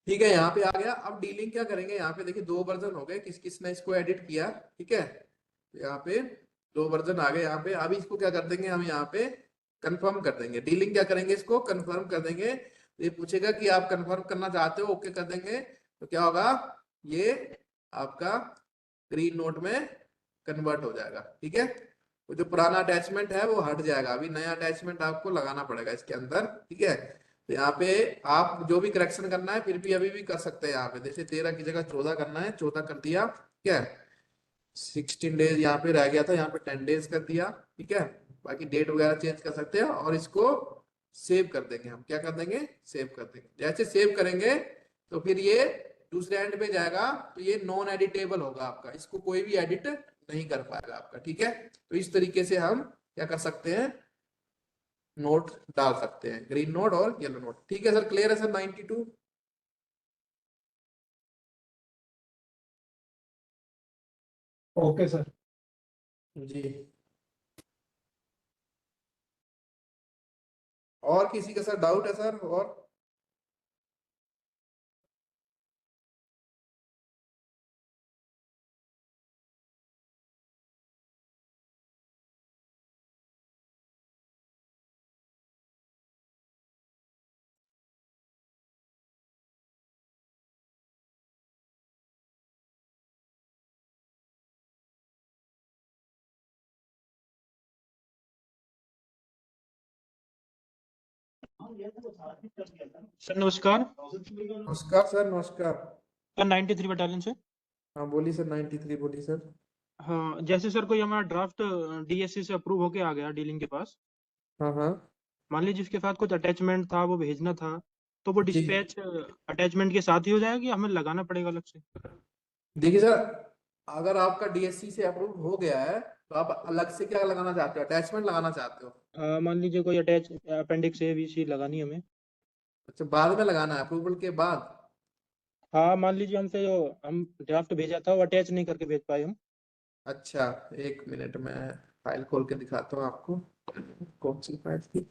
ठीक है, यहाँ पे आ गया। अब डीलिंग क्या करेंगे, यहाँ पे देखिए 2 वर्जन हो गए, किस किसने इसको एडिट किया। ठीक है, तो यहाँ पे 2 वर्जन आ गए यहाँ पे। अभी इसको क्या कर देंगे हम, यहाँ पे कंफर्म कर देंगे। डीलिंग क्या करेंगे, इसको कंफर्म कर देंगे। तो ये पूछेगा कि आप कंफर्म करना चाहते हो, ओके कर देंगे। तो क्या होगा, ये आपका ग्रीन नोट में कन्वर्ट हो जाएगा। ठीक है, वो जो पुराना अटैचमेंट है वो हट जाएगा, अभी नया अटैचमेंट आपको लगाना पड़ेगा इसके अंदर। ठीक है, तो यहाँ पे आप जो भी करेक्शन करना है फिर भी अभी भी कर सकते हैं। यहाँ पे जैसे 13 की जगह 14 करना है, 14 कर दिया। ठीक है, 16 डेज यहाँ पे रह गया था, यहाँ पे 10 डेज कर दिया। ठीक है, बाकी डेट वगैरह चेंज कर सकते हैं। और इसको सेव कर देंगे हम, क्या कर देंगे, सेव कर देंगे। जैसे सेव करेंगे तो फिर ये दूसरे एंड पे जाएगा, तो ये नॉन एडिटेबल होगा आपका, इसको कोई भी एडिट नहीं कर पाएगा आपका। ठीक है, तो इस तरीके से हम क्या कर सकते हैं, नोट डाल सकते हैं, ग्रीन नोट और येलो नोट। ठीक है सर, क्लियर है सर 92? Okay sir. जी, और किसी का सर डाउट है सर? और सर नमस्कार। नमस्कार सर, नमस्कार। सर 93 बटालियन से। हाँ बोलिए सर, 93 बोलिए सर। हाँ, जैसे सर कोई हमारा ड्राफ्ट डीएससी से अप्रूव होके आ गया डीलिंग के पास, हाँ हाँ, मान लीजिए उसके साथ कुछ अटैचमेंट था वो भेजना था, तो वो जी डिस्पैच अटैचमेंट के साथ ही हो जाएगी या हमें लगाना पड़ेगा अलग से? देखिए सर, अगर आपका डीएससी से अप्रूव हो गया है तो आप अलग से क्या लगाना चाहते हो, अटैचमेंट लगाना चाहते हो? मान लीजिए कोई attach appendix A B C लगानी है हमें। अच्छा, बाद में लगाना है, अप्रूवल के बाद? हाँ, मान लीजिए हमसे जो हम ड्राफ्ट भेजा था वो अटैच नहीं करके भेज पाए हम। अच्छा, 1 मिनट में फाइल खोल के दिखाता हूँ आपको, कौन सी फाइल थी।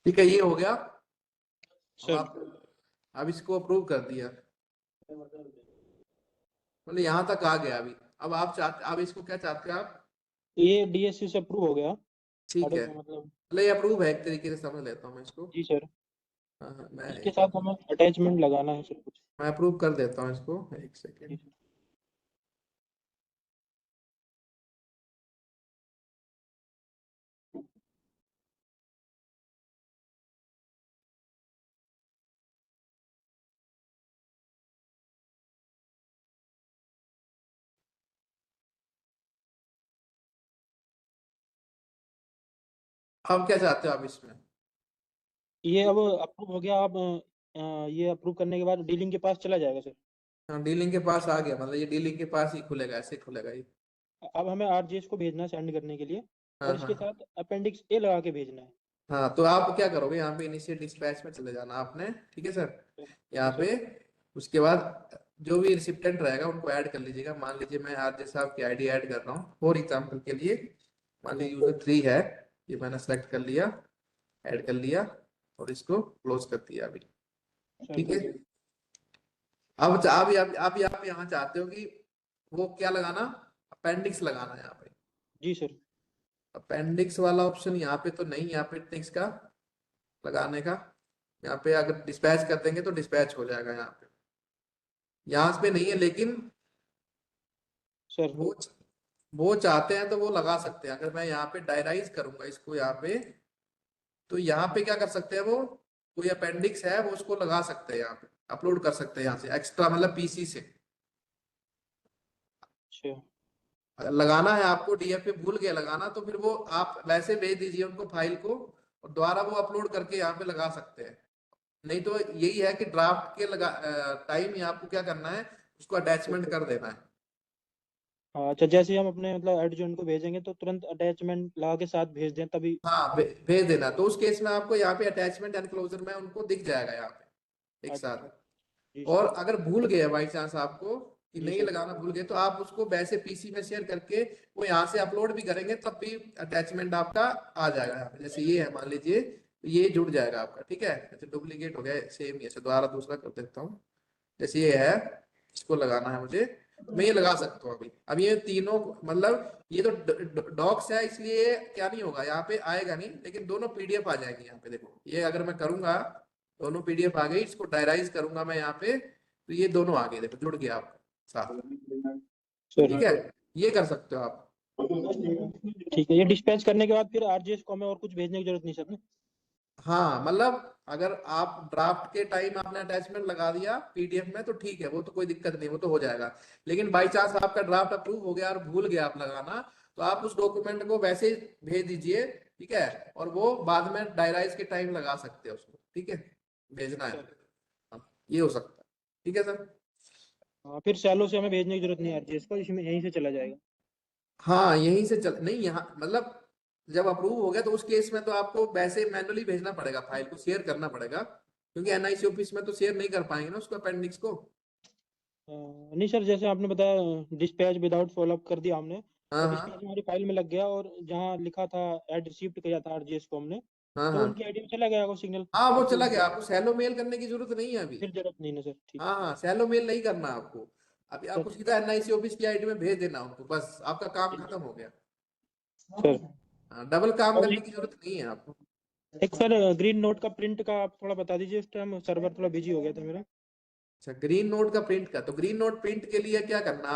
ठीक है, ये हो गया। अब सर आप, अब इसको अप्रूव कर दिया, मतलब यहाँ तक आ गया अभी। अब आप चाहते, अब इसको क्या चाहते हैं आप? ये डीएससी से अप्रूव हो गया। ठीक है, मतलब मतलब ये अप्रूव है, एक तरीके से समझ लेता हूँ मैं इसको। जी सर, हाँ हाँ, मैं इसके साथ हमें अटैचमेंट लगाना है सर कुछ। मैं अप्रूव कर देता हूँ इसको, एक जी सेकेंड। सर। अब क्या चाहते हो आप इसमें? ये अब अप्रूव हो गया। अब ये अप्रूव करने के बाद डीलिंग के पास चला जाएगा सर। हाँ, डीलिंग के पास आ गया, मतलब ये डीलिंग के पास ही खुलेगा, ऐसे खुलेगा ये। अब हमें आरजीएस को भेजना है सेंड करने के लिए, हाँ और हाँ इसके हाँ। साथ अपेंडिक्स ए लगा के भेजना है। हाँ, तो आप क्या करोगे, यहाँ पे इनिशियल डिस्पैच में चले जाना आपने। ठीक है सर, यहाँ जी पे सर। उसके बाद जो भी रिसिप्टेंट रहेगा उनको ऐड कर लीजिएगा। मान लीजिए मैं आरजे साहब की आईडी ऐड कर रहा हूँ फॉर एग्जाम्पल के लिए। मान लीजिए यूजर 3 है, ये मैंने सेलेक्ट कर लिया, ऐड कर लिया और इसको क्लोज कर दिया अभी। ठीक है, अब आप यहाँ चाहते हो कि वो क्या लगाना, अपेंडिक्स लगाना है यहाँ पे। जी सर। अपेंडिक्स वाला ऑप्शन यहाँ पे तो नहीं है अपेंडिक्स का लगाने का। यहाँ पे अगर डिस्पैच कर देंगे तो डिस्पैच हो जाएगा यहाँ पे, यहाँ पे नहीं है। लेकिन सर वो वो चाहते हैं तो वो लगा सकते हैं। अगर मैं यहाँ पे डायराइज करूंगा इसको यहाँ पे, तो यहाँ पे क्या कर सकते हैं, वो कोई अपेंडिक्स है वो उसको लगा सकते हैं, यहाँ पे अपलोड कर सकते हैं यहाँ से एक्स्ट्रा, मतलब पीसी से। अच्छा। अगर लगाना है आपको, डीएफ पे भूल गए लगाना, तो फिर वो आप वैसे भेज दीजिए उनको फाइल को, और दोबारा वो अपलोड करके यहाँ पे लगा सकते हैं। नहीं तो यही है कि ड्राफ्ट के टाइम ही आपको क्या करना है, उसको अटैचमेंट कर देना है। अच्छा, जैसे हम अपने मतलब एडजॉइंट को भेजेंगे तो तुरंत अटैचमेंट लगा के साथ भेज दें तभी। हाँ, भेज देना। तो उस केस में आपको यहाँ पे अटैचमेंट एनक्लोजर में उनको दिख जाएगा यहाँ पे एक अच्छा, साथ। जी और सर। अगर भूल गए बाई चांस आपको कि जी नहीं सर। लगाना भूल गए, तो आप उसको वैसे पीसी में शेयर करके वो यहाँ से अपलोड भी करेंगे तब भी अटैचमेंट आपका आ जाएगा यहाँ पे। जैसे ये है मान लीजिए, तो ये जुड़ जाएगा आपका, ठीक है। जैसे डुप्लीकेट हो गया सेम ही, ऐसे दोबारा दूसरा कर देता हूँ। जैसे ये है, इसको लगाना है मुझे, मैं ये लगा सकता हूँ अभी। अब ये तीनों मतलब ये तो डॉक्स है, इसलिए क्या नहीं होगा यहाँ पे, आएगा नहीं, लेकिन दोनों पीडीएफ आ जाएगी यहाँ पे। देखो ये अगर मैं करूंगा, दोनों पीडीएफ आ गई, इसको डायराइज करूंगा मैं यहाँ पे, तो ये दोनों आ गए, देखो जुड़ गया आपका साथ, ठीक है। ये कर सकते हो आप। ठीक है, ये डिस्पैच करने के बाद फिर आरजीएस को हमें और कुछ भेजने की जरूरत नहीं सर ना? हाँ, मतलब अगर आप ड्राफ्ट के टाइम आपने अटैचमेंट लगा दिया पीडीएफ में तो ठीक है, वो तो कोई दिक्कत नहीं, वो तो हो जाएगा। लेकिन बाई चांस आपका ड्राफ्ट अप्रूव हो गया और भूल गया आप लगाना, तो आप उस डॉक्यूमेंट को वैसे ही भेज दीजिए, ठीक है। और वो बाद में डायराइज के टाइम लगा सकते हैं उसको, ठीक है, भेजना है। हाँ, ये हो सकता है, ठीक है सर। हाँ, फिर सैलो से हमें भेजने की जरूरत नहीं है आरजीएस को, इसमें यहीं से चला जाएगा। हाँ, यहीं से चल, नहीं यहाँ मतलब जब अप्रूव हो गया तो उस केस में तो आपको वैसे मैनुअली भेजना पड़ेगा, फाइल को शेयर करना पड़ेगा, क्योंकि एनआईसी ऑफिस में तो शेयर नहीं कर पाएंगे ना उसको, अपेंडिक्स को। नहीं सर, जैसे आपने बताया डिस्पैच विदाउट फॉलोअप कर दिया हमने, हाँ तो हाँ डिस्पैच हमारी फाइल में लग गया और जहाँ लिखा था एड रिसीव्ड किया था आरजीएस को हमने, हाँ तो हाँ उनकी आईडी में चला गया वो सिग्नल हाँ, वो अप्रूव चला हो गया, गया। आपको सैलो मेल करने की जरूरत नहीं है अभी। फिर जरूरत नहीं ना सर, ठीक। हाँ हाँ, सैलो मेल नहीं करना आपको अभी, आपको सर, सीधा एनआईसी ऑफिस की आईडी में भेज देना उनको, बस आपका काम खत्म हो गया। सर हाँ, डबल काम और करने की जरूरत नहीं है आपको। एक सर ग्रीन नोट का प्रिंट का आप थोड़ा बता दीजिए, इस टाइम सर्वर थोड़ा बिजी हो गया था मेरा। अच्छा, ग्रीन नोट का प्रिंट का, तो ग्रीन नोट प्रिंट के लिए क्या करना है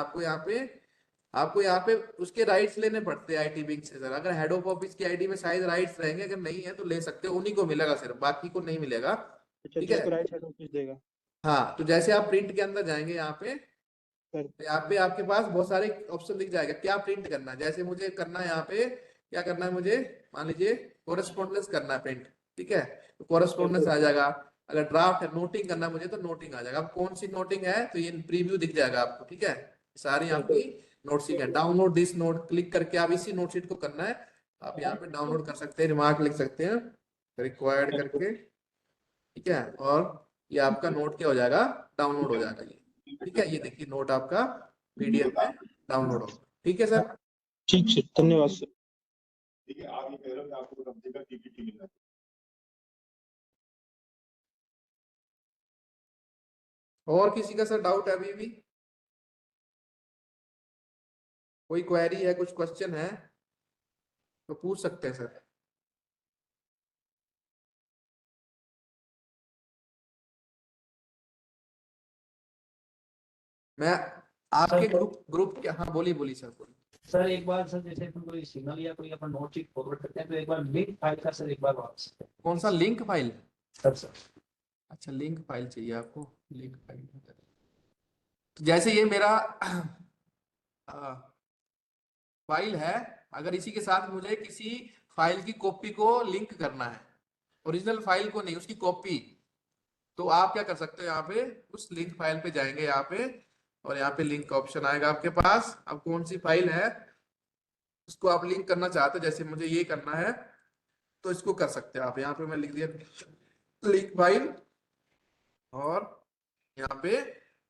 आपको यहाँ पे उसके राइट्स लेने पड़ते हैं आईटी विंग से सर। अगर हेड ऑफ ऑफिस की आईडी में शायद राइट्स रहेंगे, अगर नहीं है तो ले सकते हो, उन्हीं को मिलेगा सिर्फ, बाकी को नहीं मिलेगा, अच्छा, ठीक है। जिसको राइट हेड ऑफिस देगा। हाँ, तो जैसे आप प्रिंट के अंदर जाएंगे यहाँ पे, सर तो यहाँ पे आपके पास बहुत सारे ऑप्शन दिख जाएगा क्या प्रिंट करना है। जैसे मुझे करना है यहाँ पे, क्या करना है मुझे, मान लीजिए कोरेस्पोंडेंस करना है प्रिंट, ठीक है, तो कोरेस्पोंडेंस आ जाएगा। अगर ड्राफ्ट है, नोटिंग करना है मुझे, तो नोटिंग आ जाएगा। अब कौन सी नोटिंग है, तो ये प्रीव्यू दिख जाएगा आपको, ठीक है। सारी आपकी नोटशीट है। डाउनलोड दिस नोट क्लिक करके आप इसी नोटशीट को करना है, आप यहाँ पे डाउनलोड कर सकते हैं, रिमार्क लिख सकते हैं रिक्वायर्ड करके, ठीक है। और ये आपका नोट क्या हो जाएगा, डाउनलोड हो जाएगा ये, ठीक है। ये देखिए नोट आपका पीडीएफ में डाउनलोड होगा, ठीक है सर। ठीक सर, धन्यवाद सर। और किसी का सर डाउट है अभी भी, कोई क्वेरी है, कुछ क्वेश्चन है तो पूछ सकते हैं सर। मैं आपके ग्रुप क्या, हाँ बोलिए बोलिए सर, बोलिए। सर एक बार सर, जैसे अपन कोई सिग्नल या कोई अपन नोट शीट फॉरवर्ड करते हैं तो एक बार लिंक फाइल का सर एक बार वापस कौन सा लिंक फाइल? सर अच्छा, लिंक फाइल चाहिए आपको, लिंक फाइल। तो जैसे ये मेरा फाइल है, अगर इसी के साथ मुझे किसी फाइल की कॉपी को लिंक करना है, ओरिजिनल फाइल को नहीं, उसकी कॉपी, तो आप क्या कर सकते हो, यहाँ पे उस लिंक फाइल पे जाएंगे यहाँ पे, और यहाँ पे लिंक का ऑप्शन आएगा आपके पास। अब कौन सी फाइल है उसको आप लिंक करना चाहते हो, जैसे मुझे ये करना है तो इसको कर सकते हैं आप। यहाँ पे मैं लिख दिया लिंक फाइल, और यहाँ पे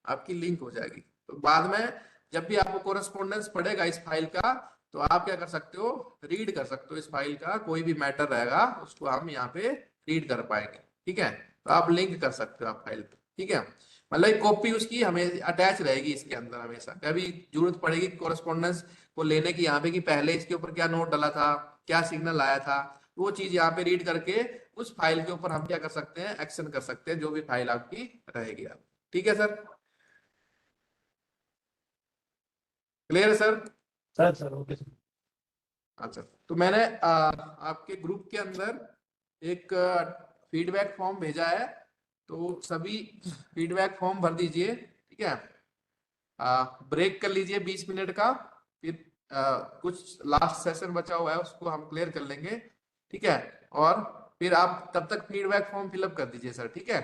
आपकी लिंक हो जाएगी। तो बाद में जब भी आपको कोरेस्पोंडेंस पड़ेगा इस फाइल का, तो आप क्या कर सकते हो, रीड कर सकते हो इस फाइल का, कोई भी मैटर रहेगा उसको हम यहाँ पे रीड कर पाएंगे, ठीक है। तो आप लिंक कर सकते हो आप फाइल पे, ठीक है। मतलब एक कॉपी उसकी हमें अटैच रहेगी इसके अंदर, हमेशा कभी जरूरत पड़ेगी कोरेस्पोंडेंस को लेने की यहाँ पे, कि पहले इसके ऊपर क्या नोट डाला था, क्या सिग्नल आया था, वो चीज यहाँ पे रीड करके उस फाइल के ऊपर हम क्या कर सकते हैं, एक्शन कर सकते हैं, जो भी फाइल आपकी रहेगी आप, ठीक है सर। क्लियर है सर? Sir okay sir. अच्छा, तो मैंने आपके ग्रुप के अंदर एक फीडबैक फॉर्म भेजा है, तो सभी फीडबैक फॉर्म भर दीजिए, ठीक है। ब्रेक कर लीजिए 20 मिनट का, फिर कुछ लास्ट सेशन बचा हुआ है उसको हम क्लियर कर लेंगे, ठीक है। और फिर आप तब तक फीडबैक फॉर्म फिलअप कर दीजिए सर, ठीक है।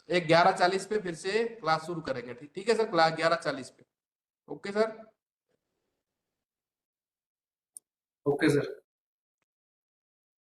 एक 11:40 पे फिर से क्लास शुरू करेंगे, ठीक है सर, क्लास 11:40 पे। Okay sir. Okay sir.